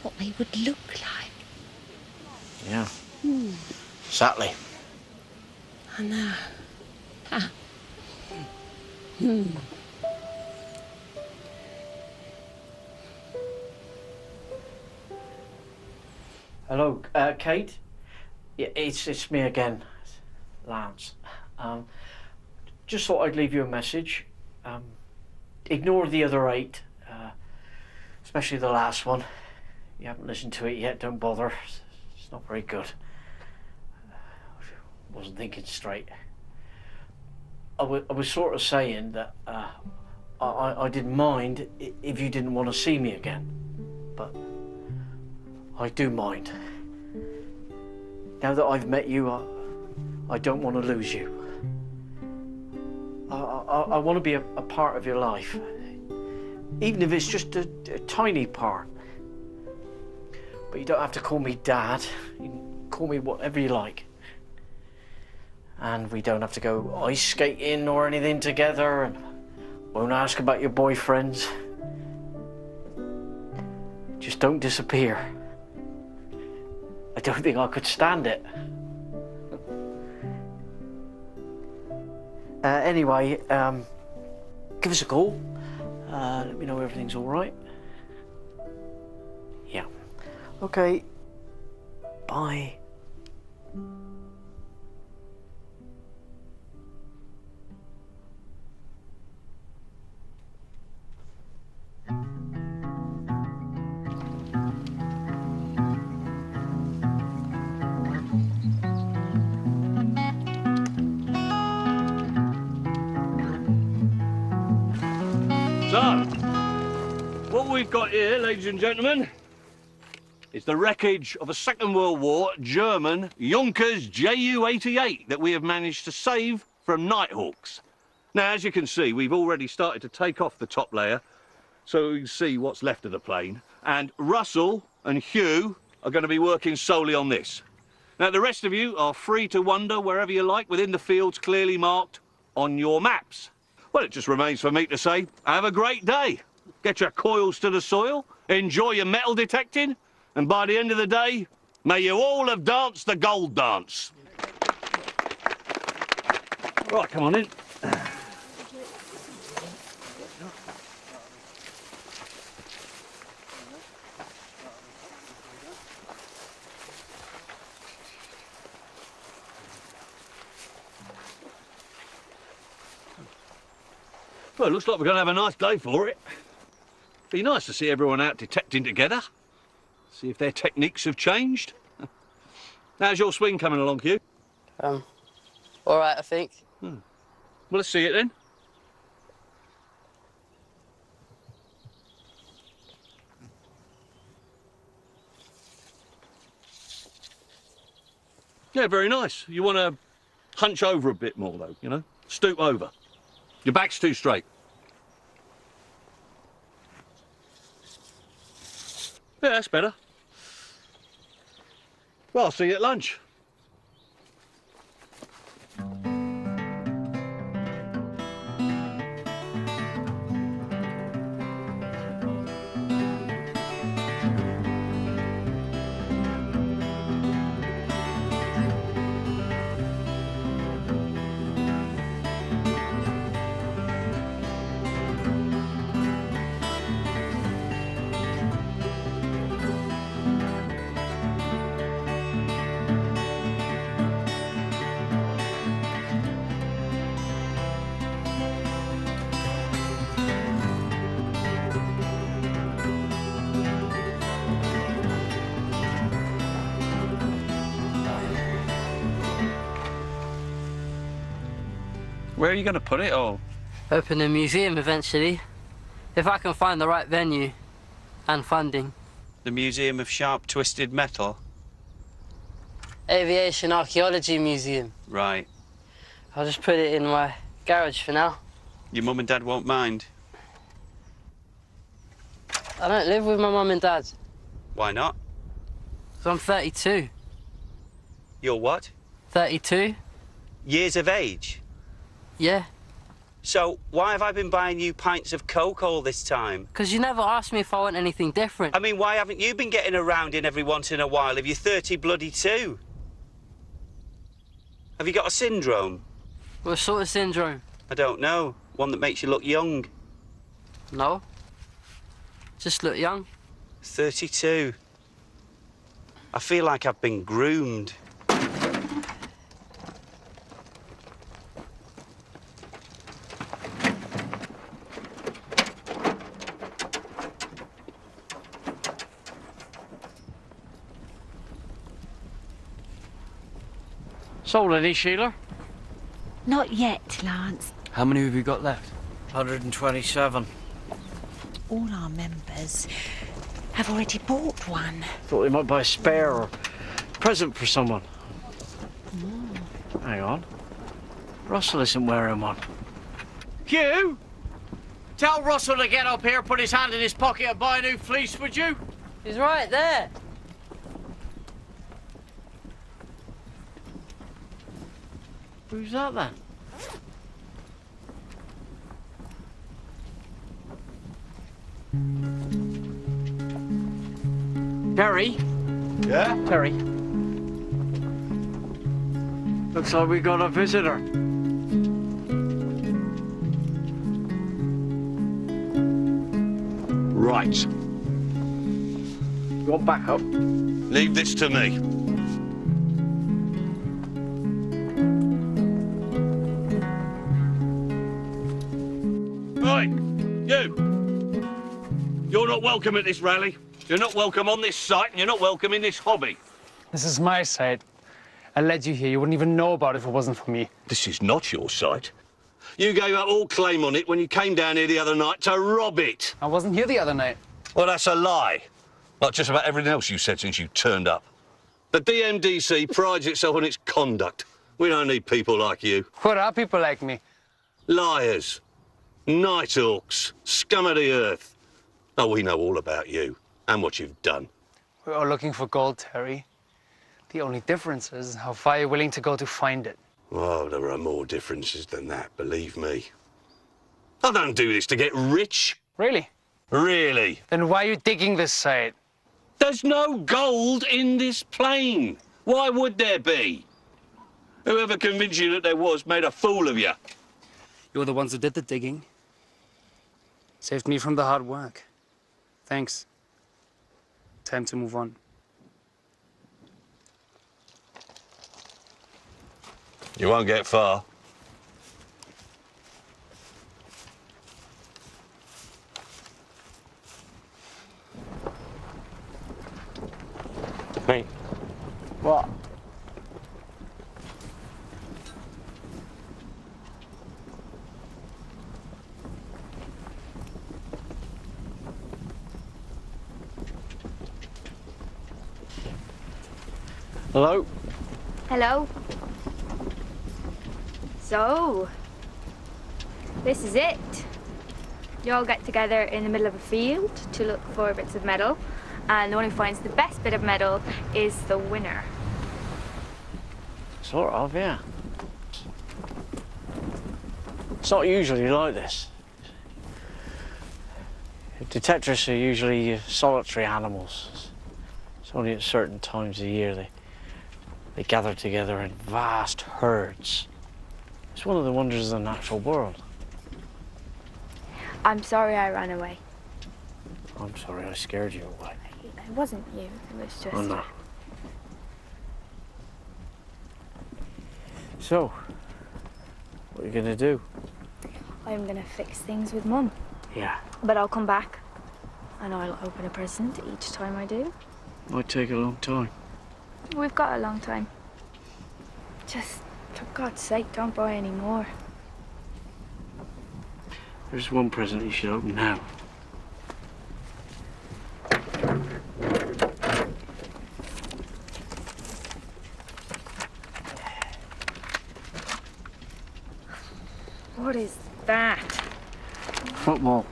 What they would look like. Yeah. Exactly. I know. Hello, Kate? Yeah, it's me again. Lance. Just thought I'd leave you a message. Ignore the other 8, especially the last one. You haven't listened to it yet, don't bother. It's not very good. Wasn't thinking straight. I was sort of saying that I didn't mind if you didn't want to see me again, but I do mind. Now that I've met you, I don't want to lose you. I want to be a part of your life, even if it's just a tiny part. But you don't have to call me Dad. You can call me whatever you like. And we don't have to go ice skating or anything together, and won't ask about your boyfriends. Just don't disappear. I don't think I could stand it. Anyway, give us a call. Let me know everything's all right. Yeah. Okay. Bye. So, what we've got here, ladies and gentlemen, is the wreckage of a Second World War German Junkers Ju-88 that we have managed to save from Nighthawks. Now, as you can see, we've already started to take off the top layer so we can see what's left of the plane. And Russell and Hugh are going to be working solely on this. Now, the rest of you are free to wander wherever you like within the fields clearly marked on your maps. Well, it just remains for me to say, have a great day. Get your coils to the soil, enjoy your metal detecting, and by the end of the day, may you all have danced the gold dance. Right, come on in. Well, it looks like we're going to have a nice day for it. Be nice to see everyone out detecting together. See if their techniques have changed. How's your swing coming along, Hugh? All right, I think. Well, let's see it then. Yeah, very nice. You want to hunch over a bit more, though, you know? Stoop over. Your back's too straight. Yeah, that's better. Well, I'll see you at lunch. Where are you going to put it all? Open a museum eventually, if I can find the right venue and funding. The Museum of Sharp Twisted Metal? Aviation Archaeology Museum. Right. I'll just put it in my garage for now. Your mum and dad won't mind? I don't live with my mum and dad. Why not? 'Cause I'm 32. You're what? 32? Years of age? Yeah. So, why have I been buying you pints of Coke all this time? 'Cause you never asked me if I want anything different. I mean, why haven't you been getting around in every once in a while if you're 30 bloody 2? Have you got a syndrome? What sort of syndrome? I don't know. One that makes you look young. No. Just look young. 32. I feel like I've been groomed. Sold any, Sheila? Not yet, Lance. How many have you got left? 127. All our members have already bought one. Thought they might buy a spare or present for someone. Hang on. Russell isn't wearing one. Hugh! Tell Russell to get up here, put his hand in his pocket and buy a new fleece, would you? He's right there. Who's that then? Terry? Yeah? Terry? Looks like we got a visitor. Right. You want back up? Leave this to me. Right, you. You're not welcome at this rally. You're not welcome on this site, and you're not welcome in this hobby. This is my site. I led you here. You wouldn't even know about it if it wasn't for me. This is not your site. You gave up all claim on it when you came down here the other night to rob it. I wasn't here the other night. Well, that's a lie. Like just about everything else you said since you turned up. The DMDC prides itself on its conduct. We don't need people like you. What are people like me? Liars, nighthawks, scum of the earth. Oh, we know all about you and what you've done. We're all looking for gold, Terry. The only difference is how far you're willing to go to find it. Oh, there are more differences than that, believe me. I don't do this to get rich. Really? Really? Then why are you digging this site? There's no gold in this plain. Why would there be? Whoever convinced you that there was made a fool of you. You're the ones who did the digging. Saved me from the hard work. Thanks. Time to move on. You won't get far. Hey. What? Hello? Hello. So, this is it. You all get together in the middle of a field to look for bits of metal, and the one who finds the best bit of metal is the winner. Sort of, yeah. It's not usually like this. Detectorists are usually solitary animals. It's only at certain times of the year they gather together in vast herds. It's one of the wonders of the natural world. I'm sorry I ran away. I'm sorry I scared you away. It wasn't you, it was just... Oh, no. So, what are you gonna do? I'm gonna fix things with Mum. Yeah. But I'll come back, and I'll open a present each time I do. Might take a long time. We've got a long time. Just, for God's sake, don't buy any more. There's one present you should open now. What is that? Football.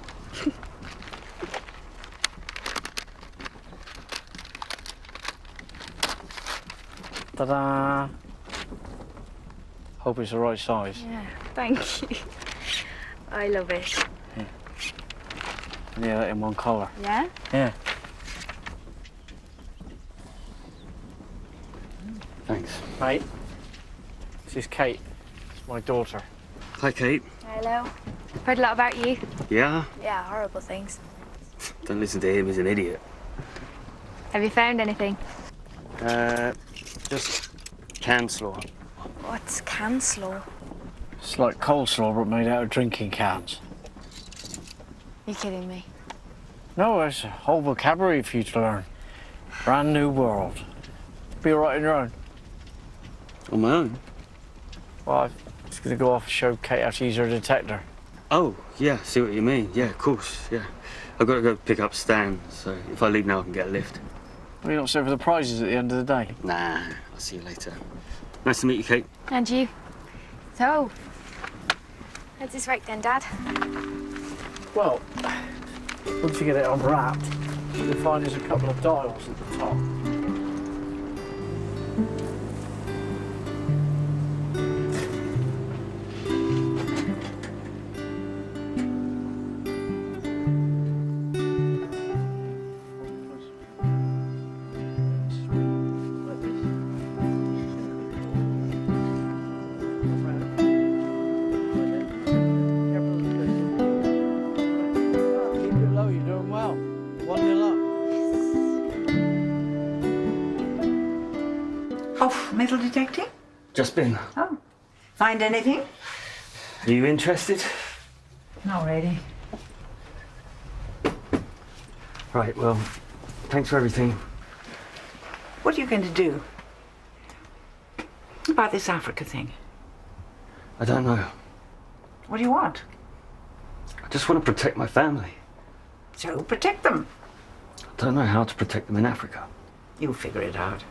Ta-da! Hope it's the right size. Yeah, thank you. I love it. Yeah, in one colour. Yeah? Yeah. Thanks. Mate, this is Kate. It's my daughter. Hi, Kate. Hello. Heard a lot about you. Yeah? Yeah, horrible things. Don't listen to him, he's an idiot. Have you found anything? Just can slaw. What's canslaw? It's like coleslaw, but made out of drinking cans. You're kidding me. No, there's a whole vocabulary for you to learn. Brand new world. Be all right on your own. On my own? Well, I'm just going to go off and show Kate how to use her detector. Oh, yeah, see what you mean. Yeah, of course, yeah. I've got to go pick up Stan, so if I leave now, I can get a lift. Well, you're not set for the prizes at the end of the day? Nah, I'll see you later. Nice to meet you, Kate. And you. So, how's this work then, Dad? Well, once you get it unwrapped, you'll find there's a couple of dials at the top. Off metal detecting? Just been. Oh. Find anything? Are you interested? Not really. Right, well, thanks for everything. What are you going to do about this Africa thing? I don't know. What do you want? I just want to protect my family. So protect them. I don't know how to protect them in Africa. You'll figure it out.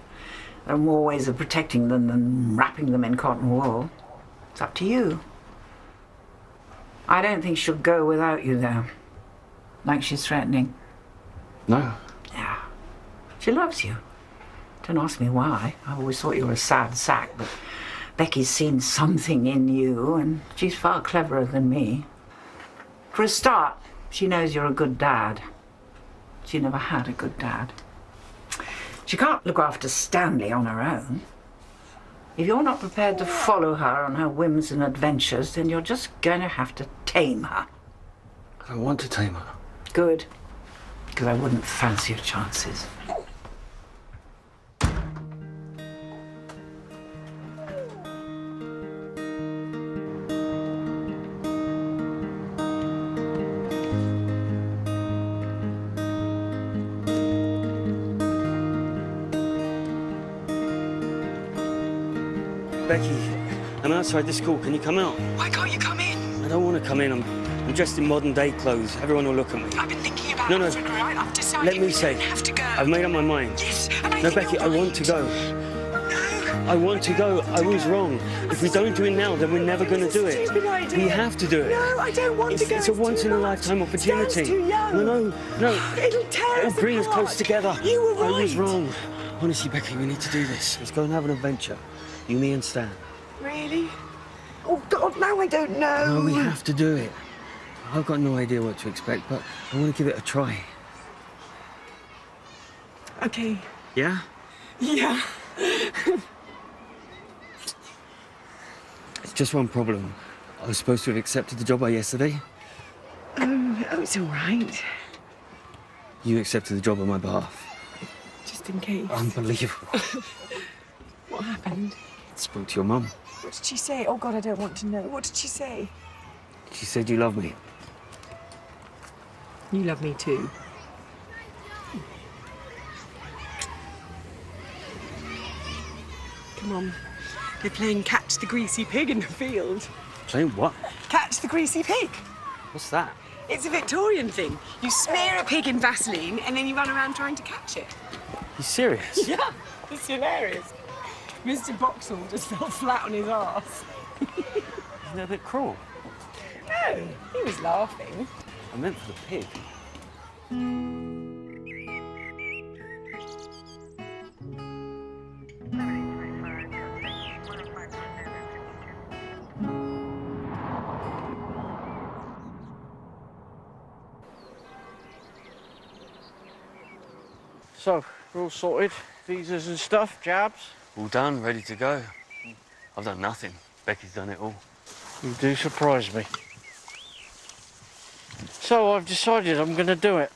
There are more ways of protecting them than wrapping them in cotton wool. It's up to you. I don't think she'll go without you, though. Like she's threatening. No. Yeah. She loves you. Don't ask me why. I always thought you were a sad sack, but Becky's seen something in you, and she's far cleverer than me. For a start, she knows you're a good dad. She never had a good dad. She can't look after Stanley on her own. If you're not prepared to follow her on her whims and adventures, then you're just going to have to tame her. I don't want to tame her. Good. Because I wouldn't fancy your chances. Becky, I'm outside the school. Can you come out? Why can't you come in? I don't want to come in. I'm dressed in modern day clothes. Everyone will look at me. I've been thinking about No, it, right? I've decided let me we say, don't have to go. I've made up my mind. Yes, and I No, think Becky, you're I want to go. No. I want to go. I was wrong. If we don't do it now, then we're never going to do it. Stupid idea. We have to do it. No, I don't want to go. It's a once-in-a-lifetime opportunity. Stan's too young. No. It'll tear us bring us apart. close together. You were right. I was wrong. Honestly, Becky, we need to do this. Let's go and have an adventure. You, me, and Stan. Really? Oh, God, now I don't know. No, we have to do it. I've got no idea what to expect, but I want to give it a try. Okay. Yeah? Yeah. It's just one problem. I was supposed to have accepted the job by yesterday. Oh, it's all right. You accepted the job on my behalf. Just in case. Unbelievable. What happened? Spoke to your mum. What did she say? Oh, God, I don't want to know. What did she say? She said you love me. You love me too. Come on. They're playing Catch the Greasy Pig in the field. Playing what? Catch the Greasy Pig. What's that? It's a Victorian thing. You smear a pig in Vaseline and then you run around trying to catch it. You serious? Yeah, it's hilarious. Mr. Boxall just fell flat on his arse. Isn't that a bit cruel? No, he was laughing. I meant for the pig. So, we're all sorted. Visas and stuff, jabs. All done, ready to go. I've done nothing. Becky's done it all. You do surprise me. So I've decided I'm going to do it.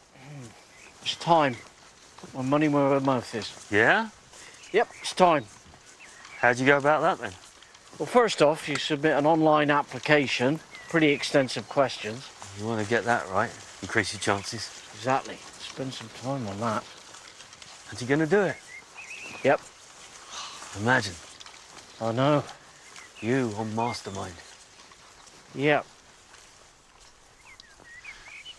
It's time. Put my money where my mouth is. Yeah? Yep, it's time. How'd you go about that then? Well, first off, you submit an online application. Pretty extensive questions. You want to get that right, increase your chances. Exactly. Spend some time on that. And you're going to do it? Yep. Imagine. I know. You on Mastermind. Yep.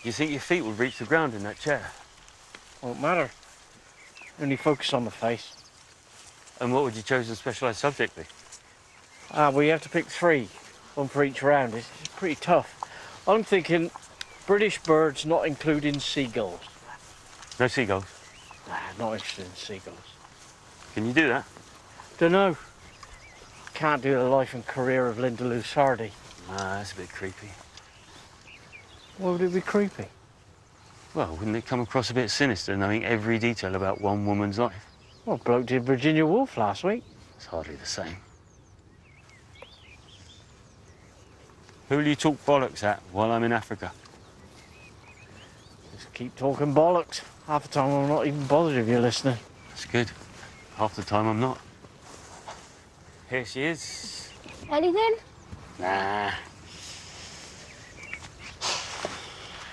You think your feet would reach the ground in that chair? Won't matter. Only focus on the face. And what would your chosen specialised subject be? Well, you have to pick 3. 1 for each round. It's pretty tough. I'm thinking British birds, not including seagulls. No seagulls? Nah, not interested in seagulls. Can you do that? Dunno. Can't do the life and career of Linda Lusardi. Nah, that's a bit creepy. Why would it be creepy? Well, wouldn't it come across a bit sinister knowing every detail about one woman's life? Well, bloke did Virginia Woolf last week. It's hardly the same. Who will you talk bollocks at while I'm in Africa? Just keep talking bollocks. Half the time I'm not even bothered if you're listening. That's good. Half the time I'm not. Here she is. Anything? Nah.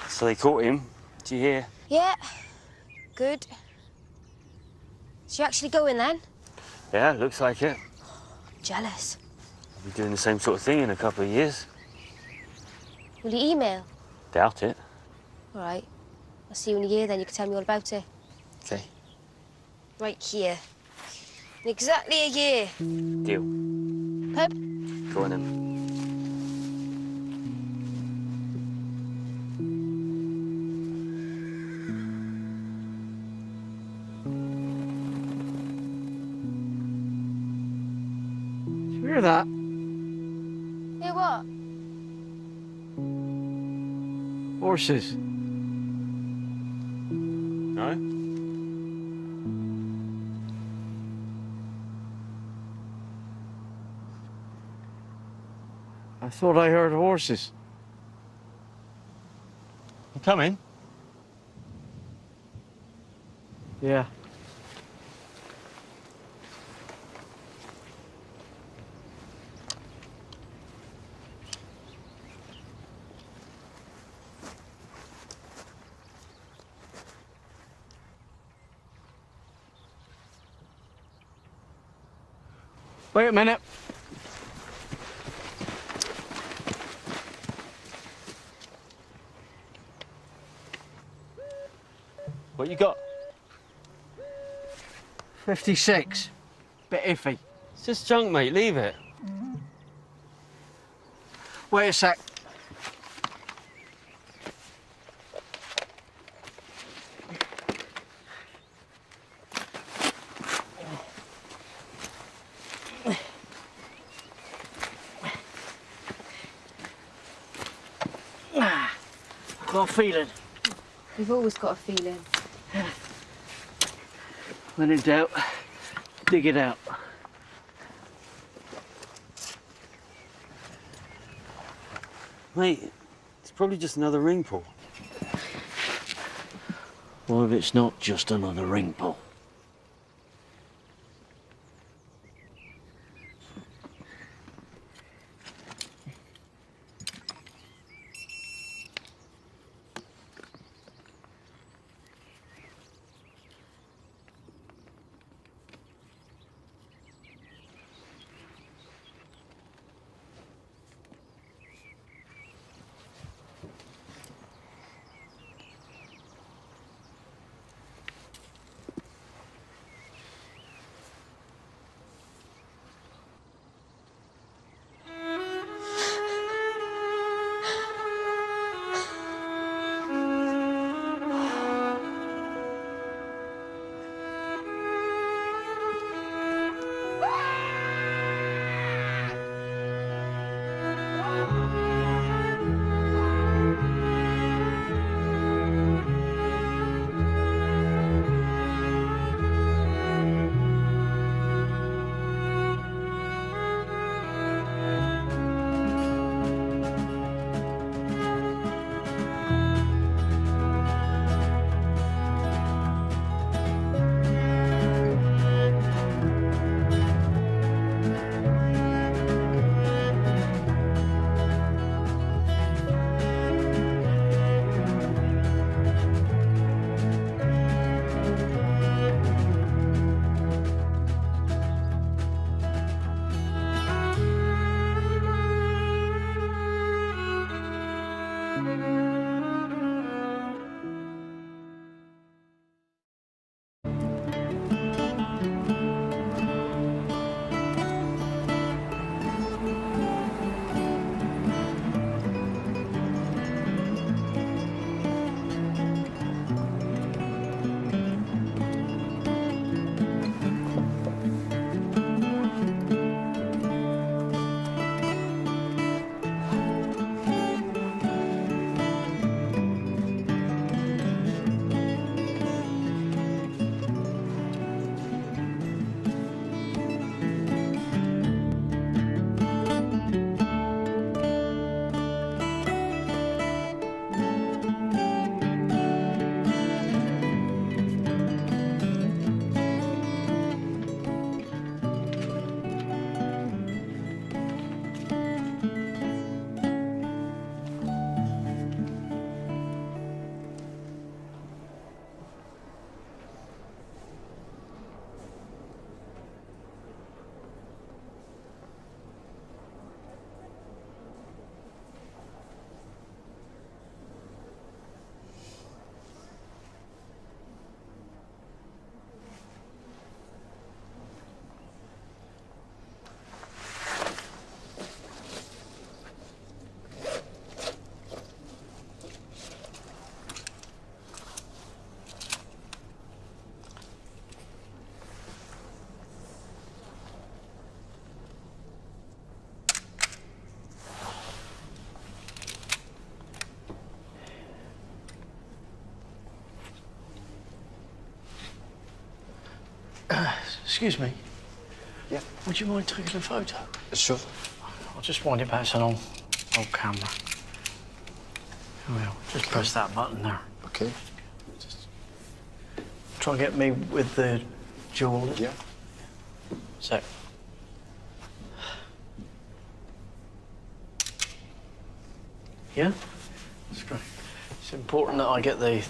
So they caught him. Did you hear? Yeah. Good. Is she actually going then? Yeah, looks like it. Jealous. We'll be doing the same sort of thing in a couple of years. Will you email? Doubt it. All right. I'll see you in a year then. You can tell me all about it. Okay. Right here. In exactly a year. Deal. Pub? Go on then. Did you hear that? Hear what? Horses. No? I thought I heard horses. You coming? Yeah. Wait a minute. What you got? 56. Bit iffy. It's just junk, mate. Leave it. Wait a sec. Got a feeling. You've always got a feeling. When in doubt, dig it out. Mate, it's probably just another ring pull. What if it's not just another ring pull? Excuse me. Yeah. Would you mind taking a photo? Sure. I'll just wind it back. It's an old camera. Here we are. Just press that button there. Okay. Just try and get me with the jewel. Yeah. So. Yeah? That's great. It's important that I get the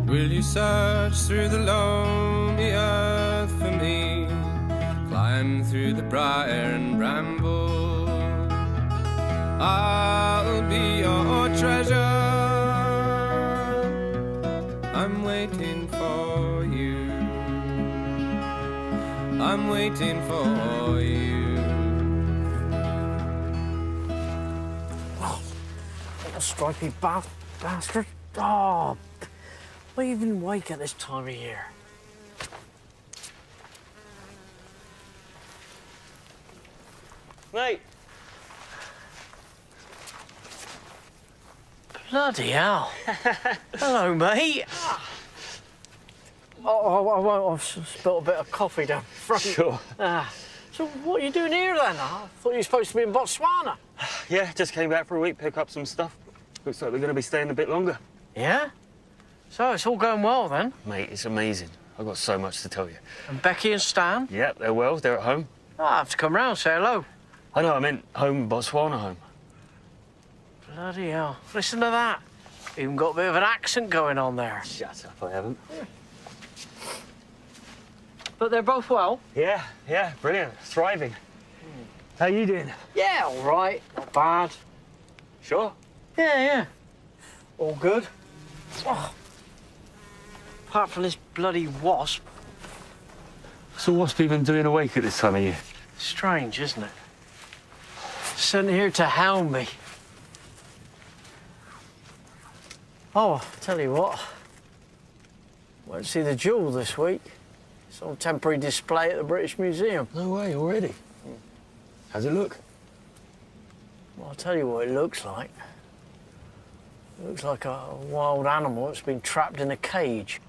Will you search through the lonely earth for me? Climb through the briar and bramble. I'll be your treasure. I'm waiting for you. I'm waiting for you. Oh, little stripy bastard. Oh, why are you even awake at this time of year? Mate. Bloody hell. Hello, mate. Oh, I've spilt a bit of coffee down front. Sure. So what are you doing here then? I thought you were supposed to be in Botswana. Yeah, just came back for a week, pick up some stuff. Looks like we're going to be staying a bit longer. Yeah? So it's all going well then? Mate, it's amazing. I've got so much to tell you. And Becky and Stan? Yep, they're well. They're at home. Oh, I have to come round, say hello. I know, I meant home, Botswana home. Bloody hell. Listen to that. Even got a bit of an accent going on there. Shut up, I haven't. Yeah. But they're both well? Yeah, brilliant. Thriving. How you doing? Yeah, all right. Not bad. Sure? Yeah. All good. Oh. Apart from this bloody wasp. So what's been doing awake at this time of year? Strange, isn't it? Sent here to hound me. Oh, I'll tell you what. Won't see the jewel this week. It's on temporary display at the British Museum. No way, already? How's it look? Well, I'll tell you what it looks like. It looks like a wild animal that's been trapped in a cage.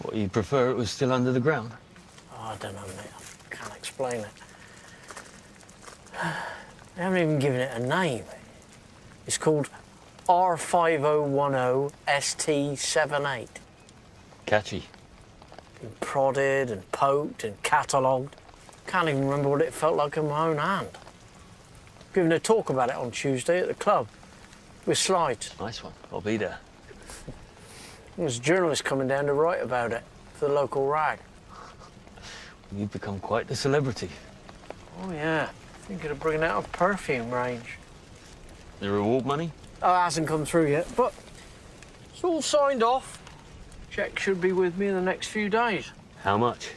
What, you prefer it was still under the ground? Oh, I don't know, mate. I can't explain it. They haven't even given it a name. It's called R5010ST78. Catchy. Been prodded and poked and catalogued. Can't even remember what it felt like in my own hand. Giving a talk about it on Tuesday at the club with slides. Nice one. I'll be there. There's a journalist coming down to write about it for the local rag. You've become quite the celebrity. Oh, yeah. Thinking of bringing out a perfume range. The reward money? Oh, it hasn't come through yet, but it's all signed off. Check should be with me in the next few days. How much?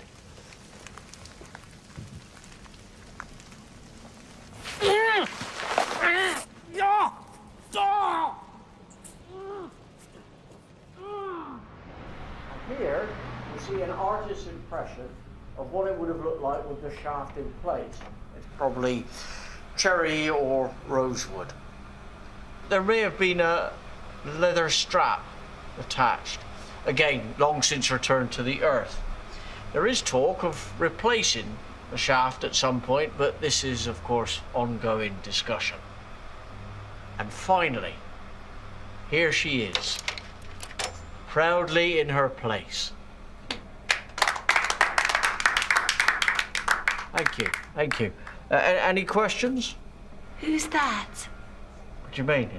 Here, we see an artist's impression of what it would have looked like with the shaft in place. It's probably cherry or rosewood. There may have been a leather strap attached. Again, long since returned to the earth. There is talk of replacing the shaft at some point, but this is, of course, ongoing discussion. And finally, here she is, proudly in her place. Thank you. Any questions? Who's that? What do you mean?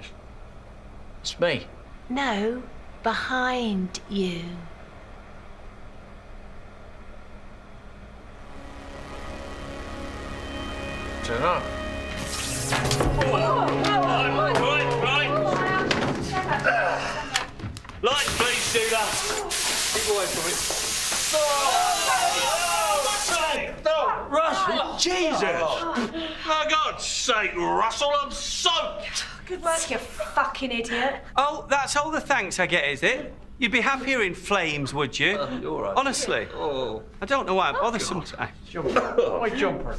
It's me. No, behind you. Don't know. Light, please, Sheila. Keep away from it. No, Russell, Jesus! For God's sake, Russell, I'm soaked! Good work, you fucking idiot. Oh, that's all the thanks I get, is it? You'd be happier in flames, would you? You're all right. Honestly. Oh. I don't know why I bother sometimes. My jumper.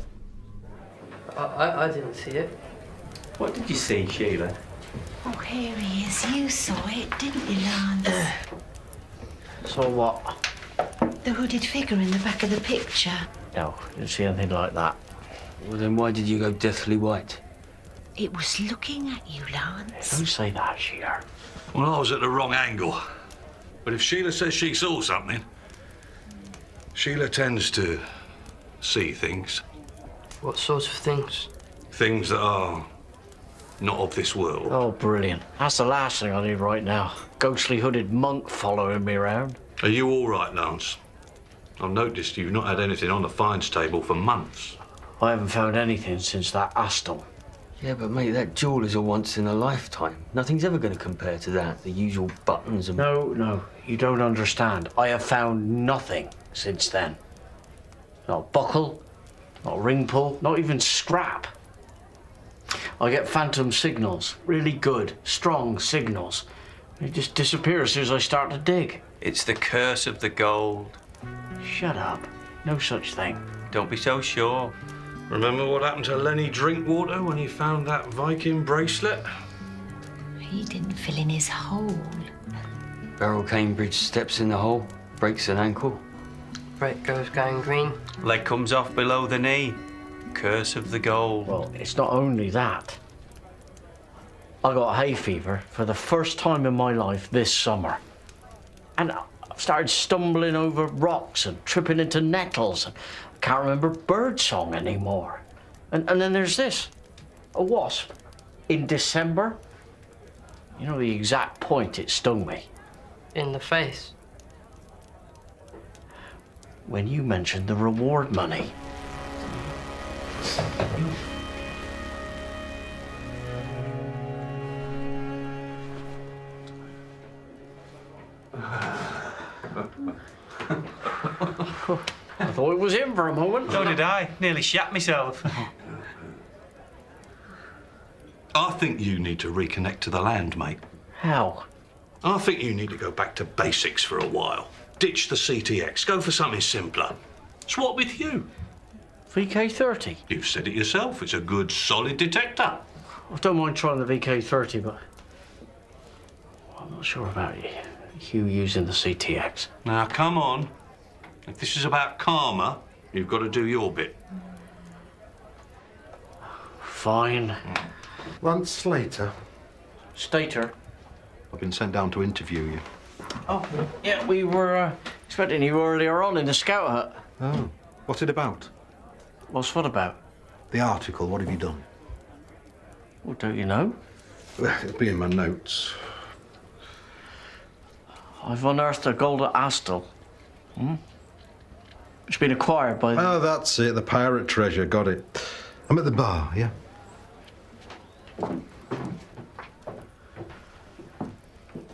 I didn't see it. What did you see, Sheila? Oh, here he is. You saw it, didn't you, Lance? So what? The hooded figure in the back of the picture. No, didn't see anything like that. Well, then why did you go deathly white? It was looking at you, Lance. Don't say that, Sheila. Well, I was at the wrong angle. But if Sheila says she saw something, Sheila tends to see things. What sorts of things? Things that are not of this world. Oh, brilliant. That's the last thing I need right now. Ghostly hooded monk following me around. Are you all right, Lance? I've noticed you've not had anything on the finds table for months. I haven't found anything since that Astle. Yeah, but mate, that jewel is a once in a lifetime. Nothing's ever going to compare to that. The usual buttons and... No, you don't understand. I have found nothing since then. Not buckle, not ring pull, not even scrap. I get phantom signals, really good, strong signals. They just disappear as soon as I start to dig. It's the curse of the gold. Shut up. No such thing. Don't be so sure. Remember what happened to Lenny Drinkwater when he found that Viking bracelet? He didn't fill in his hole. Beryl Cambridge steps in the hole, breaks an ankle. Brett goes gangrene. Leg comes off below the knee. Curse of the gold. Well, it's not only that. I got hay fever for the first time in my life this summer. And I've started stumbling over rocks and tripping into nettles. And I can't remember birdsong anymore. And then there's this, a wasp, in December. You know the exact point it stung me? In the face. When you mentioned the reward money. I thought it was him for a moment. So did I. Nearly shat myself. I think you need to reconnect to the land, mate. How? I think you need to go back to basics for a while. Ditch the CTX. Go for something simpler. It's what with you? VK30? You've said it yourself. It's a good, solid detector. I don't mind trying the VK30, but I'm not sure about you using the CTX. Now, come on. If this is about karma, you've got to do your bit. Fine. Lance Slater. Stater. I've been sent down to interview you. Oh, yeah, we were expecting you earlier on in the scout hut. Oh, what's it about? What's what about? The article, what have you done? Well, don't you know? Well, it'll be in my notes. I've unearthed a gold at Astle. It's been acquired by... Oh, that's it, the pirate treasure, got it. I'm at the bar, yeah?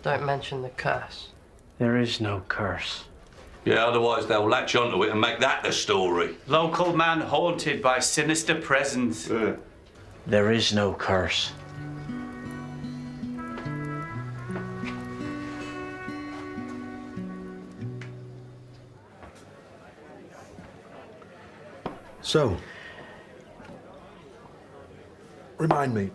Don't mention the curse. There is no curse. Yeah, otherwise they'll latch onto it and make that the story. Local man haunted by sinister presence. There is no curse. So, remind me,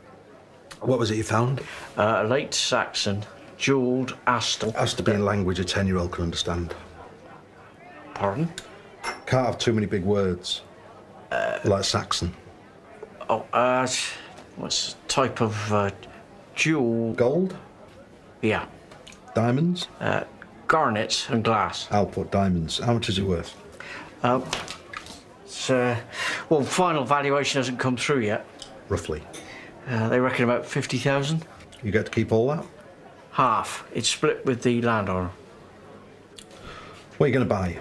what was it you found? A late Saxon, jewelled Astle. Has to be in language a 10-year-old can understand. Pardon? Can't have too many big words. Like Saxon. What's the type of jewel? Gold? Yeah. Diamonds? Garnets and glass. I'll put diamonds. How much is it worth? Well, final valuation hasn't come through yet. Roughly? They reckon about 50,000. You get to keep all that? Half. It's split with the landowner. What are you going to buy?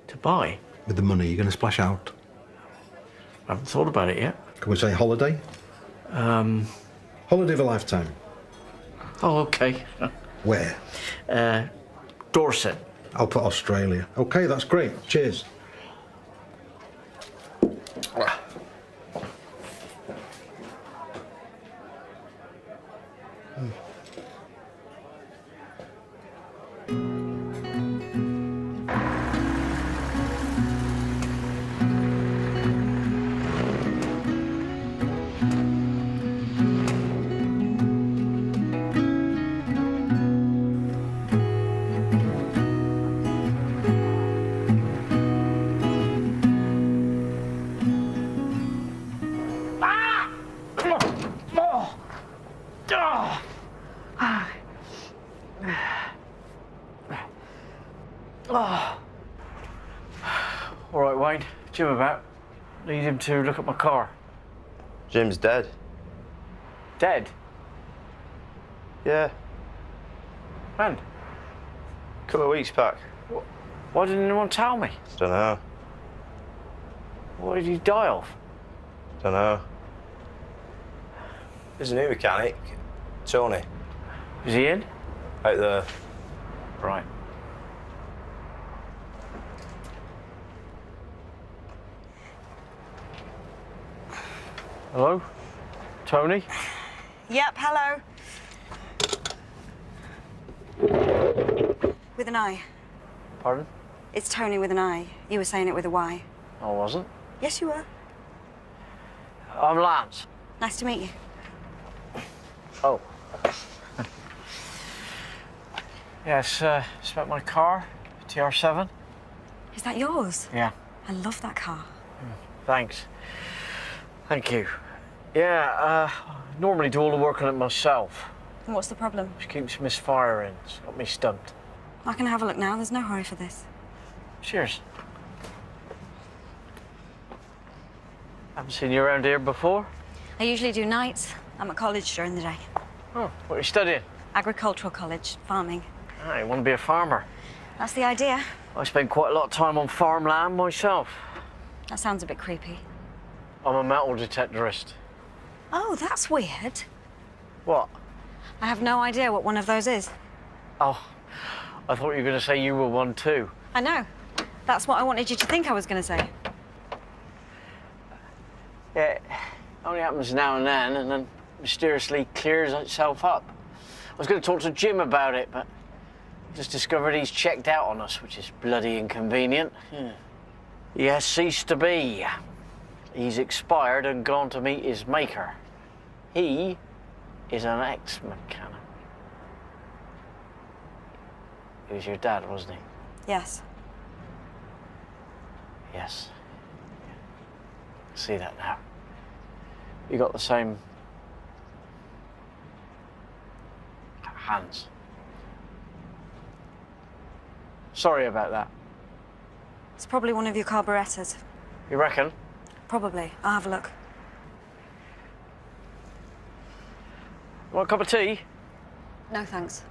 To buy? With the money, you're going to splash out? I haven't thought about it yet. Can we say holiday? Holiday of a lifetime. Oh, OK. Where? Dorset. I'll put Australia. OK, that's great. Cheers. Wayne. Jim about. Need him to look at my car. Jim's dead. Dead? Yeah. When? A couple of weeks back. Why didn't anyone tell me? Don't know. What did he die of? Don't know. There's a new mechanic, Tony. Is he in? Out there. Right. Hello? Tony? Yep, hello. With an I. Pardon? It's Tony with an I. You were saying it with a Y. I wasn't. Yes, you were. I'm Lance. Nice to meet you. Oh. Yes, it's about my car, TR7. Is that yours? Yeah. I love that car. Thanks. Thank you. Yeah, normally do all the work on it myself. And what's the problem? She keeps misfiring. It's got me stumped. I can have a look now. There's no hurry for this. Cheers. Haven't seen you around here before? I usually do nights. I'm at college during the day. Oh, what are you studying? Agricultural college, farming. Ah, you want to be a farmer? That's the idea. I spend quite a lot of time on farmland myself. That sounds a bit creepy. I'm a metal detectorist. Oh, that's weird. What? I have no idea what one of those is. Oh, I thought you were going to say you were one too. I know. That's what I wanted you to think I was going to say. Yeah, it only happens now and then mysteriously clears itself up. I was going to talk to Jim about it, but just discovered he's checked out on us, which is bloody inconvenient. Yeah. He has ceased to be. He's expired and gone to meet his maker. He is an ex-mechanic. He was your dad, wasn't he? Yes. Yes. I see that now. You got the same hands. Sorry about that. It's probably one of your carburetors. You reckon? Probably. I'll have a look. Want a cup of tea? No, thanks.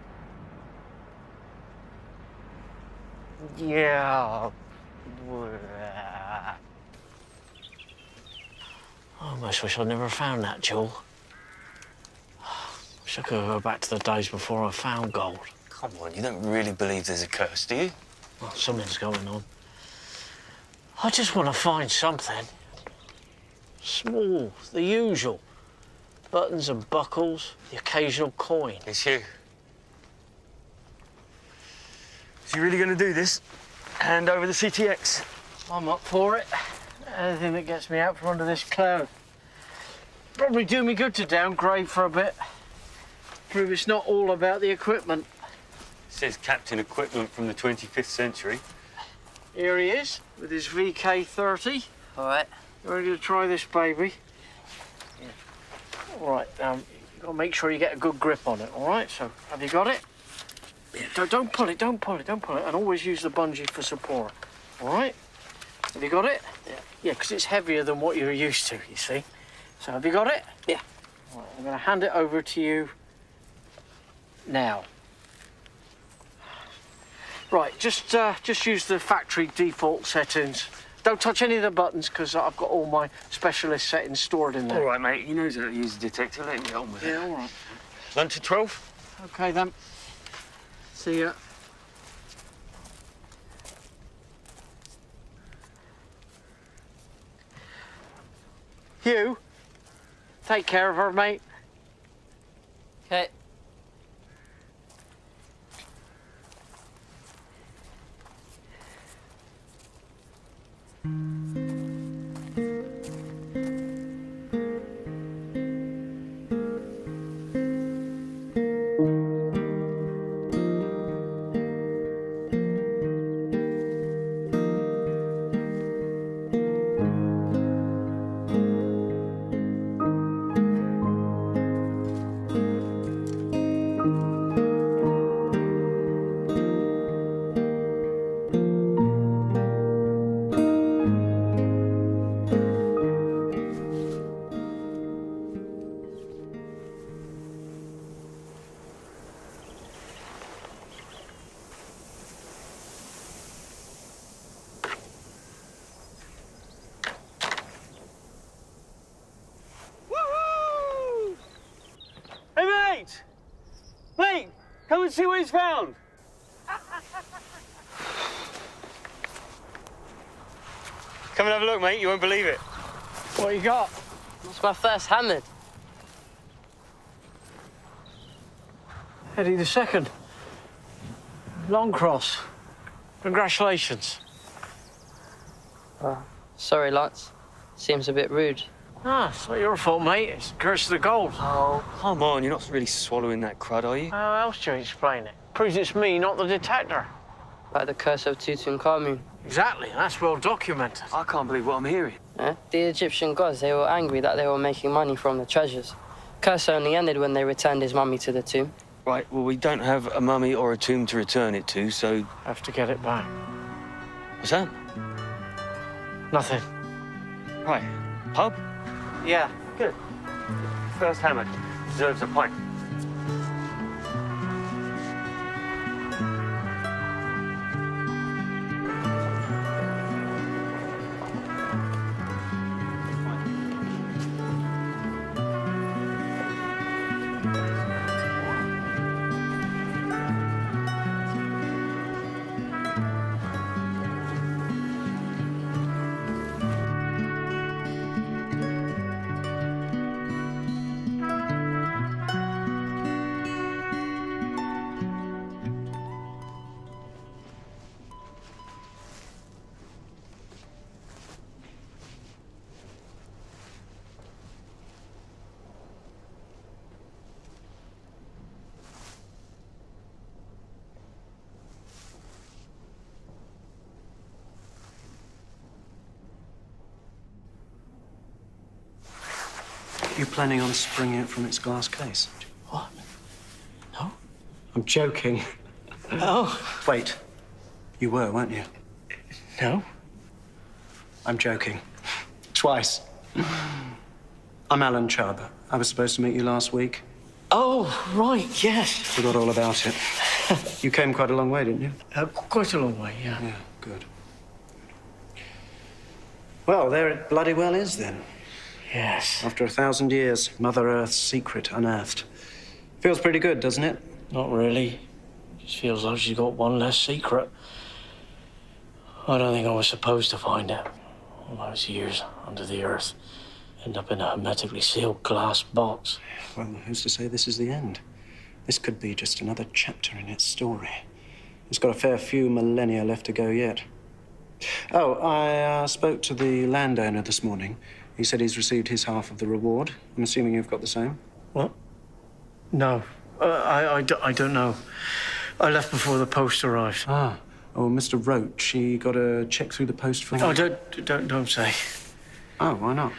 Yeah. I almost wish I'd never found that jewel. Wish I could go back to the days before I found gold. Come on, you don't really believe there's a curse, do you? Well, something's going on. I just want to find something. Small, the usual. Buttons and buckles, the occasional coin. It's you. Is you really going to do this? Hand over the CTX? I'm up for it. Anything that gets me out from under this cloud. Probably do me good to downgrade for a bit. Prove it's not all about the equipment. Says Captain Equipment from the 25th century. Here he is, with his VK30. All right. You ready to try this, baby? Yeah. All right, you've got to make sure you get a good grip on it, all right? So, have you got it? Yeah. Don't pull it, don't pull it, don't pull it. And always use the bungee for support, all right? Have you got it? Yeah. Yeah, because it's heavier than what you're used to, you see. So, have you got it? Yeah. All right, I'm going to hand it over to you now. Right, just use the factory default settings. Don't touch any of the buttons, because I've got all my specialist settings stored in there. All right, mate. He knows how to use the detector. Let him get on with it. Yeah, all right. Lunch at 12? OK, then. See ya. Hugh, take care of her, mate. Okay. and see what he's found. Come and have a look, mate. You won't believe it. What you got? It's my first hammered. Eddie II. Long cross. Congratulations. Sorry, Lance. Seems a bit rude. Ah, it's not your fault, mate. It's the curse of the gold. Oh, come on. You're not really swallowing that crud, are you? How else do you explain it? Proves it's me, not the detector. Like the curse of Tutankhamun. Exactly. That's well documented. I can't believe what I'm hearing. The Egyptian gods, they were angry that they were making money from the treasures. Curse only ended when they returned his mummy to the tomb. Right, well, we don't have a mummy or a tomb to return it to, so... Have to get it back. What's that? Nothing. Right. Pub? Yeah. Good. First hammered. Deserves a pint. You planning on springing it from its glass case? What? No. I'm joking. Oh. Wait. You were, weren't you? No. I'm joking. Twice. I'm Alan Chubb. I was supposed to meet you last week. Oh, right, yes. Forgot all about it. You came quite a long way, didn't you? Quite a long way, yeah. Yeah, good. Well, there it bloody well is, then. Yes. After 1,000 years, Mother Earth's secret unearthed. Feels pretty good, doesn't it? Not really. Just feels like she's got one less secret. I don't think I was supposed to find it. All those years under the earth. End up in a hermetically sealed glass box. Well, who's to say this is the end? This could be just another chapter in its story. It's got a fair few millennia left to go yet. Oh, I spoke to the landowner this morning. He said he's received his half of the reward. I'm assuming you've got the same? What? No. I don't know. I left before the post arrived. Ah. Oh, Mr. Roach, he got a check through the post for... Oh, don't say. Oh, why not?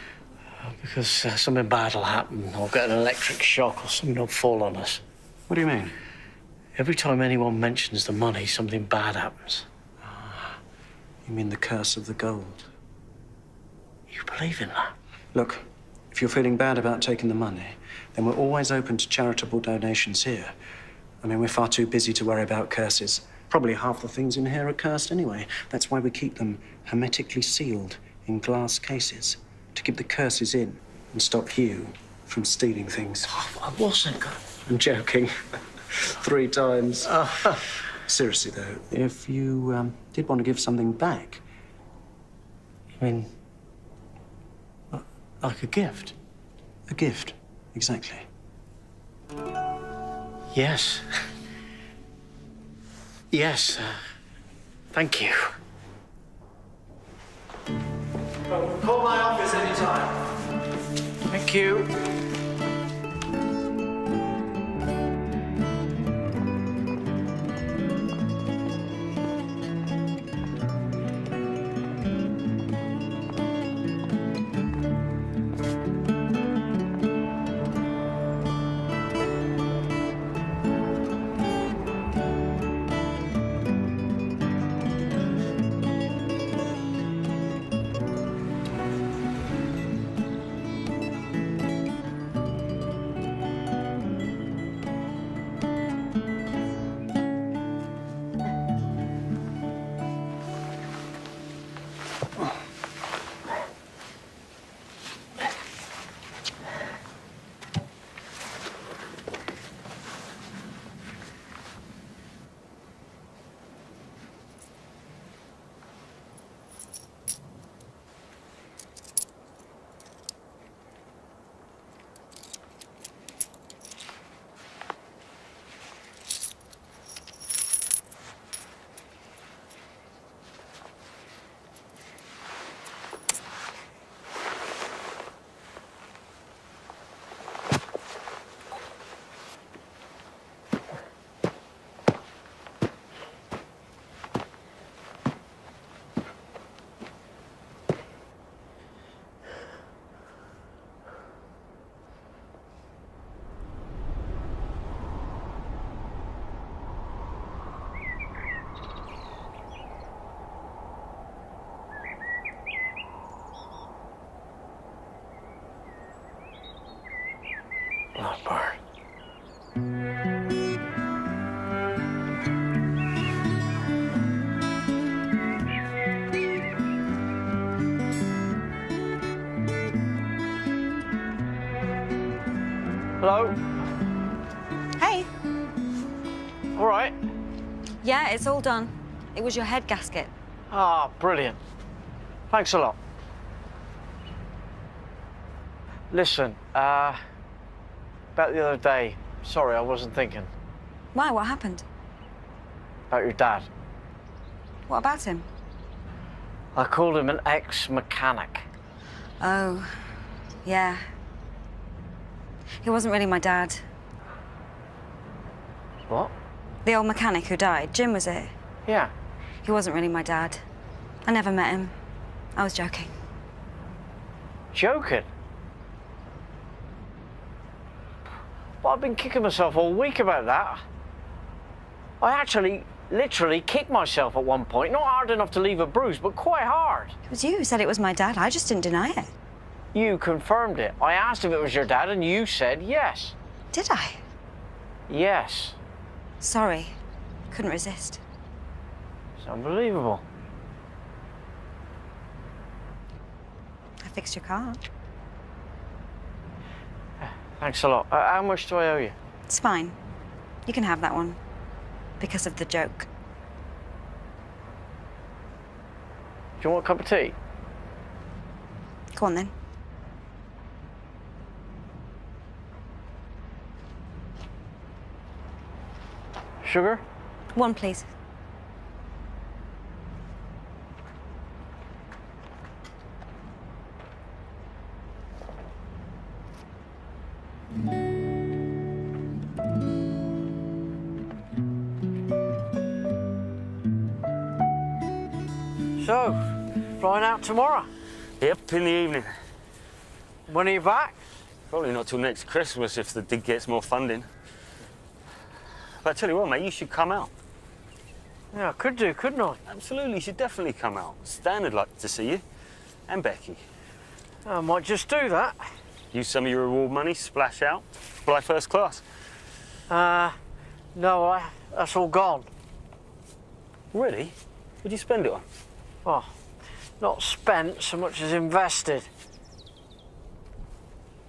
Because something bad will happen. Or get an electric shock or something will fall on us. What do you mean? Every time anyone mentions the money, something bad happens. You mean the curse of the gold? You believe in that? Look, if you're feeling bad about taking the money, then we're always open to charitable donations here. I mean, we're far too busy to worry about curses. Probably half the things in here are cursed anyway. That's why we keep them hermetically sealed in glass cases, to keep the curses in and stop you from stealing things. Oh, I wasn't. I'm joking. 3 times. Seriously, though, if you did want to give something back... You mean... like a gift? A gift, exactly. Yes. Yes. Thank you. Call my office anytime. Thank you. Hello? Hey. All right. Yeah, it's all done. It was your head gasket. Ah, brilliant. Thanks a lot. Listen, about the other day, sorry, I wasn't thinking. Why? What happened? About your dad. What about him? I called him an ex-mechanic. Oh, yeah. He wasn't really my dad. What? The old mechanic who died. Jim, was it? Yeah. He wasn't really my dad. I never met him. I was joking. Joking? Well, I've been kicking myself all week about that. I actually, literally kicked myself at one point. Not hard enough to leave a bruise, but quite hard. It was you who said it was my dad. I just didn't deny it. You confirmed it. I asked if it was your dad, and you said yes. Did I? Yes. Sorry. Couldn't resist. It's unbelievable. I fixed your car. Thanks a lot. How much do I owe you? It's fine. You can have that one. Because of the joke. Do you want a cup of tea? Go on, then. Sugar? One, please. So, flying out tomorrow? Yep, in the evening. When are you back? Probably not till next Christmas if the dig gets more funding. But I tell you what, mate, you should come out. Yeah, I could do, couldn't I? Absolutely, you should definitely come out. Stan would like to see you. And Becky. I might just do that. Use some of your reward money, splash out, fly first class. No, that's all gone. Really? What'd you spend it on? Oh, not spent so much as invested.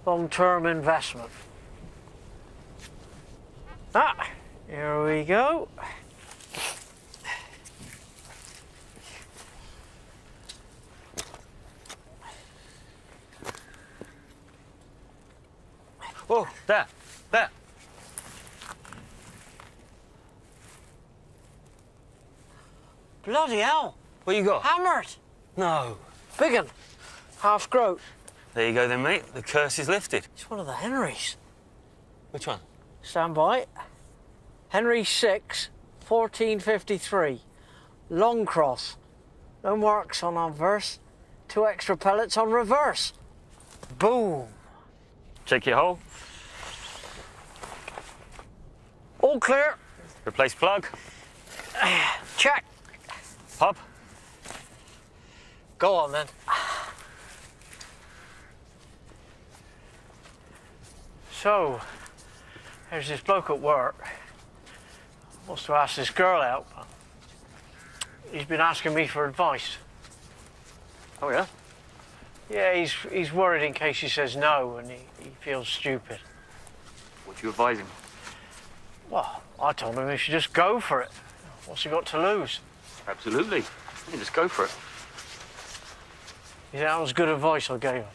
Long-term investment. Ah, here we go. Oh, there. Bloody hell. What you got? Hammered. No. Big un. Half groat. There you go then, mate. The curse is lifted. It's one of the Henrys. Which one? Stand by. Henry VI, 1453. Long cross. No marks on obverse. 2 extra pellets on reverse. Boom. Check your hole. All clear. Replace plug. Check. Pub. Go on then. So, there's this bloke at work. Wants to ask this girl out. He's been asking me for advice. Oh, yeah? Yeah, he's worried in case she says no and he feels stupid. What do you advise him? Well, I told him he should just go for it. What's he got to lose? Absolutely. Yeah, just go for it. You think that was good advice I gave her?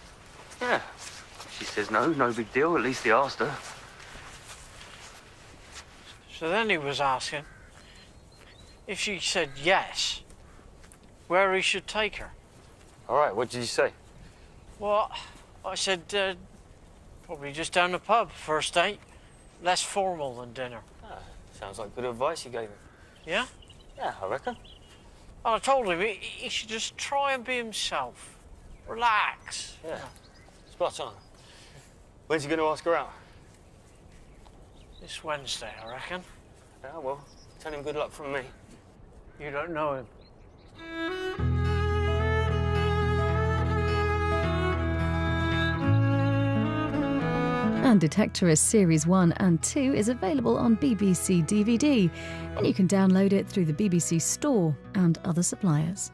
Yeah. If she says no, no big deal. At least he asked her. So then he was asking if she said yes, where he should take her. All right, what did you say? Well, I said probably just down the pub, first date. Less formal than dinner. Ah, sounds like good advice you gave him. Yeah? Yeah, I reckon. And I told him he should just try and be himself. Relax. Yeah, spot on. When's he going to ask her out? This Wednesday, I reckon. Yeah, well, tell him good luck from me. You don't know him. And Detectorists Series 1 and 2 is available on BBC DVD, and you can download it through the BBC Store and other suppliers.